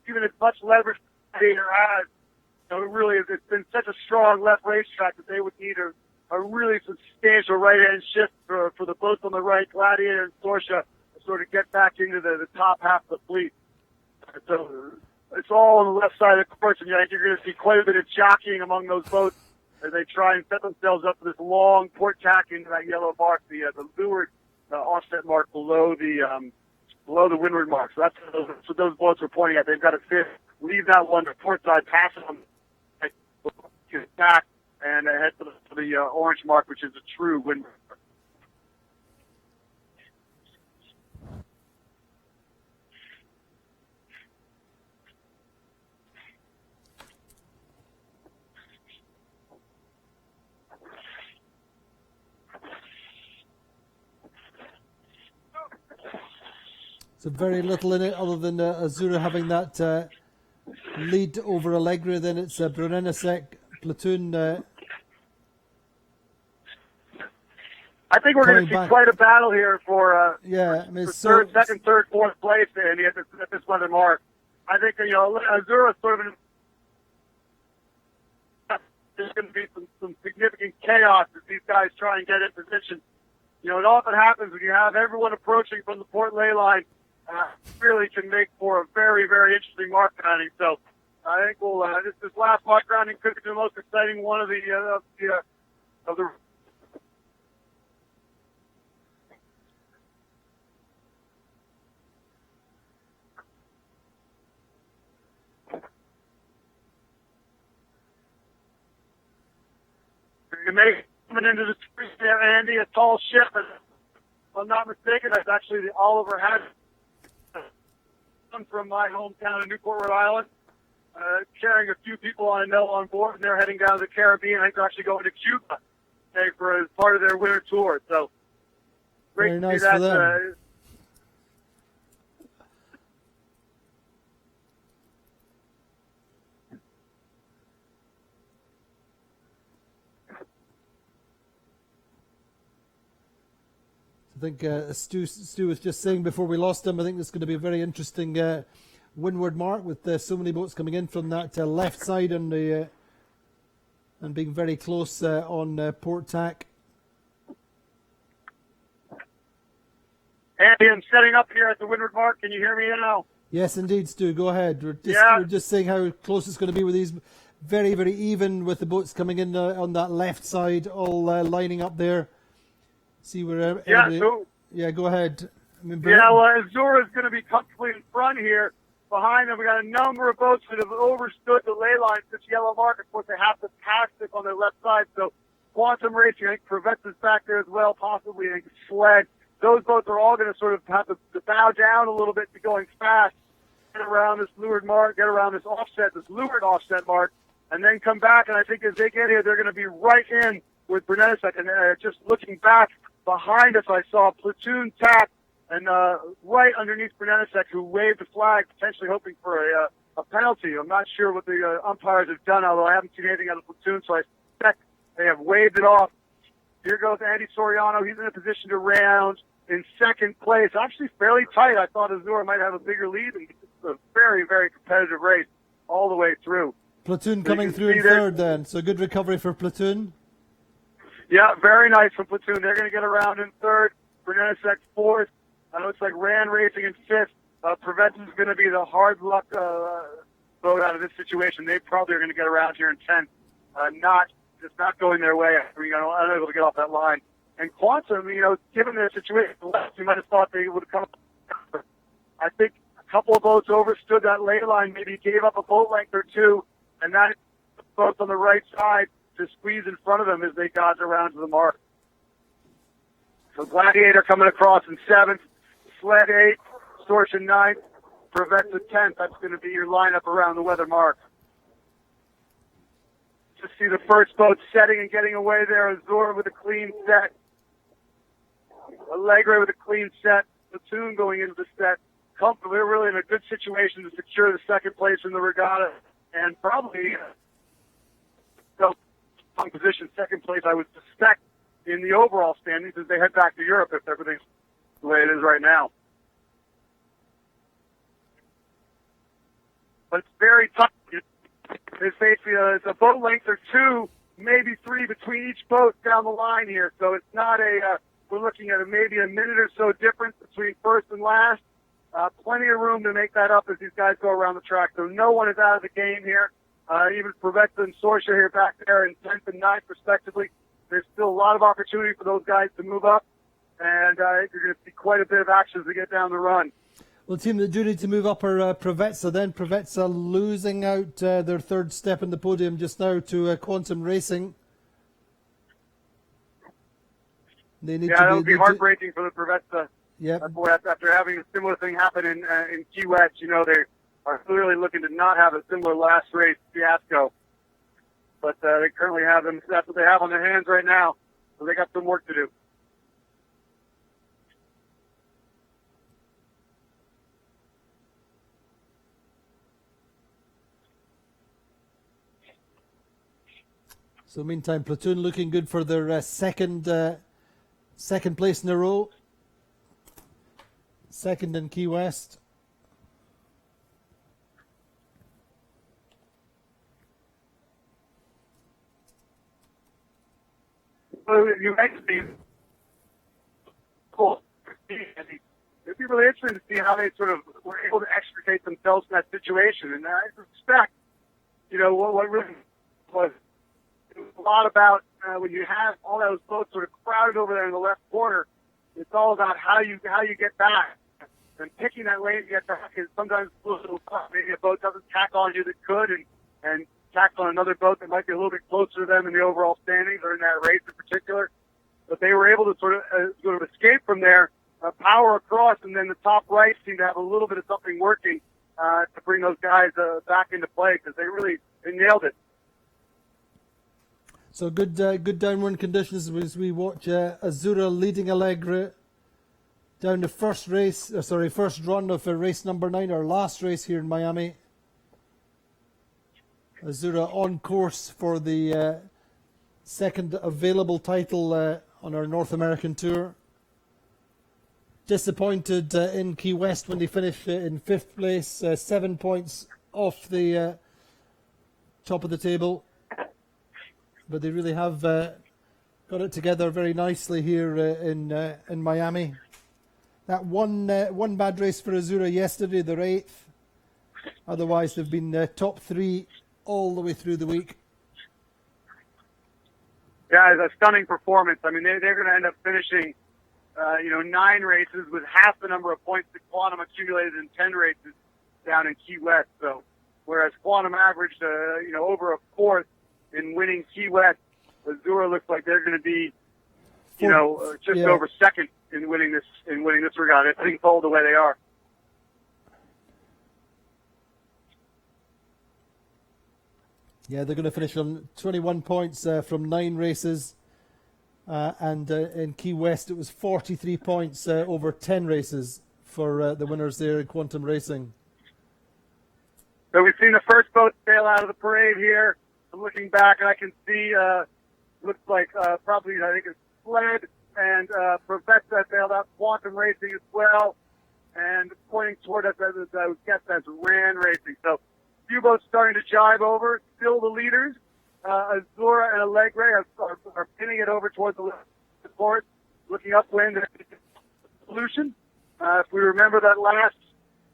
Even as much leverage Gladiator has, really, it's been such a strong left racetrack that they would need a really substantial right-hand shift for the boats on the right, Gladiator and Sorsha, to sort of get back into the top half of the fleet. So it's all on the left side of the course, and I think you're going to see quite a bit of jockeying among those boats as they try and set themselves up for this long port tack into that yellow mark, the leeward offset mark below the windward mark. So that's what those boats are pointing at. They've got to leave that one to port side, pass it on to back, and head to the orange mark, which is a true windward. So very little in it other than Azura having that lead over Allegra. Then it's Brunenisek, Platoon. I think we're going to see quite a battle here for second, third, fourth place, Andy, at this weather mark. I think Azura sort of there's going to be some significant chaos as these guys try and get in position. It often happens when you have everyone approaching from the port ley line. Really can make for a very, very interesting mark rounding. So I think this last mark rounding could be the most exciting one of the. You may coming into the street there, Andy, a tall ship. If I'm not mistaken, that's actually the Oliver Hazard. From my hometown of Newport, Rhode Island, carrying a few people I know on board, and they're heading down to the Caribbean. I think they're actually going to Cuba for as part of their winter tour. So great very to nice see that. For them. I think Stu was just saying before we lost him, I think it's going to be a very interesting windward mark with so many boats coming in from that left side and being very close on port tack. Andy, I'm setting up here at the windward mark. Can you hear me now? Yes, indeed, Stu. Go ahead. We're just saying how close it's going to be with these very, very even with the boats coming in on that left side, all lining up there. See where go ahead. Azura's going to be comfortably in front here. Behind them, we got a number of boats that have overstood the ley line. This yellow mark, of course, they have to pass it on their left side. So Quantum Racing, I think, prevents us back there as well, possibly. I think Sled. Those boats are all going to sort of have to bow down a little bit to going fast, get around this leeward mark, get around this leeward offset mark, and then come back. And I think as they get here, they're going to be right in with Brunenisek. And just looking back, behind us, I saw Platoon tack and right underneath Brunenisek, who waved the flag, potentially hoping for a penalty. I'm not sure what the umpires have done, although I haven't seen anything out of Platoon, so I suspect they have waved it off. Here goes Andy Soriano. He's in a position to round in second place. Actually fairly tight. I thought Azura might have a bigger lead. And it's a very, very competitive race all the way through. Platoon coming through in third then. So good recovery for Platoon. Yeah, very nice from Platoon. They're going to get around in third. Brunenisek fourth. It looks like Rand Racing in fifth. Prevention's going to be the hard luck boat out of this situation. They probably are going to get around here in 10th. Just not going their way. Unable to get off that line. And Quantum, given their situation, you might have thought they would have come up. I think a couple of boats overstood that lay line, maybe gave up a boat length or two, and that boats on the right side to squeeze in front of them as they dodge around to the mark. So Gladiator coming across in 7th, Sled 8th, Distortion 9th, Prevetta 10th. That's going to be your lineup around the weather mark. Just see the first boat setting and getting away there. Azura with a clean set. Allegre with a clean set. Platoon going into the set. Comfortable. They're really in a good situation to secure the second place in the regatta. And probably on position second place, I would suspect, in the overall standings as they head back to Europe if everything's the way it is right now. But it's very tough. It's basically it's a boat length or two, maybe three between each boat down the line here. So it's not we're looking at maybe a minute or so difference between first and last. Plenty of room to make that up as these guys go around the track. So no one is out of the game here. Even Prevetta and Sorcia here back there in 10th and 9th respectively. There's still a lot of opportunity for those guys to move up. And you're going to see quite a bit of action as they get down the run. Well, the team that do need to move up are Prevetta. Then Prevetta losing out their third step in the podium just now to Quantum Racing. They need that'll be heartbreaking for the Prevetta. Yep. After having a similar thing happen in Key West, they are clearly looking to not have a similar last race fiasco. But they currently have them. That's what they have on their hands right now. So they got some work to do. So meantime, Platoon looking good for their second place in a row. Second in Key West. Well, you actually cool. It'd be really interesting to see how they sort of were able to extricate themselves from that situation. And I suspect, what really was a lot about when you have all those boats sort of crowded over there in the left corner. It's all about how you get back and picking that lane to get back. Is sometimes a little tough. Maybe a boat doesn't tack on you that could, and tack on another boat that might be a little bit closer to them in the overall standings or in that race in particular. But they were able to sort of escape from there, power across, and then the top right seemed to have a little bit of something working to bring those guys back into play because they nailed it. So good downwind conditions as we watch Azura leading Allegre down the first run of race number 9, our last race here in Miami. Azura on course for the second available title on our North American tour. Disappointed in Key West when they finished in 5th place, 7 points off the top of the table. But they really have got it together very nicely here in Miami. That one bad race for Azura yesterday, they're 8th. Otherwise, they've been top 3 all the way through the week. Yeah, it's a stunning performance. I mean, they're going to end up finishing, 9 races with half the number of points that Quantum accumulated in 10 races down in Key West. So, whereas Quantum averaged, over a 4th in winning Key West, Azura looks like they're going to be, over 2nd in winning this regatta. If things hold the way they are. Yeah, they're going to finish on 21 points from 9 races. And in Key West, it was 43 points over 10 races for the winners there in Quantum Racing. So we've seen the first boat sail out of the parade here. I'm looking back, and I can see, looks like probably, I think it's Sled and Prevetta sailed out Quantum Racing as well. And pointing toward us, I would guess that's Ran Racing. So few boats starting to jive over. Still the leaders. Azura and Allegre are pinning it over towards the course, looking upwind at the solution. If we remember that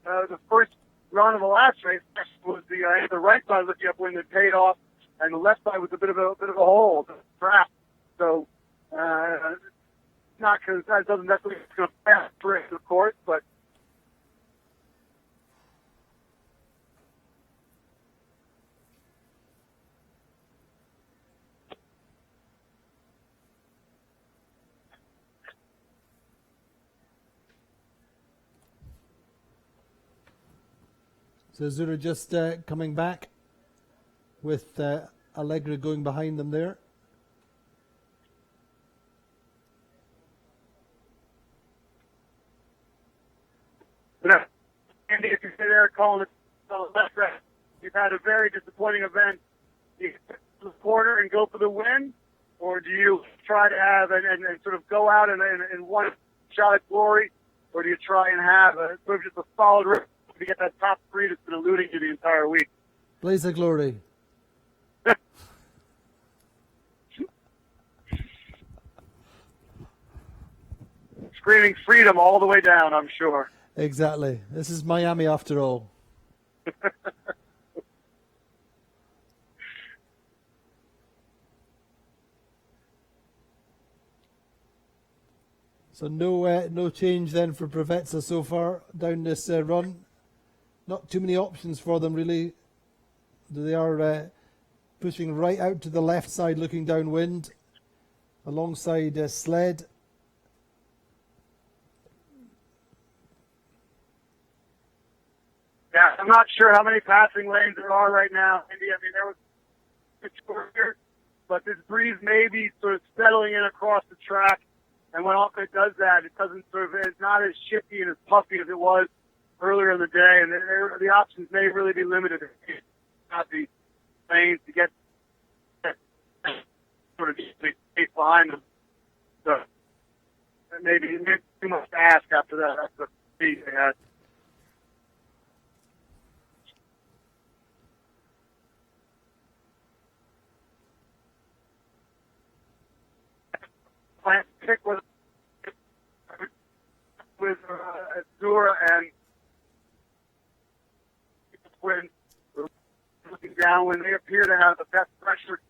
the first run of the last race was the right side looking upwind that paid off, and the left side was a bit of a hole, a trap. So, not, 'cause that doesn't necessarily going to pass the race, of course, but. So Azura just coming back with Allegra going behind them there. Andy, if you're there calling it the left right, you've had a very disappointing event. Do you get to the quarter and go for the win, or do you try to have and sort of go out and one shot at glory, or do you try and have sort of just a solid race to get that top three that's been eluding you the entire week? Blaze of glory. Screaming freedom all the way down, I'm sure. Exactly. This is Miami after all. So no change then for Provezza so far down this run. Not too many options for them really. They are pushing right out to the left side, looking downwind, alongside Sled. Yeah, I'm not sure how many passing lanes there are right now, Andy. I mean, there was a short here, but this breeze may be sort of settling in across the track. And when Upwind does that, it doesn't sort of, it's not as shifty and as puffy as it was earlier in the day. And the options may really be limited. Not the lanes to get sort of deep behind them. So maybe too much to ask after that. That's the speed they had. Plan pick with Azura and when looking down when they appear to have the best pressure.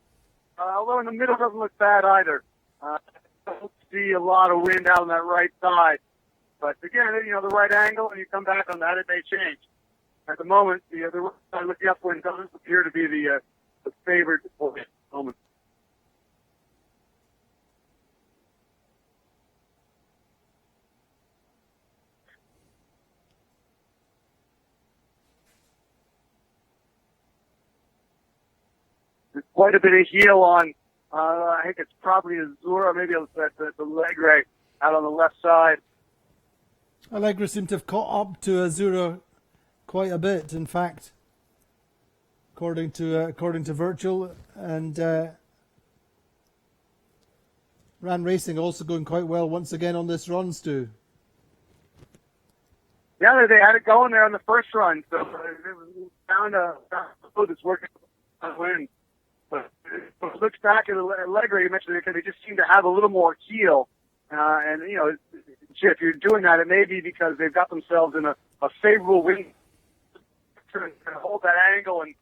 Although in the middle doesn't look bad either. I don't see a lot of wind out on that right side. But again, the right angle, and you come back on that, it may change. At the moment, the right side with the upwind doesn't appear to be the favored for the moment. There's quite a bit of heel on, I think it's probably Azura, maybe the Allegre out on the left side. Allegra seemed to have caught up to Azura quite a bit, in fact, according to Virtual, and Ran Racing also going quite well once again on this run, Stu. Yeah, they had it going there on the first run, so it was found a that's working on win. But when it looks back at Allegre, you mentioned they just seem to have a little more heel. And, if you're doing that, it may be because they've got themselves in a favorable wind to hold that angle and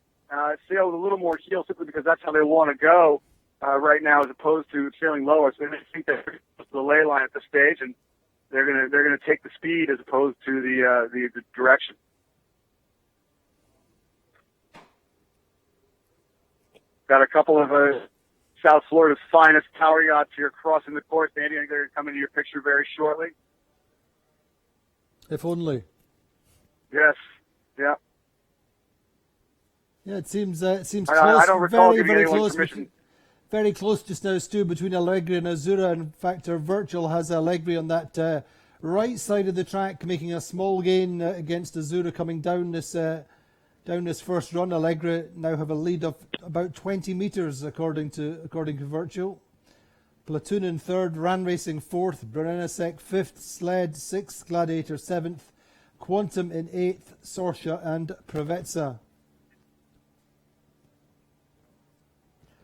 sail with a little more heel simply because that's how they want to go right now as opposed to sailing lower. So they think they're close to the ley line at this stage, and they're gonna take the speed as opposed to the direction. Got a couple of South Florida's finest power yachts here crossing the course. Andy, I think they're going to come into your picture very shortly. If only. Yes. Yeah. Yeah, it seems close. I don't recall giving very anyone close. permission. Very close just now, Stu, between Allegri and Azura. In fact, our Virtual has Allegri on that right side of the track, making a small gain against Azura coming down this first run. Allegri now have a lead of about 20 metres, according to Virtual. Platoon in third, Ran Racing fourth, Brenesek fifth, Sled sixth, Gladiator seventh, Quantum in eighth, Sorsha and Provezza.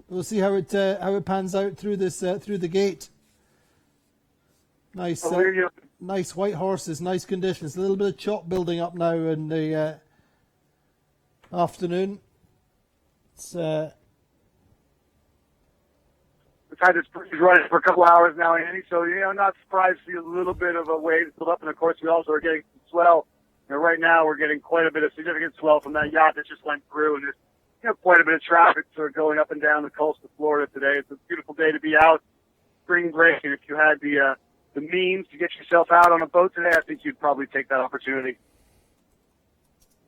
We'll see how it pans out through this through the gate. Nice, nice white horses, nice conditions. A little bit of chop building up now in the afternoon. We've had this breeze running for a couple hours now, Andy, so I'm not surprised to see a little bit of a wave build up, and of course we also are getting some swell. Right now we're getting quite a bit of significant swell from that yacht that just went through, and there's quite a bit of traffic sort of going up and down the coast of Florida today. It's a beautiful day to be out, spring break, and if you had the means to get yourself out on a boat today, I think you'd probably take that opportunity.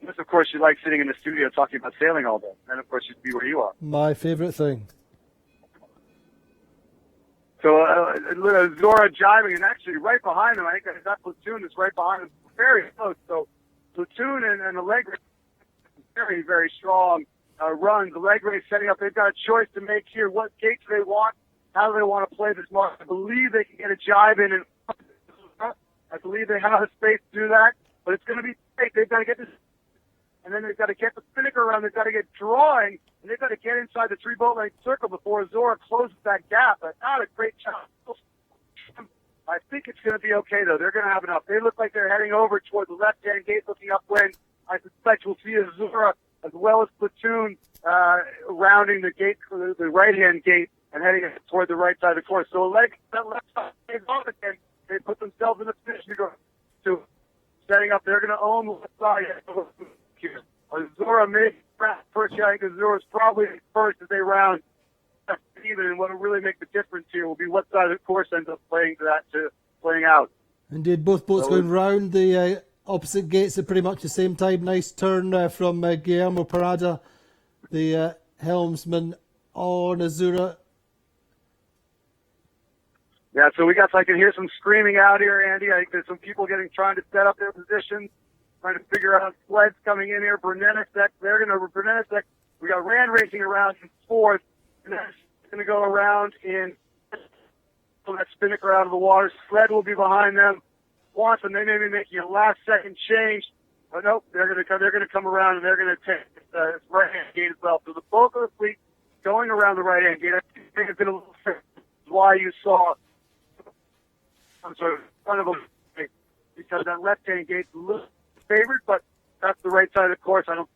Unless, of course, you like sitting in the studio talking about sailing all day. Then, of course, you'd be where you are. My favorite thing. So Zora jiving, and actually right behind him, I think that Platoon is right behind him, very close. So Platoon and Allegre, very, very strong runs. Allegre setting up. They've got a choice to make here. What gates they want, how do they want to play this mark. I believe they can get a jive in, and I believe they have the space to do that. But it's going to be tight. They've got to get this, and then they've got to get the spinnaker around. They've got to get drawing, and they've got to get inside the 3-boat length circle before Zora closes that gap. But not a great job. I think it's going to be okay, though. They're going to have enough. They look like they're heading over toward the left-hand gate, looking upwind. I suspect we'll see Zora as well as Platoon rounding the gate, the right-hand gate, and heading toward the right side of the course. So that left side is off again. They put themselves in a position to go to setting up. They're going to own the left side. Zora may first. I think Zora's probably first as they round even. And what will really make the difference here will be what side of the course ends up playing out. Indeed, both boats going round the opposite gates at pretty much the same time. Nice turn from Guillermo Parada, the helmsman on Azura. Yeah, so I can hear some screaming out here, Andy. I think there's some people trying to set up their positions, trying to figure out sleds coming in here. Brennenisek, we got Rand racing around in fourth, and that's going to go around in that spinnaker out of the water. Sled will be behind them. Swanson, they may be making a last-second change, but nope, they're going to come around and they're going to take this right-hand gate as well. So the bulk of the fleet going around the right-hand gate. I think it's been a little why you saw. I'm sorry, front of them, because that left-hand gate's a little favored, but that's the right side of the course. I don't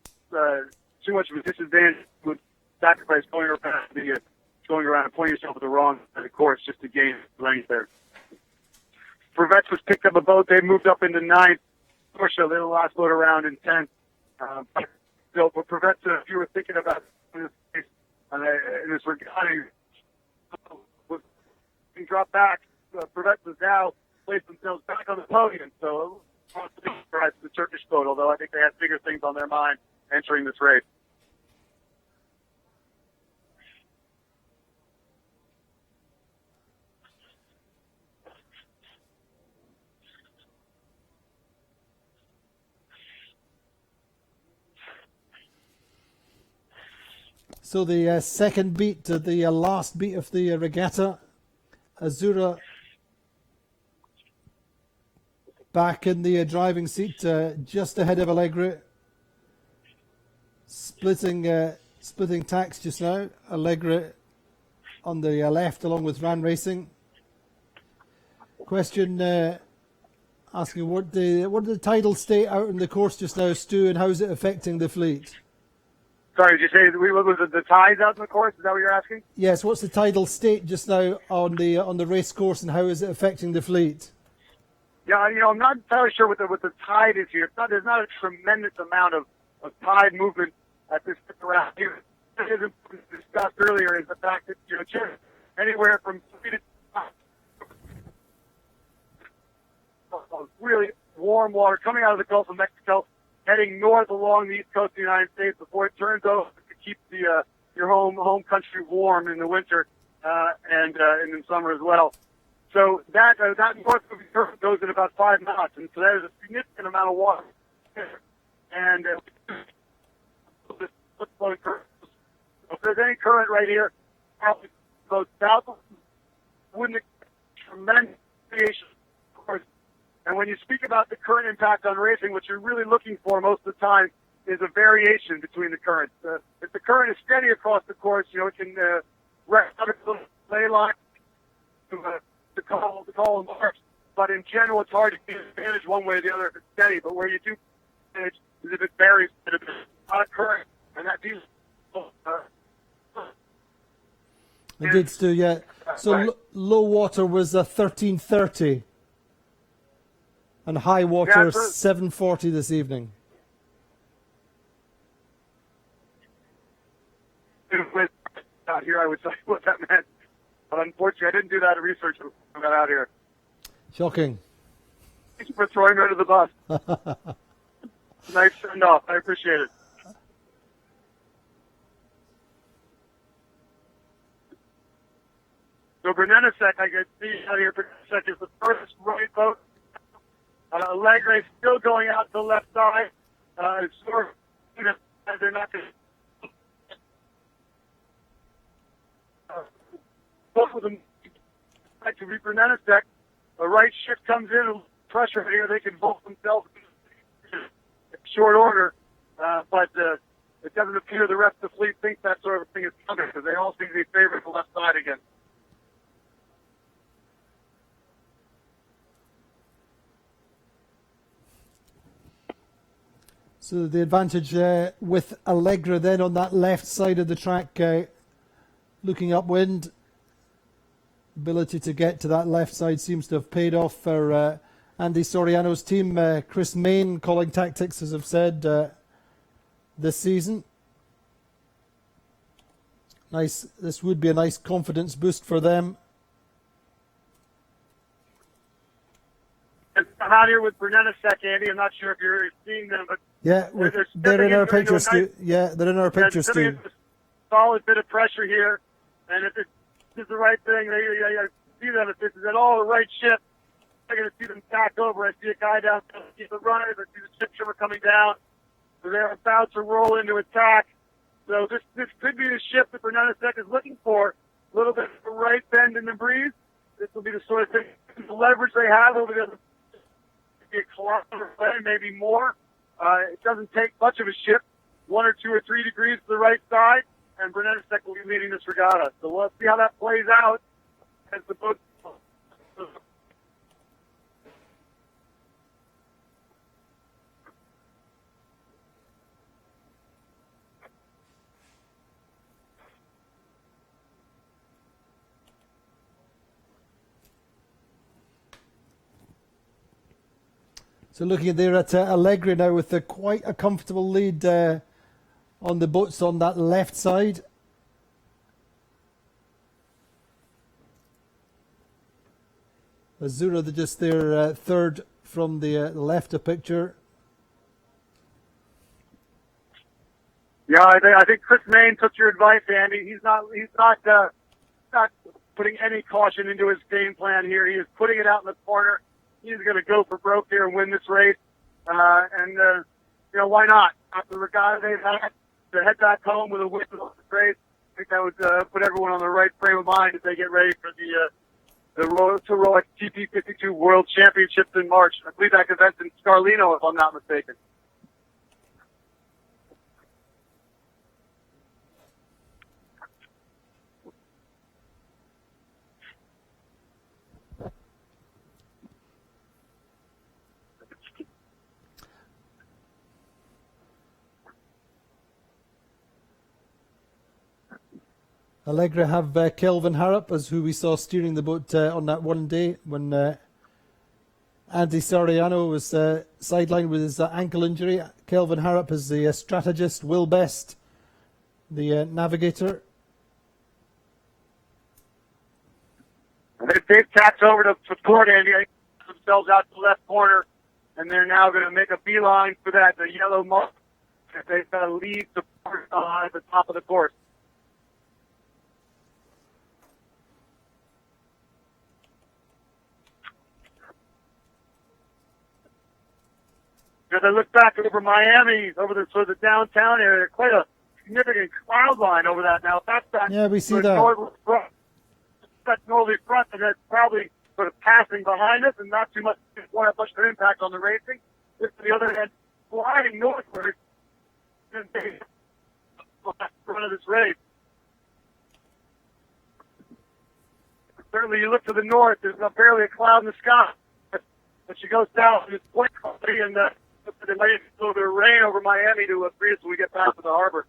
too much of a disadvantage with sacrifice going around and pointing yourself at the wrong side of the course just to gain length there. Prevets was picked up a boat. They moved up into 9th. Porsche, they the last boat around in 10th. But Prevets, if you were thinking about in this Regatta, can drop back. Prevets has now placed themselves back on the podium. So, perhaps the Turkish boat, although I think they had bigger things on their mind entering this race. So the second beat, the last beat of the regatta, Azura back in the driving seat, just ahead of Allegre, splitting tacks just now. Allegre on the left, along with Ran Racing. Question asking what the tidal state out in the course just now, Stu, and how is it affecting the fleet? Sorry, did you say what was the tides out in the course? Is that what you're asking? Yes. What's the tidal state just now on the race course, and how is it affecting the fleet? Yeah, I'm not entirely sure what the tide is here. There's not a tremendous amount of tide movement at this round here. What is discussed earlier is the fact that just anywhere from 3 to 5 really warm water coming out of the Gulf of Mexico, heading north along the east coast of the United States before it turns over to keep your home country warm in the winter and in summer as well. So that north of the current goes in about 5 knots, and so there's a significant amount of water. And if there's any current right here, probably goes south. Wouldn't expect tremendous variation, of course. And when you speak about the current impact on racing, what you're really looking for most of the time is a variation between the currents. If the current is steady across the course, it can rest out a little lay line to call and march. But in general, it's hard to get advantage one way or the other if it's steady. But where you do advantage is if it varies a bit out of current, and that means. Indeed, Stu. Yeah. So right. Low water was 13:30. And high water, 7:40 this evening. Out here, I would say what that meant. But unfortunately, I didn't do that research when I got out here. Shocking. Thank you for throwing me under the bus. Nice send off. I appreciate it. So Bernenasek, I can see out here, Bernenasek is the first right boat. Allegre still going out to the left side. It's sort of, they're not going to. Both of them like to be Bernenasek. A right shift comes in, pressure here, they can both themselves in short order. But it doesn't appear the rest of the fleet thinks that sort of thing is coming because they all seem to be favored the left side again. So the advantage with Allegra then on that left side of the track, looking upwind. Ability to get to that left side seems to have paid off for Andy Soriano's team. Chris Main calling tactics, as I've said, this season. Nice. This would be a nice confidence boost for them. I'm out here with Bernenasek, Andy. I'm not sure if you're seeing them, but yeah, they're in our picture, Stu. Yeah, they're in our picture, Stu. Solid bit of pressure here, and if this is the right thing, I see them. If this is at all the right ship, I'm going to see them back over. I see a guy down there, I see the runners, I see the ship trimmer coming down. So they're about to roll into attack. So this could be the ship that Bernenasek is looking for. A little bit of a right bend in the breeze. This will be the sort of thing, the leverage they have over the other. A kilometer away, maybe more. It doesn't take much of a ship, 1 or 2 or 3 degrees to the right side, and Bernenasek will be leading this regatta. So we'll see how that plays out as the boat. So looking there at Allegri now with quite a comfortable lead on the boats on that left side. Azura, they're just their third from the left of picture. Yeah, I think Chris Main took your advice, Andy. He's not putting any caution into his game plan here. He is putting it out in the corner. He's going to go for broke here and win this race. And why not? After the regatta they've had to head back home with a win of the race, I think that would put everyone on the right frame of mind as they get ready for the Rolex GP52 World Championships in March. I believe that event's in Scarlino, if I'm not mistaken. Allegra have Kelvin Harrop as who we saw steering the boat on that one day when Andy Soriano was sidelined with his ankle injury. Kelvin Harrop is the strategist, Will Best, the navigator. They've tapped over to support Andy. They got themselves out to the left corner, and they're now going to make a beeline for that, the yellow mark. They've got to lead support at the top of the course. As I look back over Miami, over the sort of the downtown area, quite a significant cloud line over that now. That's that. Yeah, we see that. That northerly front, and that's probably sort of passing behind us, and not too much, won't have much of an impact on the racing. This, on the other hand, sliding northward, and the front of this race. Certainly, you look to the north. There's barely a cloud in the sky, but she goes down to this point, and there might be a little bit of rain over Miami to free us when we get back to the harbor.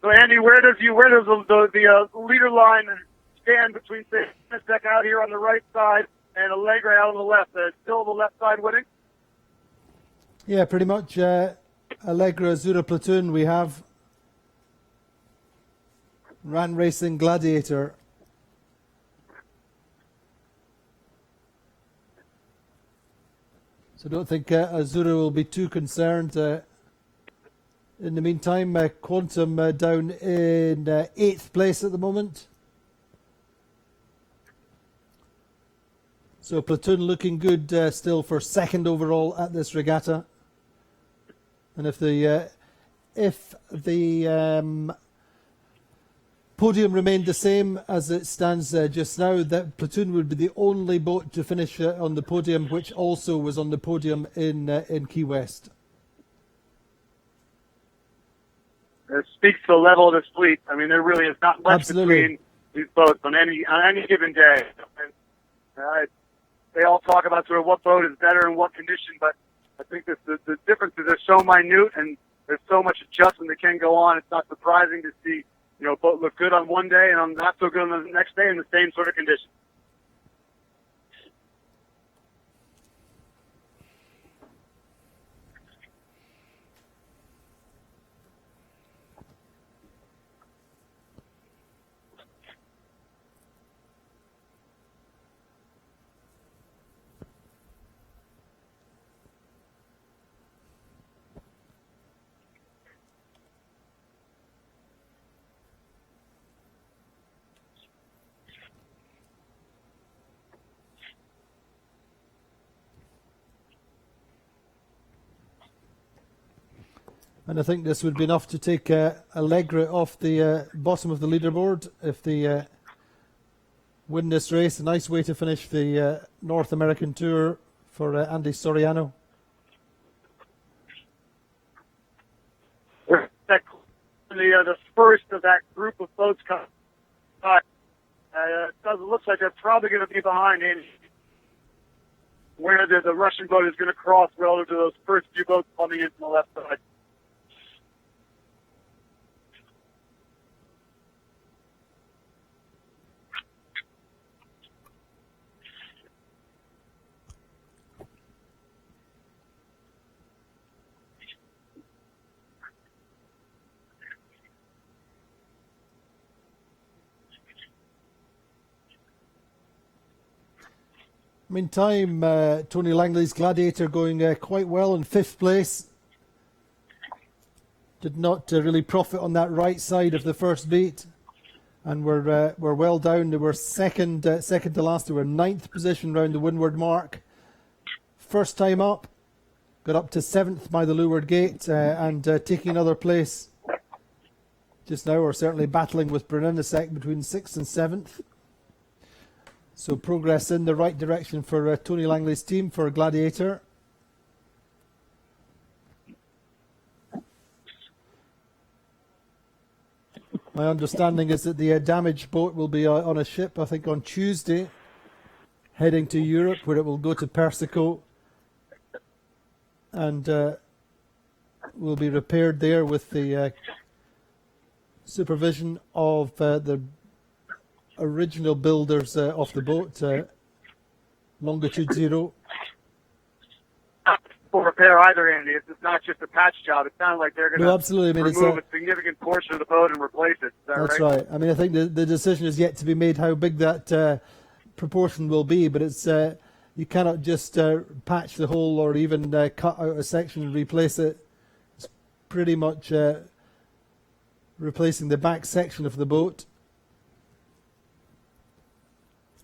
So Andy, where does the leader line stand between Bernenasek out here on the right side and Allegre out on the left? Still the left side winning? Yeah, pretty much. Allegra Azura platoon we have. Ran Racing Gladiator. So I don't think Azura will be too concerned. In the meantime, Quantum down in 8th place at the moment. So Platoon looking good still for 2nd overall at this regatta. And if the podium remained the same as it stands just now, that Platoon would be the only boat to finish on the podium, which also was on the podium in Key West. It speaks to the level of this fleet. I mean, there really is not much Absolutely. between these boats on any given day. And, they all talk about sort of what boat is better in what condition, but I think the differences are so minute and there's so much adjustment that can go on. It's not surprising to see, a boat look good on one day and on not so good on the next day in the same sort of conditions. And I think this would be enough to take Allegra off the bottom of the leaderboard if they win this race. A nice way to finish the North American Tour for Andy Soriano. The first of that group of boats coming. It looks like they're probably going to be behind Andy, where the Russian boat is going to cross relative to those first few boats coming in from the left side. Meantime, Tony Langley's Gladiator going quite well in 5th place. Did not really profit on that right side of the first beat, and we're well down. They were second to last. They were 9th position round the windward mark. First time up, got up to 7th by the leeward gate, and taking another place just now. We're certainly battling with Brunendisek between 6th and 7th. So progress in the right direction for Tony Langley's team for Gladiator. My understanding is that the damaged boat will be on a ship, I think, on Tuesday, heading to Europe, where it will go to Persico and will be repaired there with the supervision of the original builders of the boat, Longitude Zero. For repair either, Andy. It's not just a patch job. It sounds like they're going to absolutely. I mean, remove a significant portion of the boat and replace it. Is that that's right? I mean, I think the decision is yet to be made how big that proportion will be, but it's you cannot just patch the hole or even cut out a section and replace it. It's pretty much replacing the back section of the boat.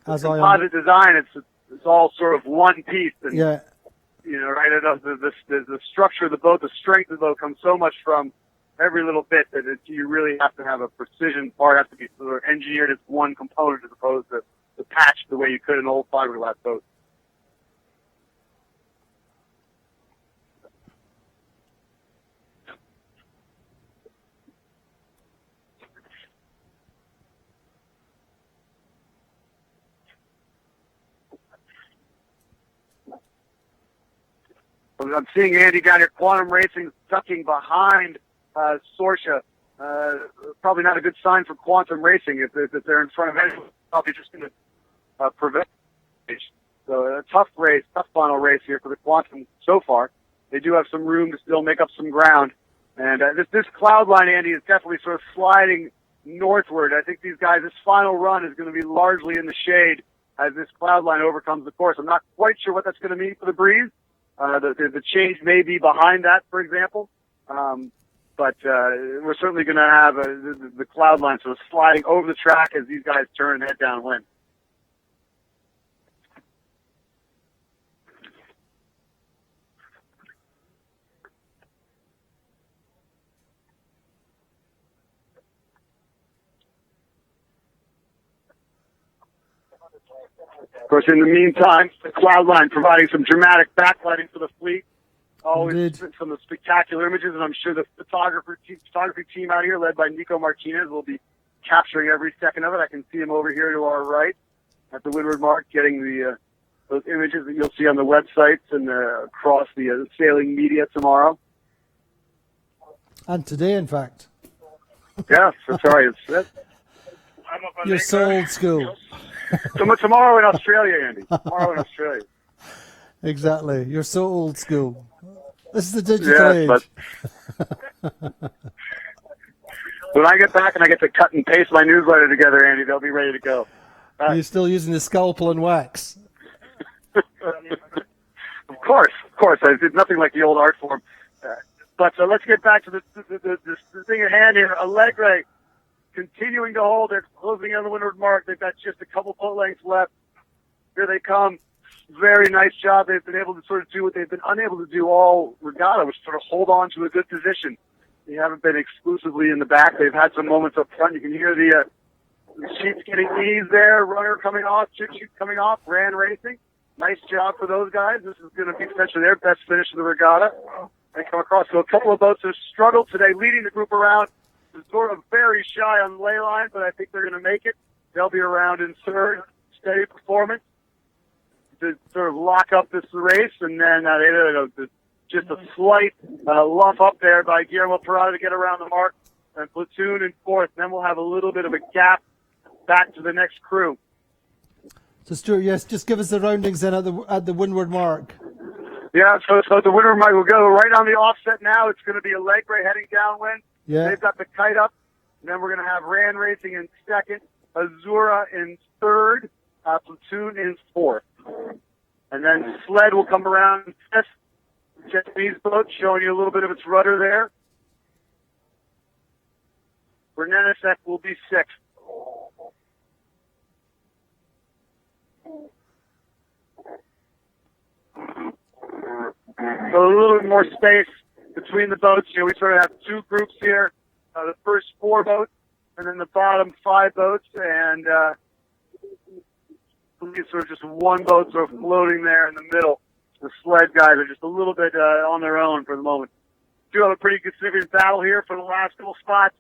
As composite design, it's all sort of one piece. And, yeah. Right? The structure of the boat, the strength of the boat comes so much from every little bit that you really have to have a precision part. Has to be sort of engineered as one component as opposed to patched the way you could an old fiberglass boat. I'm seeing Andy down here, Quantum Racing, ducking behind Sorsha. Probably not a good sign for Quantum Racing if they're in front of anyone. Probably just going to prevent. So a tough race, tough final race here for the Quantum so far. They do have some room to still make up some ground. And this cloud line, Andy, is definitely sort of sliding northward. I think these guys, this final run is going to be largely in the shade as this cloud line overcomes the course. I'm not quite sure what that's going to mean for the breeze. The change may be behind that, for example. But we're certainly going to have the cloud line sort of sliding over the track as these guys turn and head downwind. Of course, in the meantime, the cloud line providing some dramatic backlighting for the fleet. Always Indeed. some spectacular images, and I'm sure the photography team out here, led by Nico Martinez, will be capturing every second of it. I can see him over here to our right at the windward mark, getting those images that you'll see on the websites and across the sailing media tomorrow. And today, in fact. Yeah, so sorry. You're so old school. Tomorrow in Australia, Andy. Tomorrow in Australia. Exactly. You're so old school. This is the digital age. But when I get back and I get to cut and paste my newsletter together, Andy, they'll be ready to go. You're still using the scalpel and wax. Of course. It's nothing like the old art form. But let's get back to the thing at hand here. Allegre continuing to hold. They're closing in on the windward mark. They've got just a couple boat lengths left. Here they come. Very nice job. They've been able to sort of do what they've been unable to do all regatta, which sort of hold on to a good position. They haven't been exclusively in the back. They've had some moments up front. You can hear the sheets getting eased there. Runner coming off, chip shoot coming off, ran racing. Nice job for those guys. This is going to be potentially their best finish of the regatta. They come across. So a couple of boats have struggled today, leading the group around. They're sort of very shy on the ley line, but I think they're going to make it. They'll be around in third. Steady performance to sort of lock up this race, and then just a slight lump up there by Guillermo Parada to get around the mark, and Platoon in fourth. Then we'll have a little bit of a gap back to the next crew. So Stuart, yes, just give us the roundings then at the windward mark. Yeah, so the windward mark will go right on the offset now. It's going to be Allegre heading downwind. Yeah. They've got the kite up, and then we're going to have Ran Racing in second, Azura in third, Platoon in fourth. And then Sled will come around fifth. Japanese boat showing you a little bit of its rudder there. Bernenisek will be sixth. So a little bit more space between the boats. We sort of have two groups here. The first four boats, and then the bottom five boats, and sort of just one boat sort of floating there in the middle. The Sled guys are just a little bit on their own for the moment. Do have a pretty good significant battle here for the last couple spots.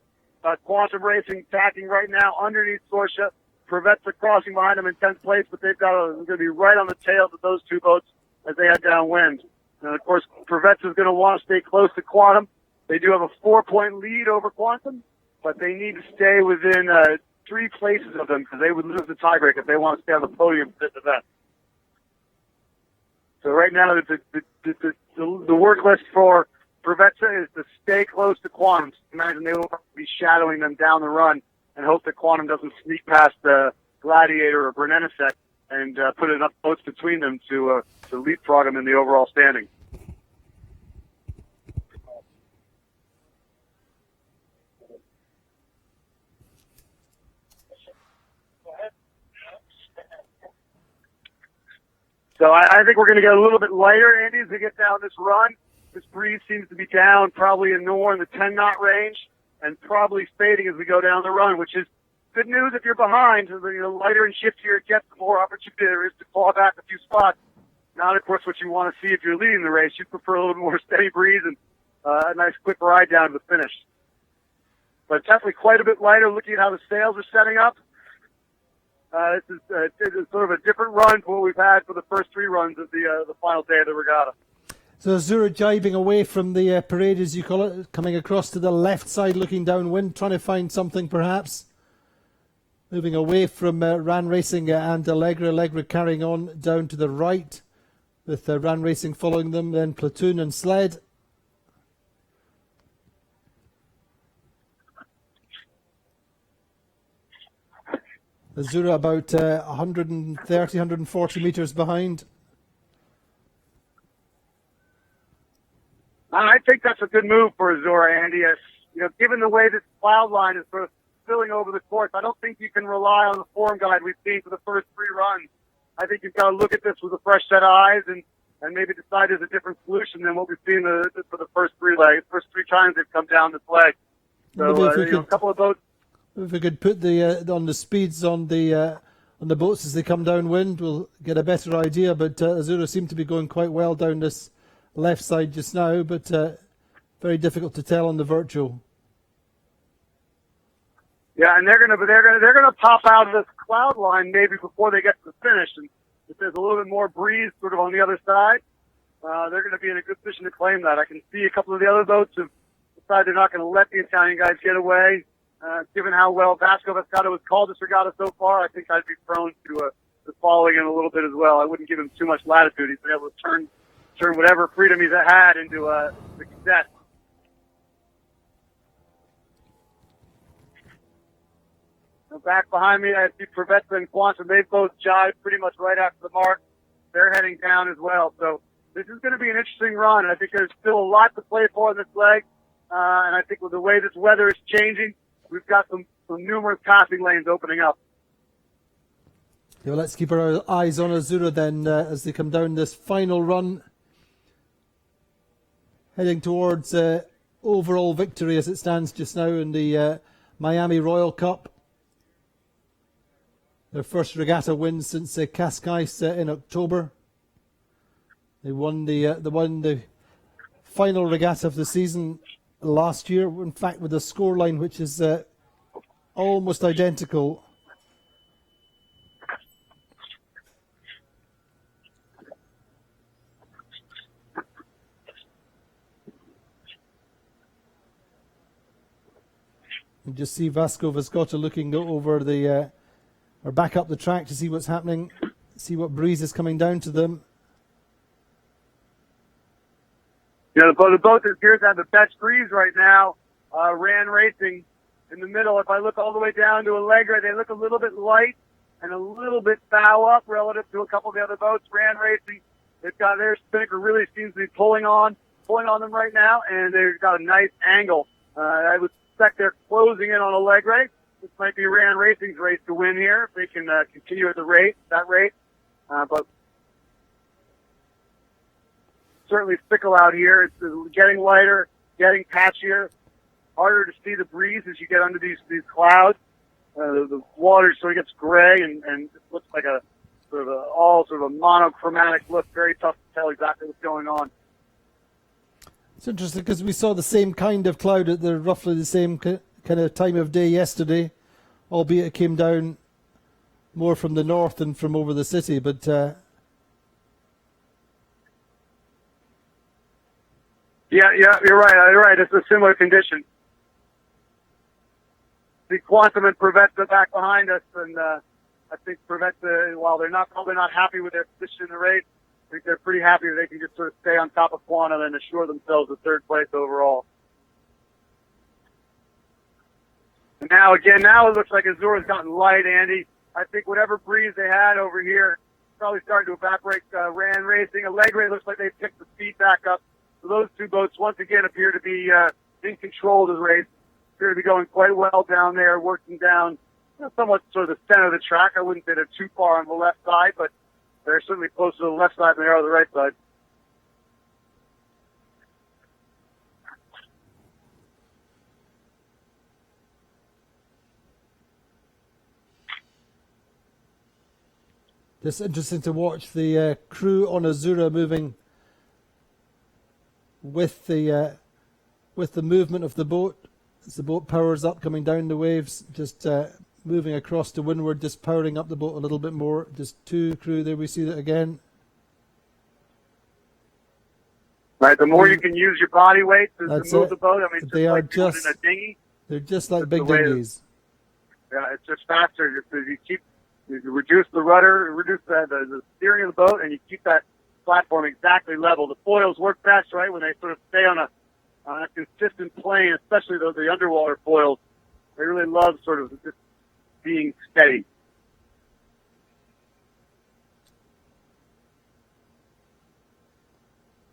Quantum Racing tacking right now underneath Sorsha. Privetza crossing behind them in 10th place, but they're going to be right on the tails of those two boats as they head downwind. And of course, Privetza is going to want to stay close to Quantum. They do have a 4-point lead over Quantum, but they need to stay within 3 places of them because they would lose the tiebreak if they want to stay on the podium for this event. So right now, the work list for Privetza is to stay close to Quantum. Imagine they will be shadowing them down the run and hope that Quantum doesn't sneak past Gladiator or Bernenisek and put enough boats between them to leapfrog them in the overall standing. So I think we're going to get a little bit lighter, Andy, as we get down this run. This breeze seems to be down probably in more in the 10-knot range and probably fading as we go down the run, which is good news if you're behind. The lighter and shiftier it gets, the more opportunity there is to claw back a few spots. Not, of course, what you want to see if you're leading the race. You prefer a little more steady breeze and a nice quick ride down to the finish. But definitely quite a bit lighter looking at how the sails are setting up. This is sort of a different run from what we've had for the first 3 runs of the final day of the regatta. So Azura jibing away from the parade, as you call it, coming across to the left side, looking downwind, trying to find something perhaps. Moving away from Ran Racing and Allegre. Allegre carrying on down to the right with Ran Racing following them, then Platoon and Sled. Azura about 130, 140 metres behind. think that's a good move for Azura, Andy. As, given the way this cloud line is sort of spilling over the course, I don't think you can rely on the form guide we've seen for the first 3 runs. I think you've got to look at this with a fresh set of eyes and maybe decide there's a different solution than what we've seen for the first 3 times they've come down this leg. So, a couple of boats. If we could put on the speeds on the boats as they come downwind, we'll get a better idea. But Azura seem to be going quite well down this left side just now, but very difficult to tell on the virtual. Yeah, and they're gonna pop out of this cloud line maybe before they get to the finish. And if there's a little bit more breeze sort of on the other side, they're going to be in a good position to claim that. I can see a couple of the other boats have decided they're not going to let the Italian guys get away. Given how well Vasco Vescato has called this regatta so far, I think I'd be prone to following him a little bit as well. I wouldn't give him too much latitude. He's been able to turn whatever freedom he's had into success. So back behind me, I see Prevetta and Quantum. They both jived pretty much right after the mark. They're heading down as well. So this is going to be an interesting run, and I think there's still a lot to play for in this leg. And I think with the way this weather is changing, we've got some numerous passing lanes opening up. Yeah, well, let's keep our eyes on Azura then as they come down this final run, heading towards overall victory as it stands just now in the Miami Royal Cup. Their first regatta win since Cascais in October. They won the final regatta of the season last year, in fact, with a scoreline which is almost identical. You just see Vasco Vescotta looking over or back up the track to see what's happening, see what breeze is coming down to them. The boat that appears to have the best breeze right now, Ran Racing in the middle. If I look all the way down to Allegra, they look a little bit light and a little bit bow up relative to a couple of the other boats. Ran Racing, they've got their spinnaker really seems to be pulling on them right now, and they've got a nice angle. I would suspect they're closing in on Allegra. This might be Ran Racing's race to win here if they can continue at that rate. But certainly fickle out here. It's getting lighter, getting patchier, harder to see the breeze as you get under these clouds. The water sort of gets gray and it looks like a sort of a monochromatic look. Very tough to tell exactly what's going on. It's interesting because we saw the same kind of cloud at roughly the same kind of time of day yesterday, albeit it came down more from the north than from over the city. But yeah, you're right. It's a similar condition. The Quantum and Prevetta back behind us, and I think Prevetta, while they're probably not happy with their position in the race, I think they're pretty happy that they can just sort of stay on top of Quantum and assure themselves a 3rd place overall. And now it looks like Azura's gotten light, Andy. I think whatever breeze they had over here is probably starting to evaporate. Ran Racing, Allegra looks like they've picked the speed back up. So those two boats once again appear to be in control of the race. Appear to be going quite well down there, working down somewhat sort of the center of the track. I wouldn't say they're too far on the left side, but they're certainly closer to the left side than they are to the right side. just interesting to watch the crew on Azura moving with the movement of the boat. As the boat powers up, coming down the waves, just moving across to windward, just powering up the boat a little bit more. Just 2 crew there, we see that again. Right, the more you can use your body weight to move the boat, I mean, they are like just in a dinghy. They're just like big dinghies. Yeah, it's just faster. You reduce the rudder, reduce the steering of the boat, and you keep that platform exactly level. The foils work best, right, when they sort of stay on a consistent plane, especially the underwater foils. They really love sort of just being steady.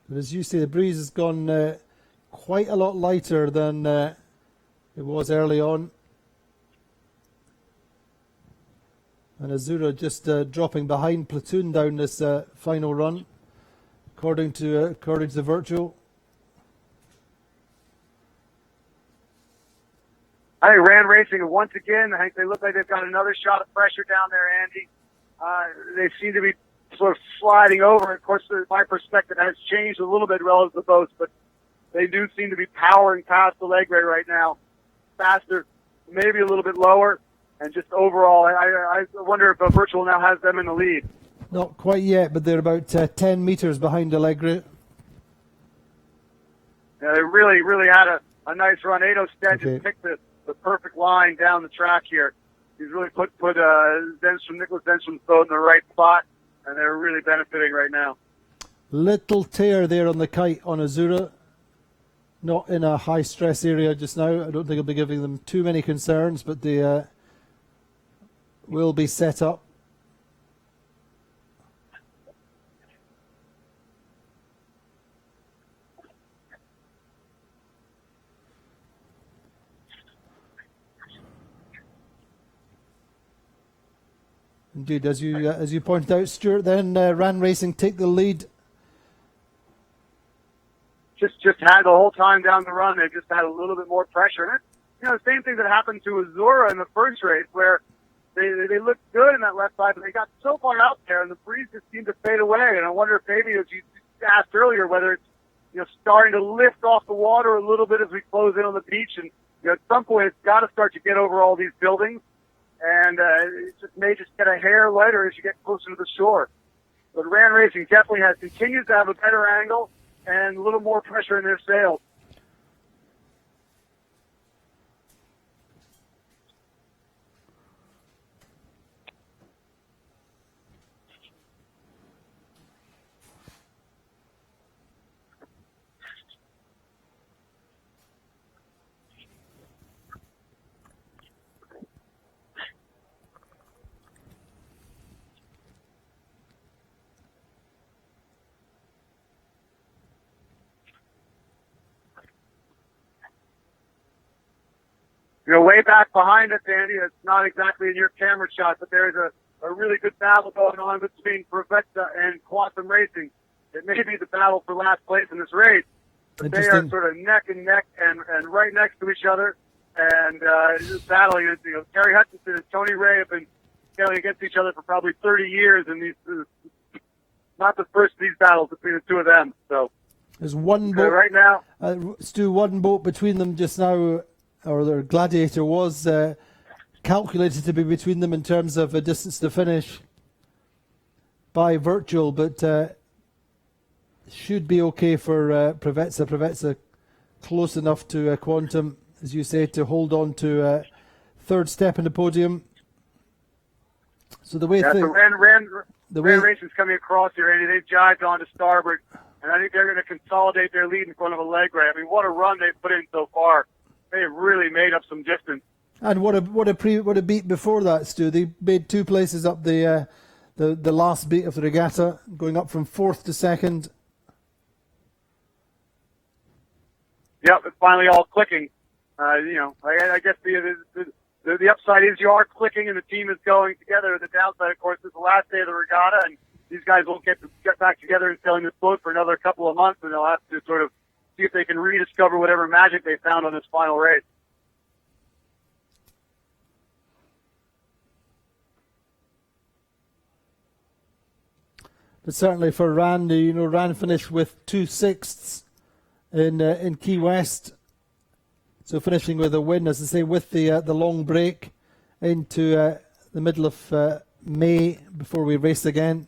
But as you say, the breeze has gone quite a lot lighter than it was early on. And Azura just dropping behind Platoon down this final run, according to the virtual. I think Rand Racing, once again, I think they look like they've got another shot of pressure down there, Andy. They seem to be sort of sliding over. Of course, my perspective has changed a little bit relative to the boats, but they do seem to be powering past the leg ray right now. Faster, maybe a little bit lower, and just overall, I wonder if Virtual now has them in the lead. Not quite yet, but they're about 10 metres behind Allegri. Yeah, they really had a nice run. Ado Stead just picked the perfect line down the track here. He's really put Nicholas Denstrom's boat in the right spot, and they're really benefiting right now. Little tear there on the kite on Azura. Not in a high stress area just now. I don't think I'll be giving them too many concerns, but they will be set up. Indeed, as you pointed out, Stuart, then Rand Racing take the lead. Just had the whole time down the run, they just had a little bit more pressure. And the same thing that happened to Azura in the first race, where they looked good in that left side, but they got so far out there, and the breeze just seemed to fade away. And I wonder if maybe, as you asked earlier, whether it's starting to lift off the water a little bit as we close in on the beach, and at some point it's got to start to get over all these buildings. And it just may just get a hair lighter as you get closer to the shore. But Rand Racing definitely continues to have a better angle and a little more pressure in their sails. Way back behind us, Andy, it's not exactly in your camera shot, but there's a really good battle going on between Regatta and Quantum Racing. It may be the battle for last place in this race, but they are sort of neck and neck and right next to each other and just battling. Terry Hutchinson and Tony Ray have been battling against each other for probably 30 years, and not the first of these battles between the two of them. So there's one boat right now. Stu, one boat between them just now. Or their Gladiator was calculated to be between them in terms of a distance to finish by Virtual, but should be okay for Preveza. Preveza close enough to Quantum, as you say, to hold on to third step in the podium. So the way Rand Racing's coming across here, Andy. They've jived on to starboard, and I think they're going to consolidate their lead in front of a leg ray. I mean, what a run they've put in so far. They have really made up some distance. And what a beat before that, Stu. They made 2 places up the last beat of the regatta, going up from 4th to 2nd. Yep, it's finally all clicking. I guess the upside is you are clicking and the team is going together. The downside, of course, is the last day of the regatta, and these guys won't get back together and sailing this boat for another couple of months, and they'll have to sort of see if they can rediscover whatever magic they found on this final race. But certainly for Rand, Rand finished with 2/6 in Key West, so finishing with a win, as I say, with the long break into the middle of May before we race again.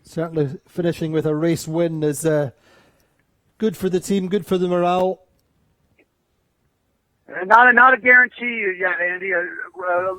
Certainly finishing with a race win is good for the team, good for the morale. And not a guarantee yet, Andy. A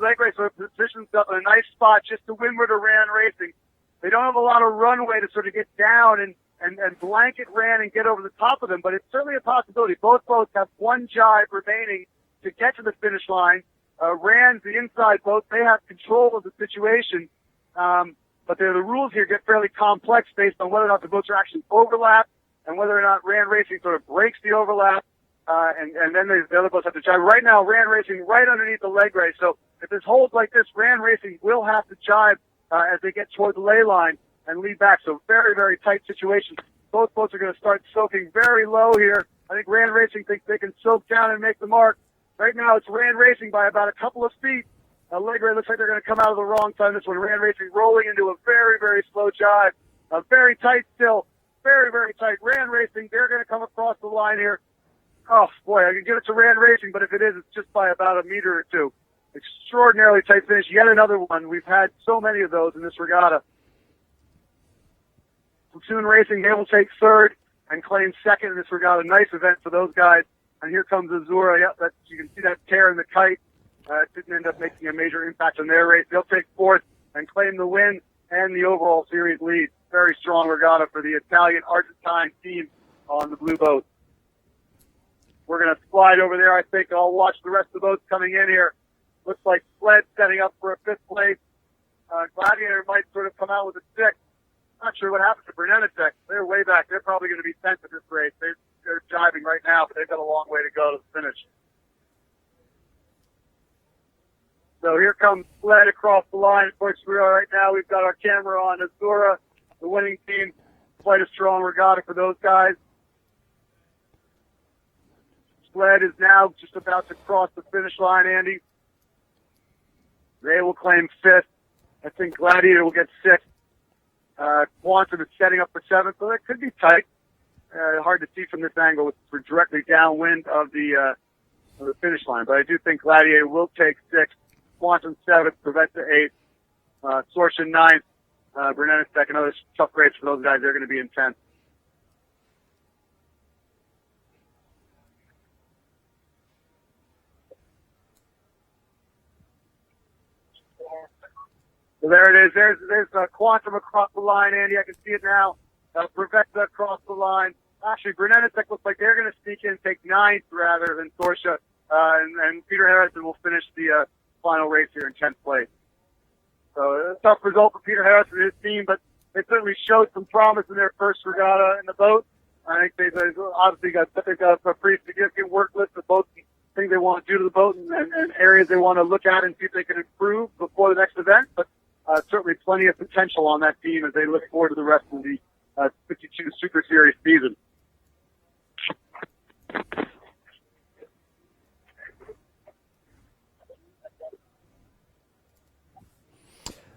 leg race sort of positions up in a nice spot just to windward of Rand Racing. They don't have a lot of runway to sort of get down and blanket Rand and get over the top of them, but it's certainly a possibility. Both boats have 1 jibe remaining to get to the finish line. Rand's the inside boat. They have control of the situation. But the rules here get fairly complex based on whether or not the boats are actually overlapped and whether or not Rand Racing sort of breaks the overlap, and then the other boats have to jibe. Right now, Rand Racing right underneath the leg race. So if this holds like this, Rand Racing will have to jibe as they get toward the lay line and lead back. So very, very tight situation. Both boats are going to start soaking very low here. I think Rand Racing thinks they can soak down and make the mark. Right now, it's Rand Racing by about a couple of feet. Leg race looks like they're going to come out of the wrong time. This one, Rand Racing rolling into a very, very slow jibe. Very tight still. Very, very tight. Rand Racing, they're going to come across the line here. Oh, boy, I can give it to Rand Racing, but if it is, it's just by about a meter or two. Extraordinarily tight finish. Yet another one. We've had so many of those in this regatta. Platoon Racing, they will take third and claim second in this regatta. Nice event for those guys. And here comes Azura. Yep, you can see that tear in the kite. It didn't end up making a major impact on their race. They'll take fourth and claim the win and the overall series lead. Very strong regatta for the Italian-Argentine team on the blue boat. We're going to slide over there, I think. I'll watch the rest of the boats coming in here. Looks like Sled setting up for a fifth place. Gladiator might sort of come out with a sixth. Not sure what happened to Bernenetech. They're way back. They're probably going to be 10th at this race. They're jiving right now, but they've got a long way to go to the finish. So here comes Sled across the line. Of course, we are right now. We've got our camera on Azura, the winning team. Quite a strong regatta for those guys. Sled is now just about to cross the finish line, Andy. They will claim fifth. I think Gladiator will get sixth. Quantum is setting up for seventh, so that could be tight. Hard to see from this angle. We're directly downwind of the finish line, but I do think Gladiator will take sixth. Quantum seventh, Preventa eighth, Sortion ninth, Bernenetech, another tough race for those guys. They're going to be in 10th. So there it is. There's Quantum across the line, Andy. I can see it now. Preventa across the line. Actually, Bernenetech looks like they're going to sneak in, take ninth rather than Sorsha, and Peter Harrison will finish the final race here in 10th place. So a tough result for Peter Harrison and his team, but they certainly showed some promise in their first regatta in the boat. I think they've obviously got a pretty significant work list of both things they want to do to the boat and areas they want to look at and see if they can improve before the next event. But certainly plenty of potential on that team as they look forward to the rest of the 52 Super Series season.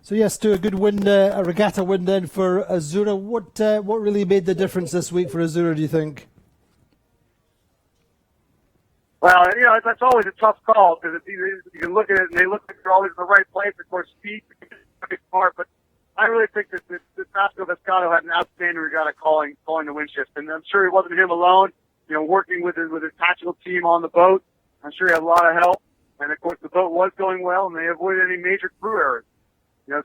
So yes, to a good win, a regatta win then for Azura. What really made the difference this week for Azura, do you think? Well, that's always a tough call because you can look at it and they look like they're always in the right place. Of course, speed is smart, but I really think that Vasco Vescato had an outstanding regatta calling the wind shift, and I'm sure it wasn't him alone. Working with his tactical team on the boat, I'm sure he had a lot of help. And of course, the boat was going well, and they avoided any major crew errors.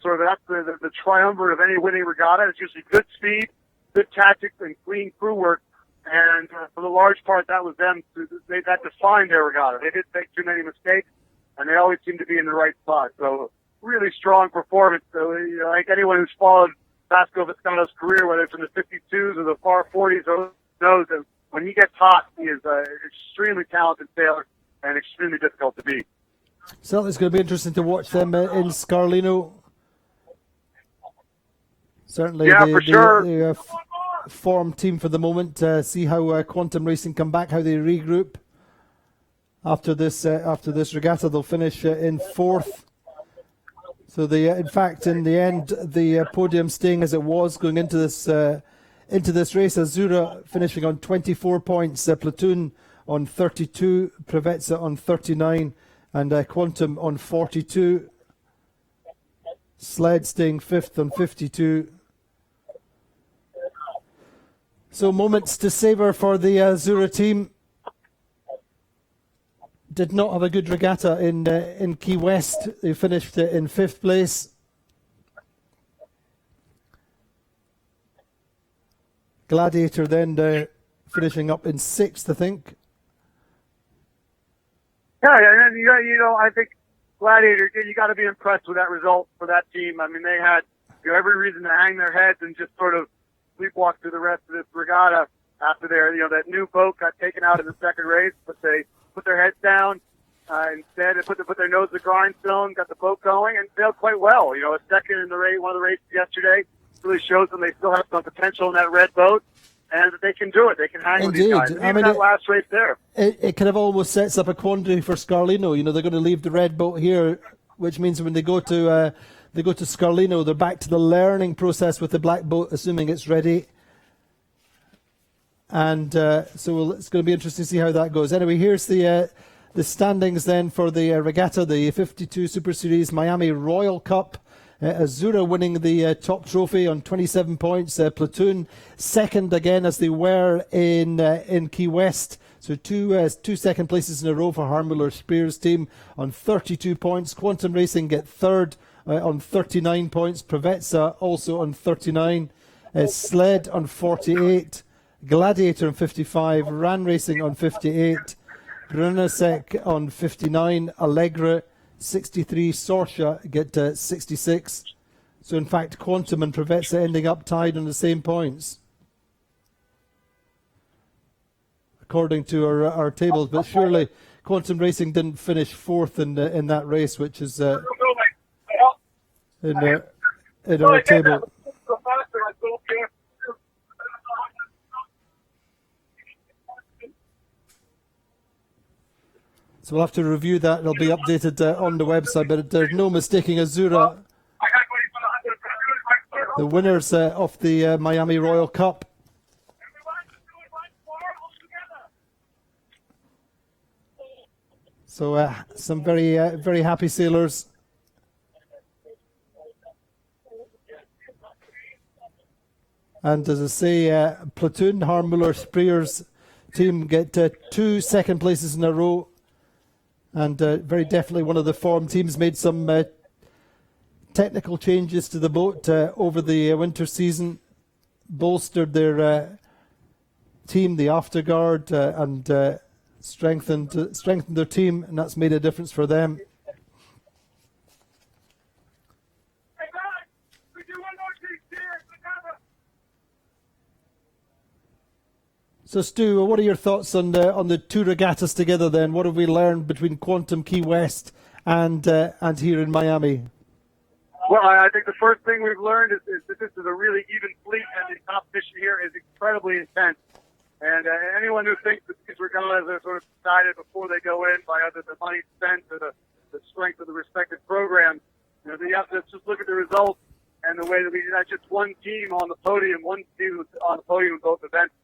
Sort of that's the triumvirate of any winning regatta. It's usually good speed, good tactics, and clean crew work. And for the large part, that was them. That defined their regatta. They didn't make too many mistakes, and they always seemed to be in the right spot. So really strong performance. So, like anyone who's followed Vasco Vescato's career, whether it's in the 52s or the far 40s, knows that when he gets hot, he is an extremely talented sailor and extremely difficult to beat. Certainly it's going to be interesting to watch them in Scarlino. Certainly, yeah, for sure. The form team for the moment. See how Quantum Racing come back, how they regroup after this regatta. They'll finish in fourth. So in fact, in the end, the podium staying as it was going into this race. Azura finishing on 24 points, Platoon on 32, Preveza on 39, and Quantum on 42. Sled staying fifth on 52. So moments to savour for the Azura team. Did not have a good regatta in Key West. They finished in fifth place. Gladiator then finishing up in sixth, I think. Yeah, and I think Gladiator, you got to be impressed with that result for that team. I mean, they had every reason to hang their heads and just sort of sleepwalk through the rest of this regatta. after that new boat got taken out in the second race, but they put their heads down instead and put their nose to the grindstone, got the boat going, and sailed quite well. A second in the race, one of the races yesterday, really shows them they still have some potential in that red boat, and that they can do it. They can hang with these guys. And even that last race there. It kind of almost sets up a quandary for Scarlino. They're going to leave the red boat here, which means when they go to Scarlino, they're back to the learning process with the black boat, assuming it's ready. And so it's going to be interesting to see how that goes. Anyway, here's the standings then for the Regatta, the 52 Super Series Miami Royal Cup. Azura winning the top trophy on 27 points. Platoon second again, as they were in Key West. So two second places in a row for Harmuller Spears' team on 32 points. Quantum Racing get third on 39 points. Provezza also on 39. Sled on 48. Gladiator on 55. Ran Racing on 58. Brunasek on 59. Allegra 63, Sorsha get 66. So in fact, Quantum and Provezza ending up tied on the same points, according to our tables. But surely Quantum Racing didn't finish fourth in that race, which is in our table. So we'll have to review that. It'll be updated on the website, but there's no mistaking Azura, the winners of the Miami Royal Cup. So some very happy sailors. And as I say, Platoon, Harmuller Spears team get 2 second places in a row. And very definitely one of the form teams made some technical changes to the boat over the winter season, bolstered their team, the afterguard, and strengthened their team, and that's made a difference for them. So Stu, what are your thoughts on the two regattas together then? What have we learned between Quantum, Key West and here in Miami? Well, I think the first thing we've learned is that this is a really even fleet, and the competition here is incredibly intense. And anyone who thinks that these regattas are sort of decided before they go in by either the money spent or the strength of the respective programs, you have to just look at the results and the way that we had just one team on the podium, one team on the podium in both events,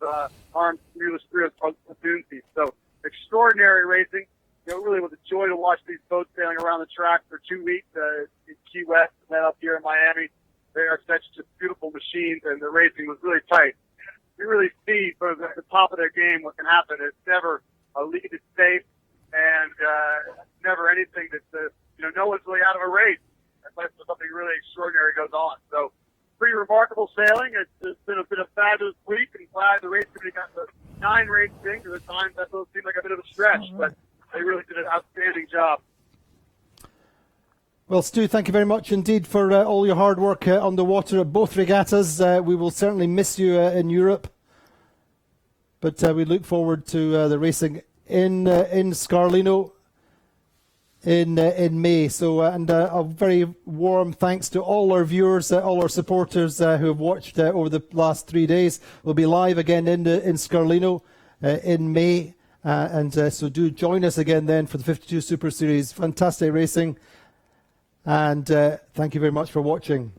Armed Spears Platoon team. So extraordinary racing. Really was a joy to watch these boats sailing around the track for 2 weeks in Key West and then up here in Miami. They are such just beautiful machines, and the racing was really tight. You really see sort of at the top of their game what can happen. It's never a lead is safe, and never anything that no one's really out of a race unless something really extraordinary goes on. So pretty remarkable sailing. It's been a fabulous week, and glad the race committee got the 9 race thing. At the time, that seemed like a bit of a stretch, but they really did an outstanding job. Well, Stu, thank you very much indeed for all your hard work on the water at both regattas. We will certainly miss you in Europe, but we look forward to the racing in Scarlino in May. So, and a very warm thanks to all our viewers, all our supporters who have watched over the last 3 days. We'll be live again in Scarlino in May. So do join us again then for the 52 Super Series. Fantastic racing. And thank you very much for watching.